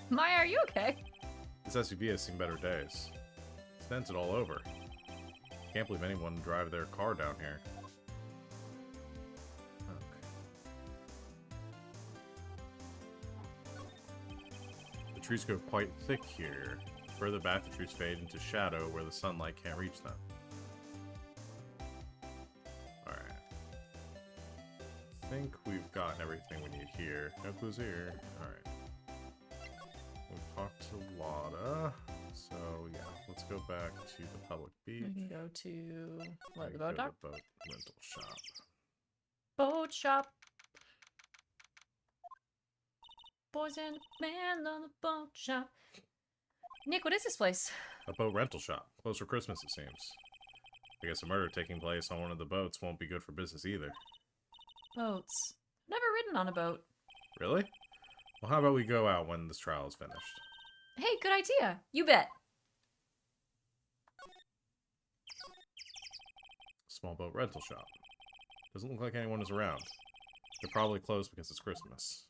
Maya, are you okay? This SUV has seen better days. It's dented all over. Can't believe anyone would drive their car down here. The trees go quite thick here. Further back, the trees fade into shadow where the sunlight can't reach them. Alright. I think we've gotten everything we need here. No clues here. Alright. We've talked to Lotta. So, yeah. Let's go back to the public beach. We can go to... what, the Go boat to dock? the boat rental shop. Boat shop. Boys and men on the boat shop. Nick, what is this place? A boat rental shop. Closed for Christmas, it seems. I guess a murder taking place on one of the boats won't be good for business either. Boats. Never ridden on a boat. Really? Well, how about we go out when this trial is finished? Hey, good idea. You bet. Small boat rental shop. Doesn't look like anyone is around. They're probably closed because it's Christmas.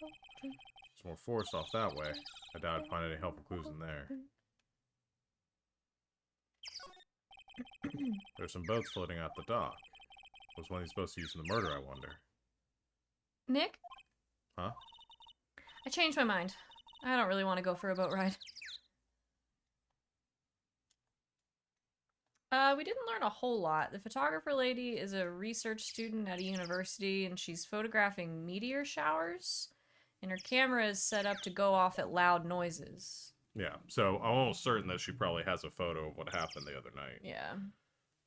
There's more forest off that way. I doubt I'd find any helpful clues in there. There's some boats floating out the dock. Was one of these supposed to use in the murder, I wonder? Nick? Huh? I changed my mind. I don't really want to go for a boat ride. We didn't learn a whole lot. The photographer lady is a research student at a university, and she's photographing meteor showers. And her camera is set up to go off at loud noises. Yeah, so I'm almost certain that she probably has a photo of what happened the other night. Yeah.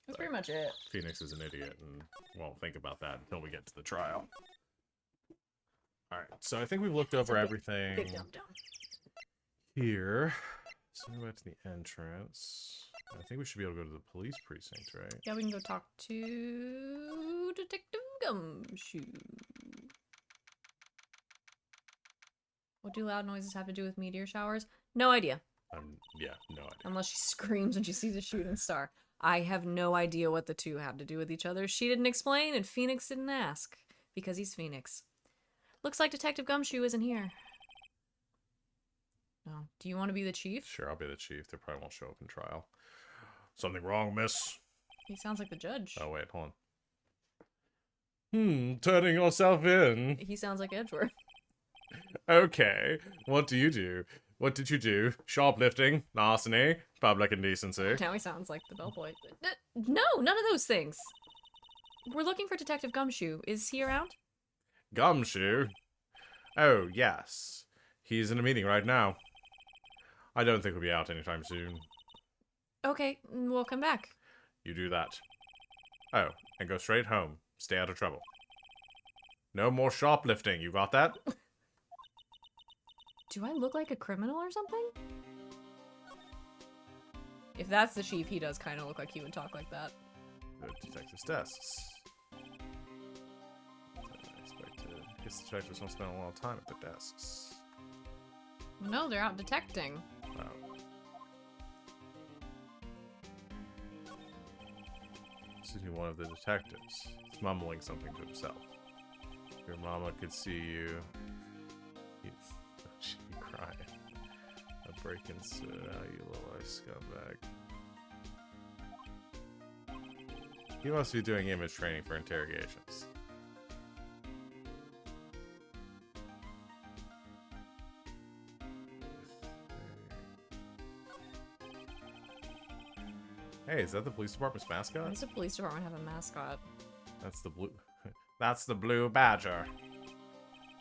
That's pretty much it. Phoenix is an idiot and won't think about that until we get to the trial. Alright, so I think we've looked over everything Big dum-dum. here. So go back to the entrance. I think we should be able to go to the police precinct, right? Yeah, we can go talk to Detective Gumshoe. What do loud noises have to do with meteor showers? No idea. Yeah, no idea. Unless she screams when she sees a shooting star. I have no idea what the two have to do with each other. She didn't explain, and Phoenix didn't ask. Because he's Phoenix. Looks like Detective Gumshoe isn't here. Oh, do you want to be the chief? Sure, I'll be the chief. They probably won't show up in trial. Something wrong, miss? He sounds like the judge. Oh, wait, hold on. Turning yourself in. He sounds like Edgeworth. Okay, what do you do? What did you do? Shoplifting, larceny, public indecency. Now he sounds like the bellboy. No, none of those things. We're looking for Detective Gumshoe. Is he around? Gumshoe? Oh, yes. He's in a meeting right now. I don't think he'll be out anytime soon. Okay, we'll come back. You do that. Oh, and go straight home. Stay out of trouble. No more shoplifting, you got that? Do I look like a criminal or something? If that's the chief, he does kind of look like he would talk like that. The detective's desks. I guess detectives don't spend a lot of time at their desks. No, they're out detecting. Oh. This is one of the detectives. He's mumbling something to himself. Your mama could see you. She crying. A break and sit out, you little ice scumbag. He must be doing image training for interrogations. Hey, is that the police department's Why mascot? does the police department have a mascot? That's the blue. That's the blue badger.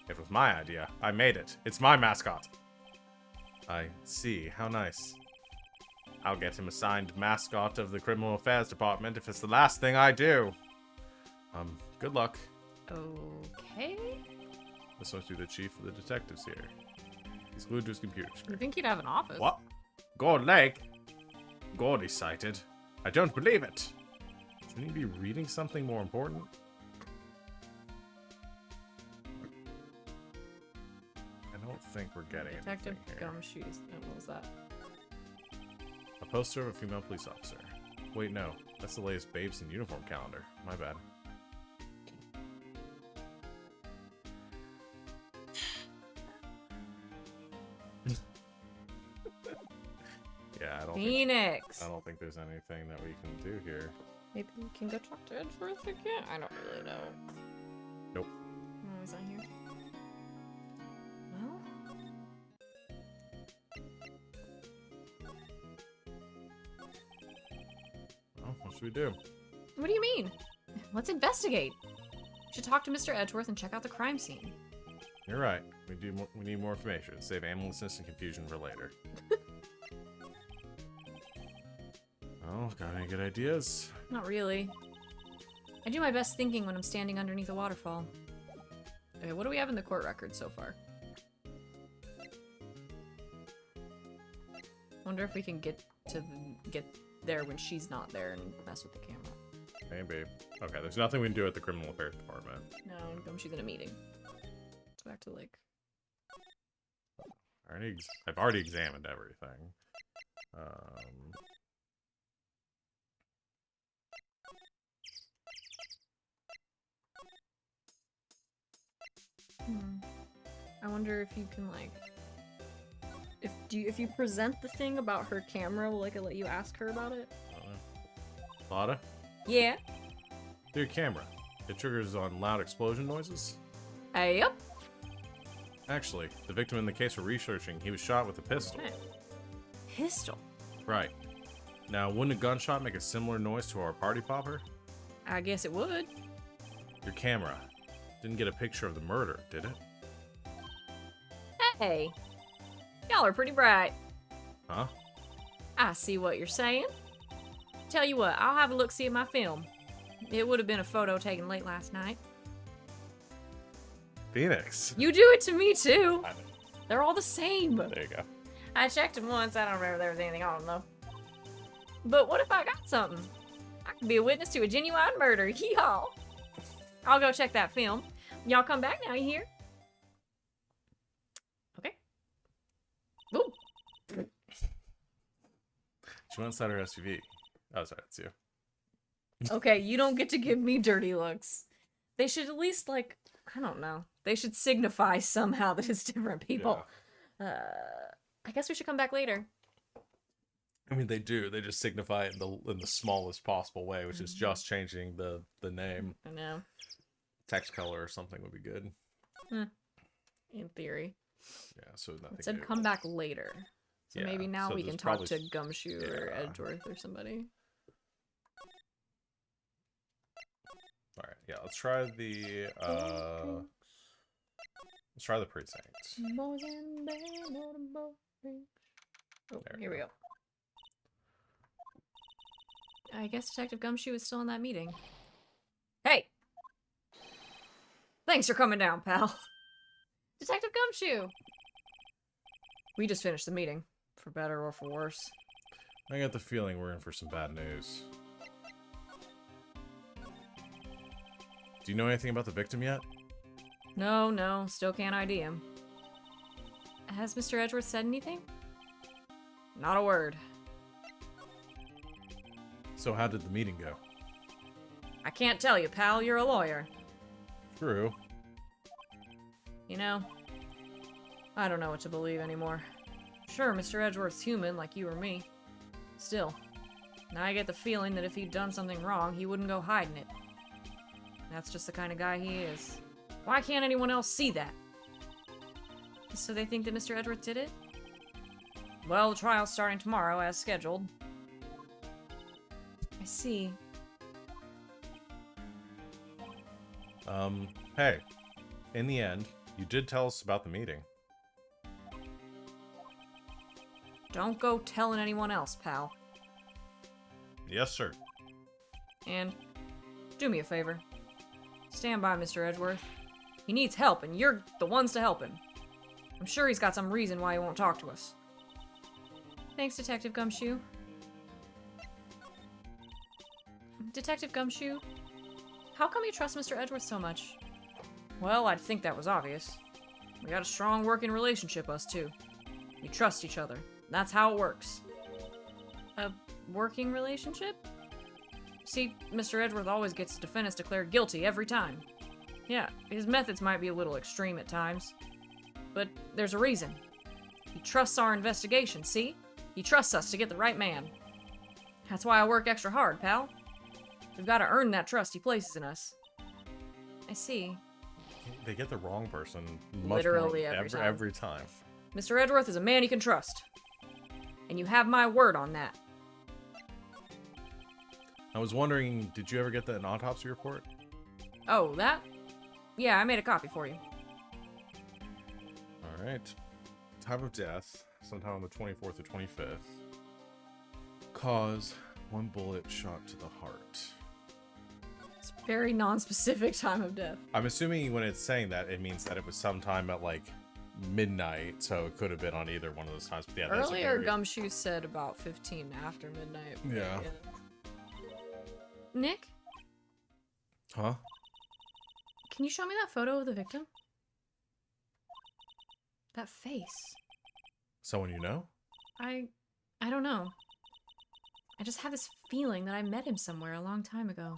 It was my idea. I made it. It's my mascot. I see. How nice. I'll get him assigned mascot of the criminal affairs department if it's the last thing I do. Good luck. Okay. This must be the chief of the detectives here. He's glued to his computer You screen. think he'd have an office? What? Gold Lake? Gordy sighted. I don't believe it. Shouldn't he be reading something more important? I don't think we're getting Detective anything here. Gumshoes. Oh, what was that? A poster of a female police officer. Wait, no. That's the latest Babes in Uniform calendar. My bad. Yeah, Phoenix! I don't think there's anything that we can do here. Maybe we can go talk to Edgeworth again? I don't really know. Nope. No, he's not here. Well... Well, what should we do? What do you mean? Let's investigate. We should talk to Mr. Edgeworth and check out the crime scene. You're right. We need more information. Save aimlessness and confusion for later. Oh, got any good ideas? Not really. I do my best thinking when I'm standing underneath a waterfall. Okay, what do we have in the court record so far? Wonder if we can get there when she's not there and mess with the camera. Maybe. Okay, there's nothing we can do at the Criminal Affairs Department. No, she's in a meeting. Let's go back to the lake. I've already examined everything. I wonder if you can like, if you present the thing about her camera, will it let you ask her about it? I don't know. Lotta? Yeah. Your camera. It triggers on loud explosion noises? Yep. Actually, the victim in the case we're researching, he was shot with a pistol. Okay. Pistol. Right. Now, wouldn't a gunshot make a similar noise to our party popper? I guess it would. Your camera didn't get a picture of the murder, did it? Hey, y'all are pretty bright. Huh? I see what you're saying. Tell you what, I'll have a look-see at my film. It would have been a photo taken late last night. Phoenix. You do it to me too. I know. They're all the same. There you go. I checked them once. I don't remember if there was anything on them though. But what if I got something? I could be a witness to a genuine murder. Yeehaw. I'll go check that film. Y'all come back now, you hear? Okay. Ooh. She went inside her SUV. Oh, sorry, that's you. Okay, you don't get to give me dirty looks. They should at least, like, I don't know. They should signify somehow that it's different people. I guess we should come back later. I mean, they do. They just signify it in the smallest possible way, which is just changing the name. I know. Text color or something would be good. In theory. Yeah, so nothing. It said come back later. So Yeah, maybe now so we can there's talk probably to Gumshoe or Edgeworth or somebody. Alright, yeah, let's try the precinct. Oh, There here we we go. I guess Detective Gumshoe is still in that meeting. Hey! Thanks for coming down, pal. Detective Gumshoe! We just finished the meeting. For better or for worse. I got the feeling we're in for some bad news. Do you know anything about the victim yet? No, still can't ID him. Has Mr. Edgeworth said anything? Not a word. So how did the meeting go? I can't tell you, pal. You're a lawyer. True. You know, I don't know what to believe anymore. Sure, Mr. Edgeworth's human, like you or me. Still, I get the feeling that if he'd done something wrong, he wouldn't go hiding it. That's just the kind of guy he is. Why can't anyone else see that? So they think that Mr. Edgeworth did it? Well, the trial's starting tomorrow, as scheduled. I see. Hey. In the end, you did tell us about the meeting. Don't go telling anyone else, pal. Yes, sir. And do me a favor. Stand by Mr. Edgeworth. He needs help, and you're the ones to help him. I'm sure he's got some reason why he won't talk to us. Thanks, Detective Gumshoe. Detective Gumshoe, how come you trust Mr. Edgeworth so much? Well, I'd think that was obvious. We got a strong working relationship, us two. We trust each other. That's how it works. A working relationship? See, Mr. Edgeworth always gets his defendants declared guilty every time. Yeah, his methods might be a little extreme at times. But there's a reason. He trusts our investigation, see? He trusts us to get the right man. That's why I work extra hard, pal. We've got to earn that trust he places in us. I see. They get the wrong person Literally every time. Mr. Edgeworth is a man you can trust. And you have my word on that. I was wondering, did you ever get an autopsy report? Oh, that? Yeah, I made a copy for you. All right. Time of death, sometime on the 24th or 25th. Cause, 1 bullet shot to the heart. It's very non-specific time of death. I'm assuming when it's saying that, it means that it was sometime at like midnight, so it could have been on either one of those times. But yeah, earlier, Gumshoe said about 15 after midnight. Yeah. Nick? Huh? Can you show me that photo of the victim? That face. Someone you know? I don't know. I just have this feeling that I met him somewhere a long time ago.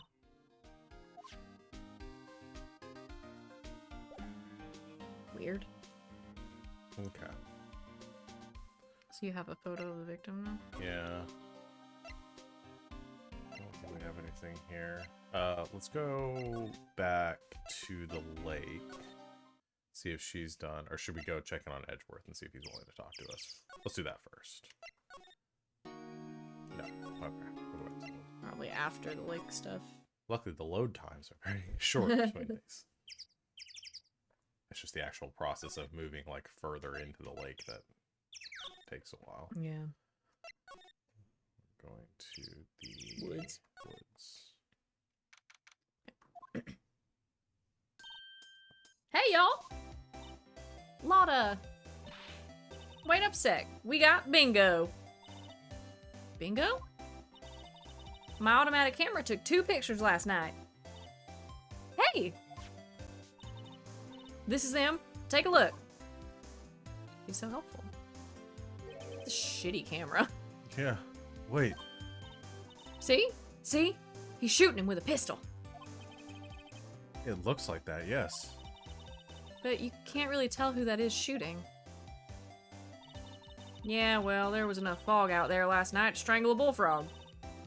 Weird. Okay. So you have a photo of the victim now? Yeah. I don't think we have anything here. Let's go back to the lake. See if she's done. Or should we go check in on Edgeworth and see if he's willing to talk to us? Let's do that first. No. Okay. Probably after the lake stuff. Luckily, the load times are very short between these. It's just the actual process of moving like further into the lake that takes a while. Yeah. We're going to the Woods. Hey, y'all! Lotta! Wait up a sec. We got bingo. Bingo? My automatic camera took 2 pictures last night. Hey! This is them. Take a look. He's so helpful. It's a shitty camera. Yeah. Wait. See? See? He's shooting him with a pistol. It looks like that, yes. But you can't really tell who that is shooting. Yeah, well, there was enough fog out there last night to strangle a bullfrog.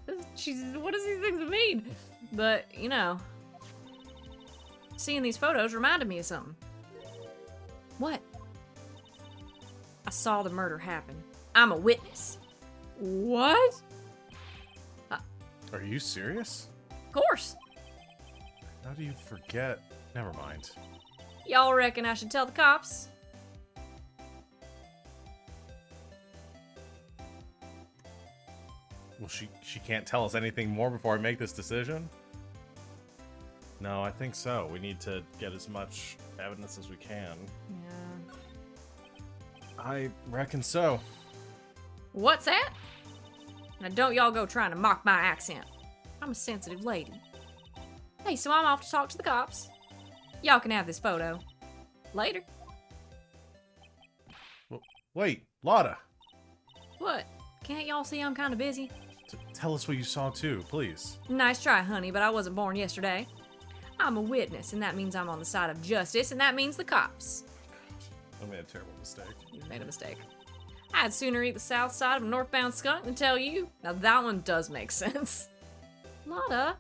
What does these things mean? But, you know, seeing these photos reminded me of something. What? I saw the murder happen. I'm a witness. What? Are you serious? Of course. How do you forget? Never mind. Y'all reckon I should tell the cops? Well, she can't tell us anything more before I make this decision? No, I think so. We need to get as much evidence as we can. Yeah. I reckon so. What's that? Now don't y'all go trying to mock my accent. I'm a sensitive lady. Hey, so I'm off to talk to the cops. Y'all can have this photo. Later. Well, wait, Lotta. What? Can't y'all see I'm kind of busy? Tell us what you saw too, please. Nice try, honey, but I wasn't born yesterday. I'm a witness, and that means I'm on the side of justice, and that means the cops. I made a terrible mistake. You made a mistake. I'd sooner eat the south side of a northbound skunk than tell you. Now that one does make sense. Lotta.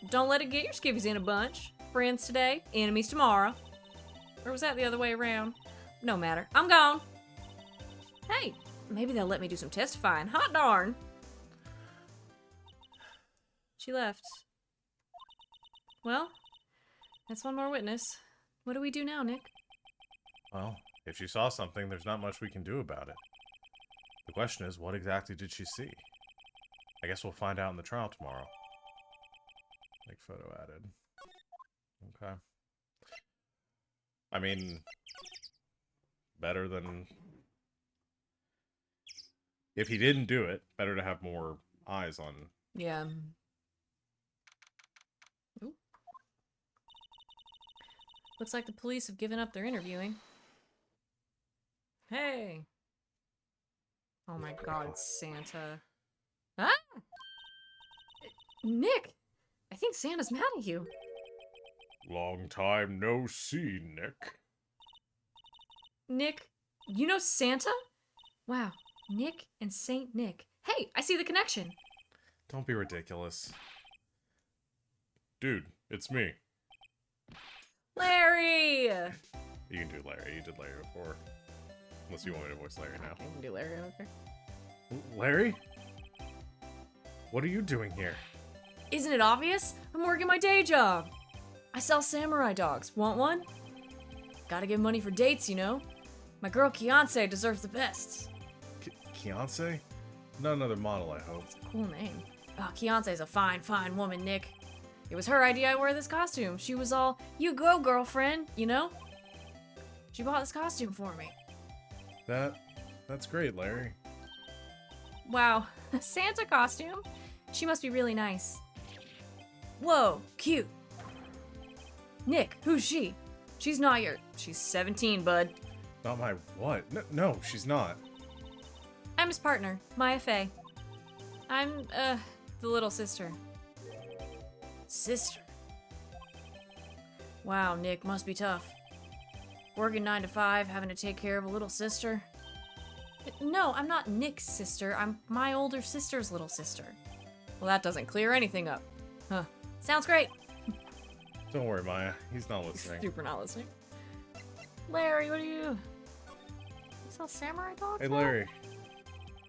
Don't let it get your skivvies in a bunch. Friends today, enemies tomorrow. Or was that the other way around? No matter. I'm gone. Hey, maybe they'll let me do some testifying. Hot darn. She left. Well, that's one more witness. What do we do now, Nick? Well, if she saw something, there's not much we can do about it. The question is, what exactly did she see? I guess we'll find out in the trial tomorrow. Like photo added. Okay. I mean, better than... If he didn't do it, better to have more eyes on... Yeah. Ooh. Looks like the police have given up their interviewing. Hey! Oh my god, it's Santa. Ah! Nick! I think Santa's mad at you. Long time no see, Nick. Nick, you know Santa? Wow, Nick and Saint Nick. Hey, I see the connection. Don't be ridiculous. Dude, it's me. Larry! You can do Larry. You did Larry before. Unless you want me to voice Larry now. I can do Larry, okay. Larry? What are you doing here? Isn't it obvious? I'm working my day job. I sell samurai dogs. Want one? Gotta give money for dates, you know? My girl Kianse deserves the best. Kianse? Not another model, I hope. It's a cool name. Oh, Kianse's a fine, fine woman, Nick. It was her idea I wear this costume. She was all, you go, girlfriend, you know? She bought this costume for me. That's great, Larry. Wow, a Santa costume? She must be really nice. Whoa, cute. Nick, who's she? She's 17, bud. Not my what? No, she's not. I'm his partner, Maya Fey. I'm, the little sister. Sister? Wow, Nick, must be tough. Working 9 to 5, having to take care of a little sister. No, I'm not Nick's sister. I'm my older sister's little sister. Well, that doesn't clear anything up. Huh. Sounds great. Don't worry, Maya. He's not listening. Super not listening. Larry, what are you? You sell samurai dogs? Hey, Larry.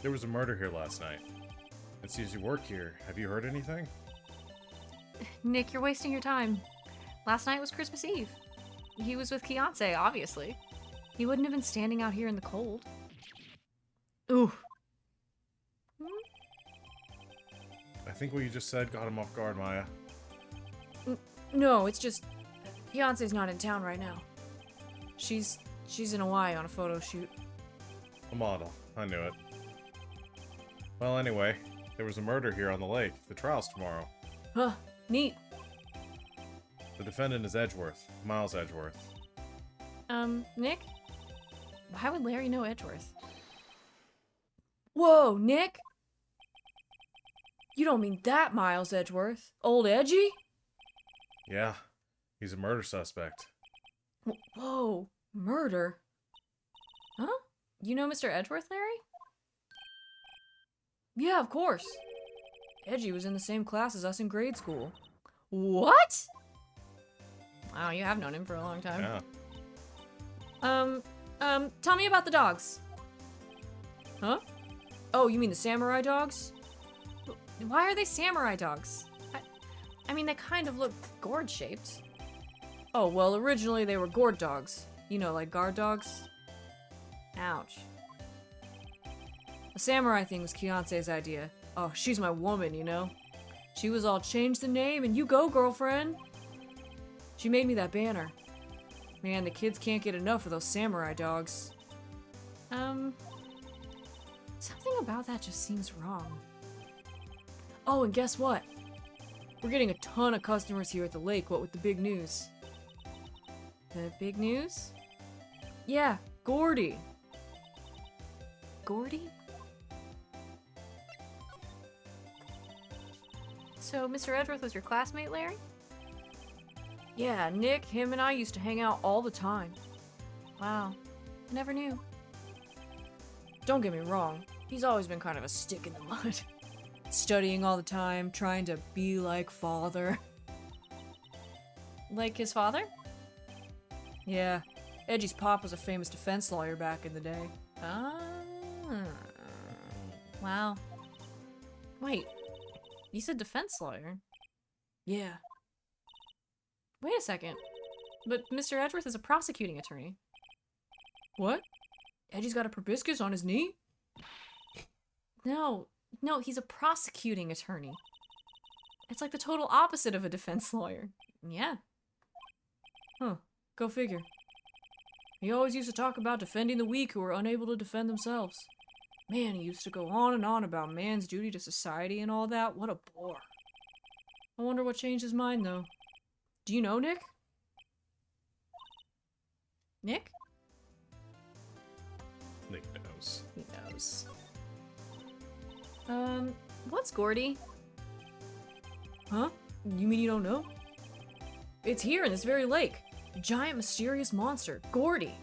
There was a murder here last night. It seems you work here. Have you heard anything? Nick, you're wasting your time. Last night was Christmas Eve. He was with Kianse, obviously. He wouldn't have been standing out here in the cold. Ooh. I think what you just said got him off guard, Maya. No, it's just Fiance's not in town right now. She's in Hawaii on a photo shoot. A model. I knew it. Well, anyway, there was a murder here on the lake. The trial's tomorrow. Huh, neat. The defendant is Edgeworth. Miles Edgeworth. Nick? Why would Larry know Edgeworth? Whoa, Nick? You don't mean that Miles Edgeworth? Old Edgy? Yeah, he's a murder suspect. Whoa, murder? Huh? You know Mr. Edgeworth, Larry? Yeah, of course. Edgy was in the same class as us in grade school. What? Wow, you have known him for a long time. Yeah. Tell me about the dogs. Huh? Oh, you mean the samurai dogs? Why are they samurai dogs? I mean, they kind of look gourd-shaped. Oh, well, originally they were gourd dogs. You know, like guard dogs. Ouch. The samurai thing was Kianse's idea. Oh, she's my woman, you know? She was all, change the name and you go, girlfriend. She made me that banner. Man, the kids can't get enough of those samurai dogs. Something about that just seems wrong. Oh, and guess what? We're getting a ton of customers here at the lake, what with the big news. The big news? Yeah, Gordy. Gordy? So, Mr. Edgeworth was your classmate, Larry? Yeah, Nick, him and I used to hang out all the time. Wow, I never knew. Don't get me wrong, he's always been kind of a stick in the mud. Studying all the time, trying to be like father. Like his father? Yeah, Edgy's pop was a famous defense lawyer back in the day. Ah. Wow. Wait, you said defense lawyer? Yeah. Wait a second. But Mr. Edgeworth is a prosecuting attorney. What? Edgy's got a proboscis on his knee? No, he's a prosecuting attorney. It's like the total opposite of a defense lawyer. Yeah. Huh. Go figure. He always used to talk about defending the weak who were unable to defend themselves. Man, he used to go on and on about man's duty to society and all that. What a bore. I wonder what changed his mind, though. Do you know, Nick? Nick? Nick knows. He knows. What's Gordy? Huh? You mean you don't know? It's here in this very lake. A giant mysterious monster. Gordy.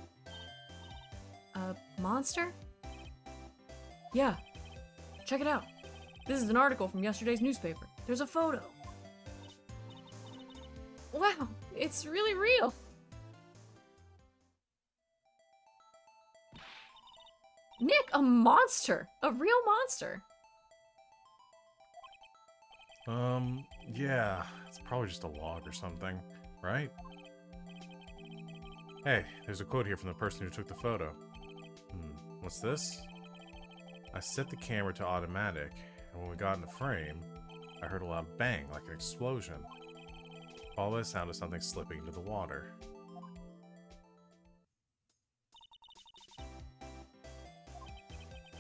A monster? Yeah. Check it out. This is an article from yesterday's newspaper. There's a photo. Wow, it's really real. Nick, a monster. A real monster. Yeah, it's probably just a log or something, right? Hey, there's a quote here from the person who took the photo. What's this? I set the camera to automatic, and when we got in the frame, I heard a loud bang like an explosion. All that sound is something slipping into the water.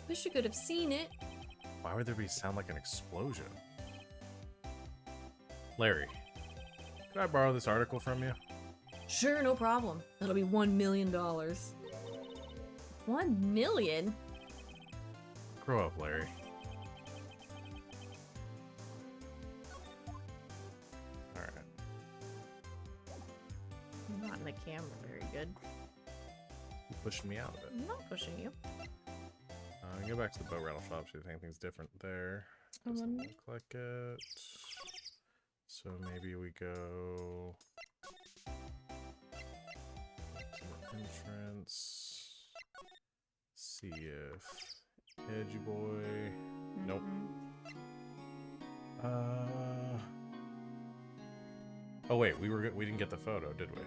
Wish you could have seen it. Why would there be sound like an explosion? Larry, could I borrow this article from you? Sure, no problem. That'll be $1 million. 1 million? Grow up, Larry. Alright. You're not in the camera very good. You're pushing me out of it. I'm not pushing you. Go back to the boat rental shop, see if anything's different there. Doesn't look like it. So maybe we go to the entrance. See if Edgy Boy. Nope. Oh wait, we didn't get the photo, did we?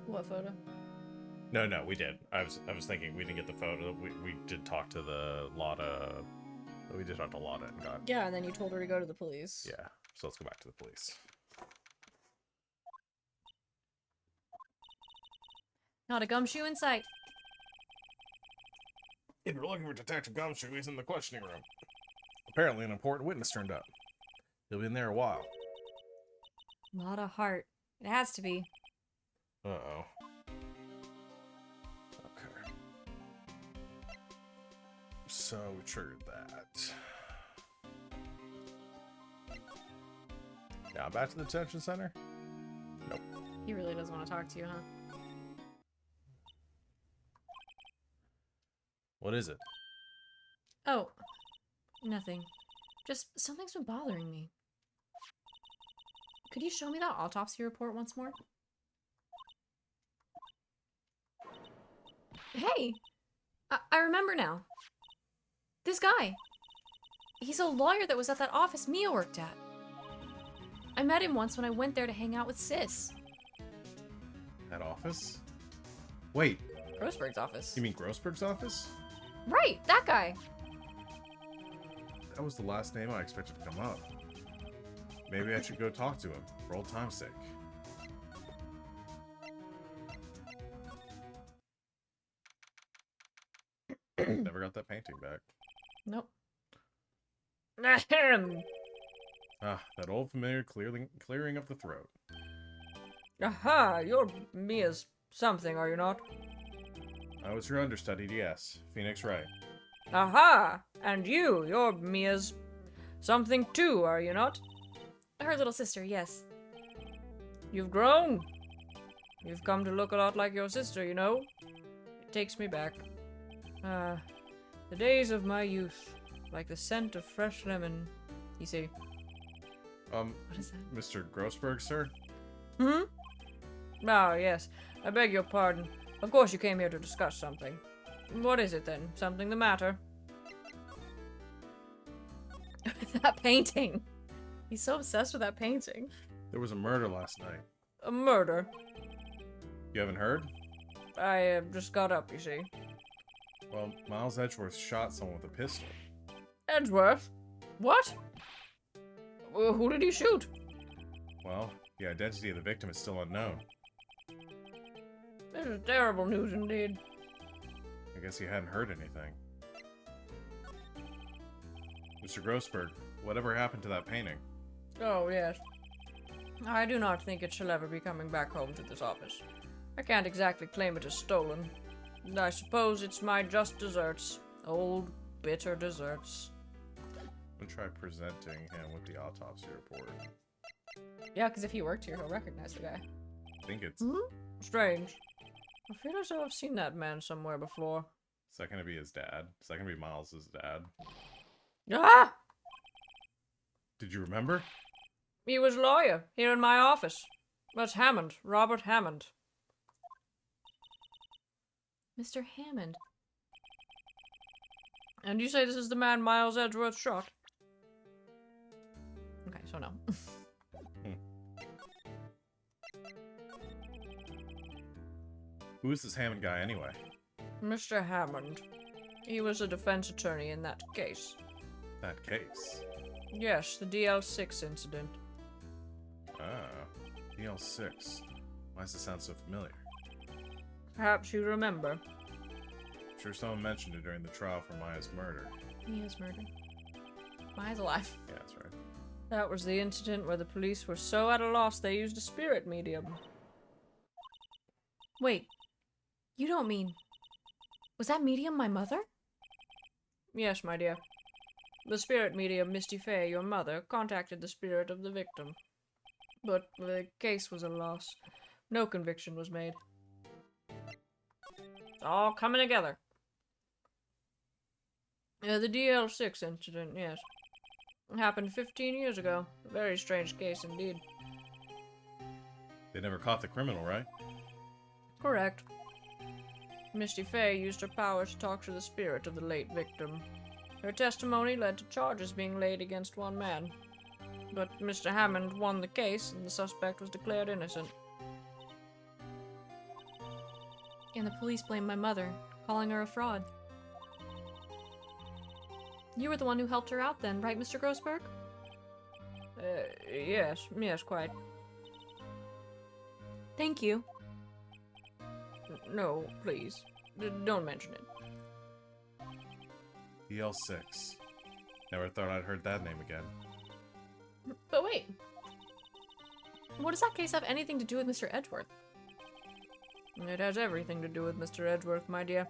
What photo? No, we did. I was thinking we didn't get the photo. We did talk to the Lotta. We did talk to Lotta and got. Yeah, and then you told her to go to the police. Yeah, so let's go back to the police. Not a gumshoe in sight. If you're looking for Detective Gumshoe, he's in the questioning room. Apparently, an important witness turned up. He'll be in there a while. Lot of heart. It has to be. Uh-oh. Okay. So, we triggered that. Now, back to the detention center? Nope. He really doesn't want to talk to you, huh? What is it? Oh, nothing. Just something's been bothering me. Could you show me that autopsy report once more? Hey! I remember now. This guy. He's a lawyer that was at that office Mia worked at. I met him once when I went there to hang out with Sis. That office? Wait, Grossberg's office. you mean Grossberg's office? Right, that guy. That was the last name I expected to come up. Maybe I should go talk to him, for old time's sake. Never got that painting back. Nope. Ah, that old familiar clearing of the throat. Aha, you're Mia's something, are you not? I was your understudy, yes. Phoenix Wright. Aha! And you're Mia's something too, are you not? Her little sister, yes. You've grown. You've come to look a lot like your sister, you know? It takes me back. The days of my youth, like the scent of fresh lemon, you see. What is that? Mr. Grossberg, sir? Hmm? Ah, yes. I beg your pardon. Of course you came here to discuss something. What is it then? Something the matter? That painting. He's so obsessed with that painting. There was a murder last night. A murder. You haven't heard? I just got up, you see. Well, Miles Edgeworth shot someone with a pistol. Edgeworth? What? Who did he shoot? Well, the identity of the victim is still unknown. This is terrible news indeed. I guess he hadn't heard anything. Mr. Grossberg, whatever happened to that painting? Oh, yes. I do not think it shall ever be coming back home to this office. I can't exactly claim it as stolen. And I suppose it's my just desserts. Old, bitter desserts. I'm gonna try presenting him with the autopsy report. Yeah, because if he worked here, he'll recognize the guy. I think it's... Strange. I feel as though I've seen that man somewhere before. Is that gonna be his dad? Is that gonna be Miles' dad? Ah! Did you remember? He was a lawyer here in my office. That's Hammond, Robert Hammond. Mr. Hammond. And you say this is the man Miles Edgeworth shot? Okay, so no. Who is this Hammond guy anyway? Mr. Hammond. He was a defense attorney in that case. That case? Yes, the DL6 incident. Ah, DL6. Why does it sound so familiar? Perhaps you remember. I'm sure someone mentioned it during the trial for Maya's murder. He is murdered. Maya's alive. Yeah, that's right. That was the incident where the police were so at a loss they used a spirit medium. Wait. You don't mean... Was that medium my mother? Yes, my dear. The spirit medium, Misty Fey, your mother, contacted the spirit of the victim. But the case was a loss. No conviction was made. It's all coming together. The DL6 incident, yes. It happened 15 years ago. A very strange case indeed. They never caught the criminal, right? Correct. Misty Fey used her powers to talk to the spirit of the late victim. Her testimony led to charges being laid against one man. But Mr. Hammond won the case, and the suspect was declared innocent. And the police blamed my mother, calling her a fraud. You were the one who helped her out then, right, Mr. Grossberg? Yes, quite. Thank you. No, please. Don't mention it. DL6. Never thought I'd heard that name again. But wait. What does that case have anything to do with Mr. Edgeworth? It has everything to do with Mr. Edgeworth, my dear.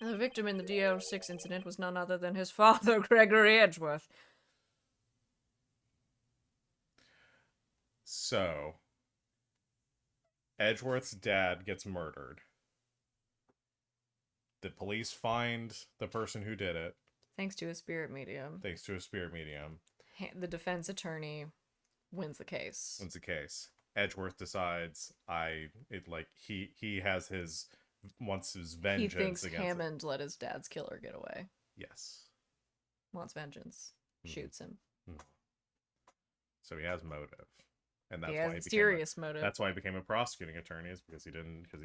The victim in the DL6 incident was none other than his father, Gregory Edgeworth. So, Edgeworth's dad gets murdered. The police find the person who did it. Thanks to a spirit medium. Thanks to a spirit medium. The defense attorney wins the case. Wins the case. Edgeworth decides he has his wants his vengeance he thinks against Hammond let his dad's killer get away. Yes. Wants vengeance. Shoots him. So he has motive. And that's He why has he mysterious motive. That's why he became a prosecuting attorney, is because he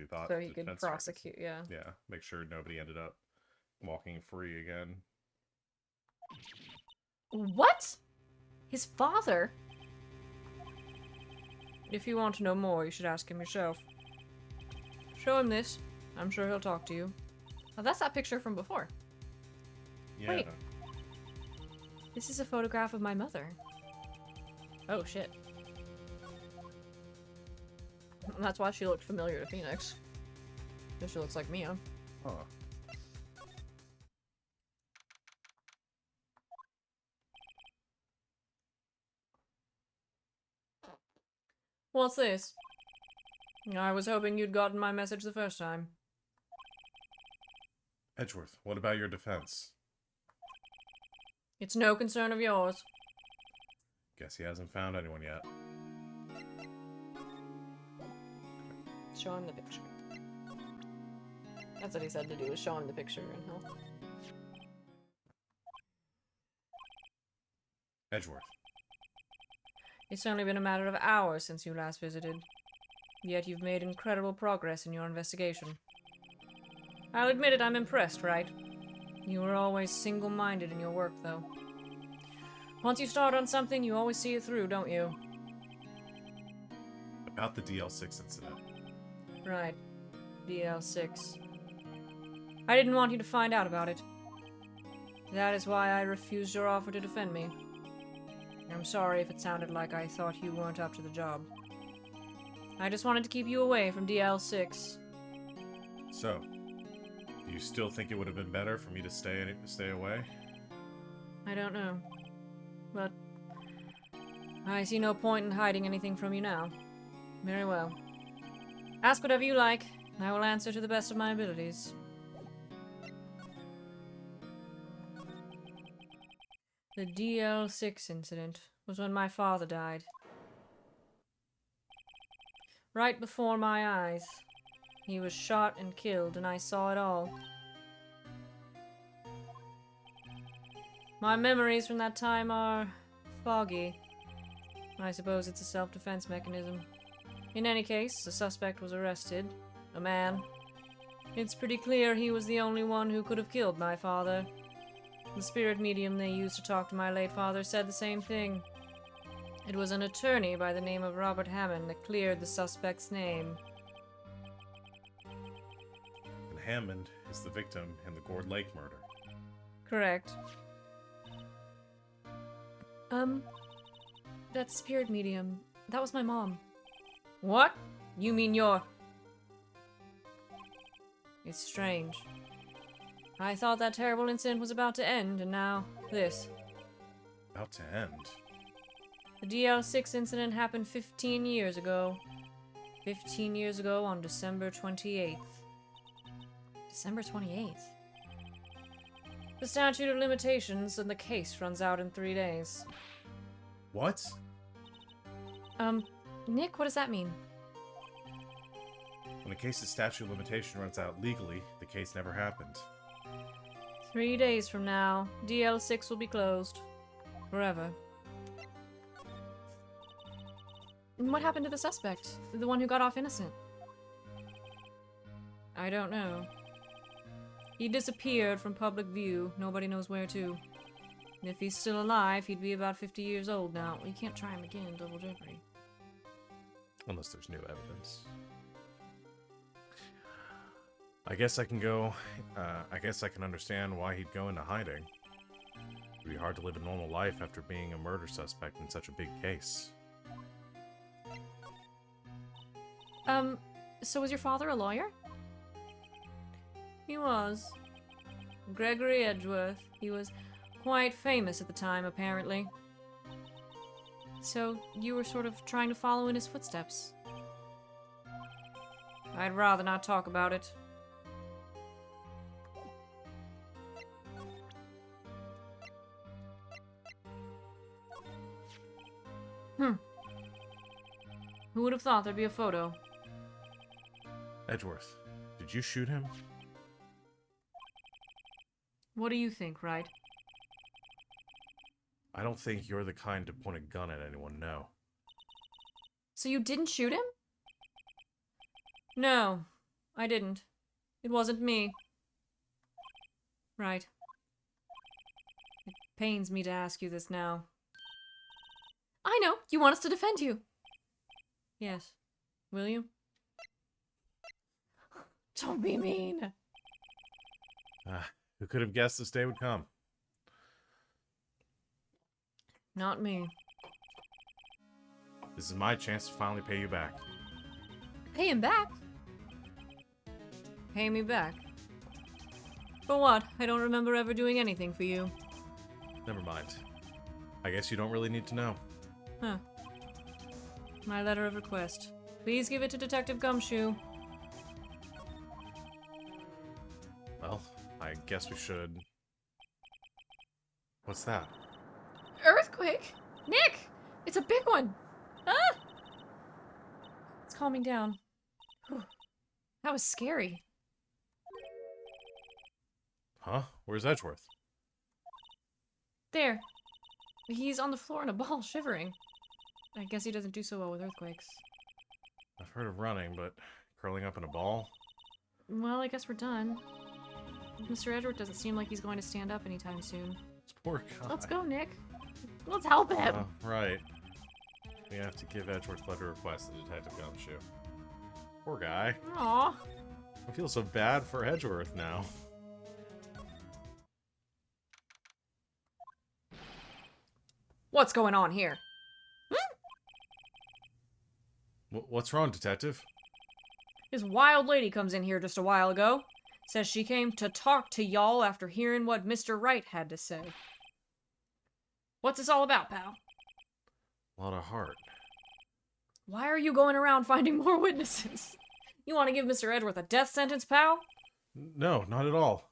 thought so he could prosecute, yeah. Yeah, make sure nobody ended up walking free again. What? His father? If you want to know more, you should ask him yourself. Show him this. I'm sure he'll talk to you. Oh, that's that picture from before. Yeah. Wait. This is a photograph of my mother. Oh, shit. That's why she looked familiar to Phoenix. Because she looks like Mia. Huh. What's this? I was hoping you'd gotten my message the first time. Edgeworth, what about your defense? It's no concern of yours. Guess he hasn't found anyone yet. Show him the picture. That's what he said to do, was show him the picture, and he'll... Edgeworth. It's only been a matter of hours since you last visited. Yet you've made incredible progress in your investigation. I'll admit it, I'm impressed, right? You were always single-minded in your work, though. Once you start on something, you always see it through, don't you? About the DL6 incident. Right. DL6. I didn't want you to find out about it. That is why I refused your offer to defend me. I'm sorry if it sounded like I thought you weren't up to the job. I just wanted to keep you away from DL6. So, do you still think it would have been better for me to stay away? I don't know. But I see no point in hiding anything from you now. Very well. Ask whatever you like. I will answer to the best of my abilities. The DL6 incident was when my father died. Right before my eyes. He was shot and killed, and I saw it all. My memories from that time are foggy. I suppose it's a self-defense mechanism. In any case, the suspect was arrested. A man. It's pretty clear he was the only one who could have killed my father. The spirit medium they used to talk to my late father said the same thing. It was an attorney by the name of Robert Hammond that cleared the suspect's name. And Hammond is the victim in the Gourd Lake murder. Correct. That spirit medium, that was my mom. What? You mean your... It's strange. I thought that terrible incident was about to end, and now this. About to end. The DL6 incident happened 15 years ago. 15 years ago on December 28th. December 28th? The statute of limitations and the case runs out in 3 days. What? Nick, what does that mean? When a case's statute of limitation runs out legally, the case never happened. 3 days from now, DL6 will be closed. Forever. And what happened to the suspect? The one who got off innocent? I don't know. He disappeared from public view. Nobody knows where to. And if he's still alive, he'd be about 50 years old now. You can't try him again, double jeopardy. Unless there's new evidence. I guess I can go... I guess I can understand why he'd go into hiding. It'd be hard to live a normal life after being a murder suspect in such a big case. So was your father a lawyer? He was. Gregory Edgeworth. He was quite famous at the time, apparently. So you were sort of trying to follow in his footsteps. I'd rather not talk about it. Who would have thought there'd be a photo? Edgeworth, did you shoot him? What do you think, Wright? I don't think you're the kind to point a gun at anyone, no. So you didn't shoot him? No, I didn't. It wasn't me. Right. It pains me to ask you this now. I know! You want us to defend you! Yes. Will you? Don't be mean! Who could have guessed this day would come? Not me. This is my chance to finally pay you back. Pay him back? Pay me back? For what? I don't remember ever doing anything for you. Never mind. I guess you don't really need to know. Huh. My letter of request. Please give it to Detective Gumshoe. Well, I guess we should... What's that? Earthquake? Nick! It's a big one! Ah! It's calming down. Whew. That was scary. Huh? Where's Edgeworth? There. He's on the floor in a ball, shivering. I guess he doesn't do so well with earthquakes. I've heard of running, but curling up in a ball? Well, I guess we're done. Mr. Edward doesn't seem like he's going to stand up anytime soon. This poor guy. Let's go, Nick. Let's help him. Right. We have to give Edgeworth's letter of request to Detective Gumshoe. Poor guy. Aw. I feel so bad for Edgeworth now. What's going on here? What's wrong, Detective? This wild lady comes in here just a while ago. Says she came to talk to y'all after hearing what Mr. Wright had to say. What's this all about, pal? A lot of heart. Why are you going around finding more witnesses? You want to give Mr. Edgeworth a death sentence, pal? No, not at all.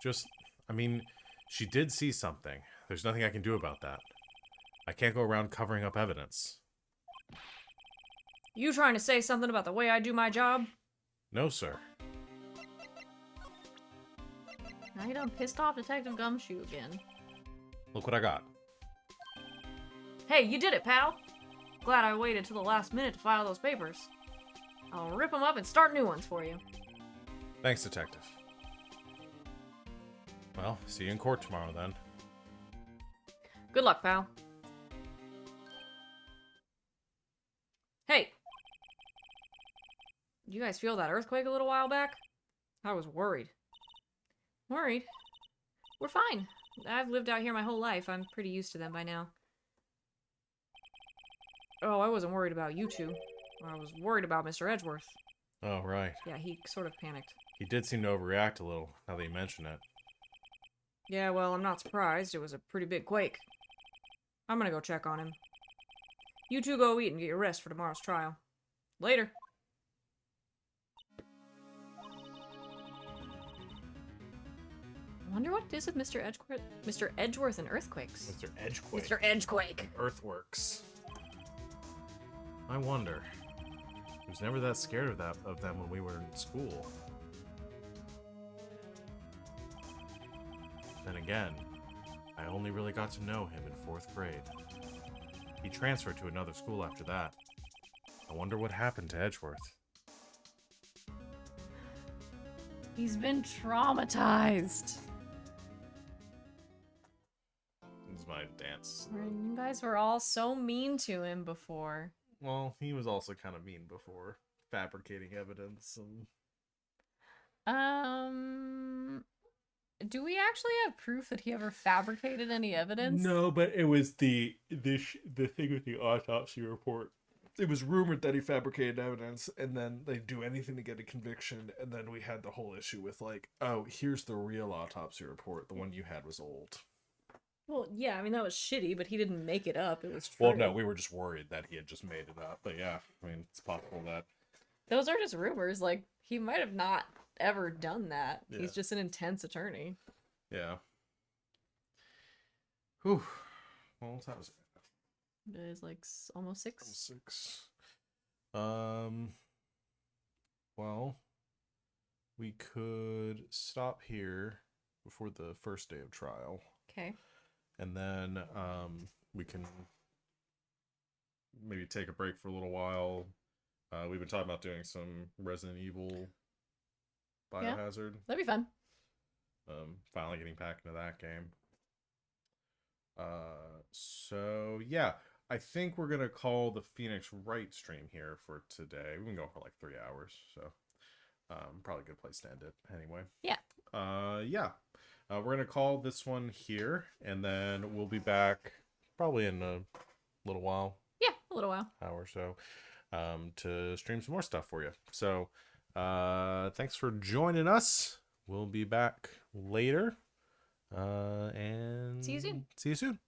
Just, I mean, she did see something. There's nothing I can do about that. I can't go around covering up evidence. You trying to say something about the way I do my job? No, sir. Now you done pissed off Detective Gumshoe again. Look what I got. Hey, you did it, pal! Glad I waited till the last minute to file those papers. I'll rip them up and start new ones for you. Thanks, Detective. Well, see you in court tomorrow, then. Good luck, pal. Hey! Did you guys feel that earthquake a little while back? I was worried. Worried? We're fine. I've lived out here my whole life. I'm pretty used to them by now. Oh, I wasn't worried about you two. I was worried about Mr. Edgeworth. Oh, right. Yeah, he sort of panicked. He did seem to overreact a little, now that you mention it. Yeah, well, I'm not surprised. It was a pretty big quake. I'm gonna go check on him. You two go eat and get your rest for tomorrow's trial. Later. I wonder what it is with Mr. Edgeworth. Mr. Edgeworth and earthquakes. Mr. Edgequake. Mr. Edgequake. Earthworks. I wonder. He was never that scared of them when we were in school. Then again, I only really got to know him in 4th grade. He transferred to another school after that. I wonder what happened to Edgeworth. He's been traumatized. This is my dance. You guys were all so mean to him before. Well, he was also kind of mean before, fabricating evidence and... Do we actually have proof that he ever fabricated any evidence? No, but it was the thing with the autopsy report. It was rumored that he fabricated evidence, and then they'd do anything to get a conviction, and then we had the whole issue with, like, oh, here's the real autopsy report. The one you had was old. Well, yeah, I mean, that was shitty, but he didn't make it up. It was true. Well, no, we were just worried that he had just made it up. But yeah, I mean, it's possible that... Those are just rumors. Like, he might have not ever done that. Yeah. He's just an intense attorney. Yeah. Whew. Well, what time is it? It is like almost 6. 6. Well, we could stop here before the first day of trial. Okay. And then we can maybe take a break for a little while. We've been talking about doing some Resident Evil Biohazard. That'd be fun. Finally getting back into that game. So yeah, I think we're gonna call the Phoenix Wright stream here for today. We've been going for like 3 hours, so probably a good place to end it anyway. Yeah. We're gonna call this one here, and then we'll be back probably in a little while. Yeah, a little while. Hour or so, to stream some more stuff for you. So thanks for joining us. We'll be back later. And See you soon. See you soon.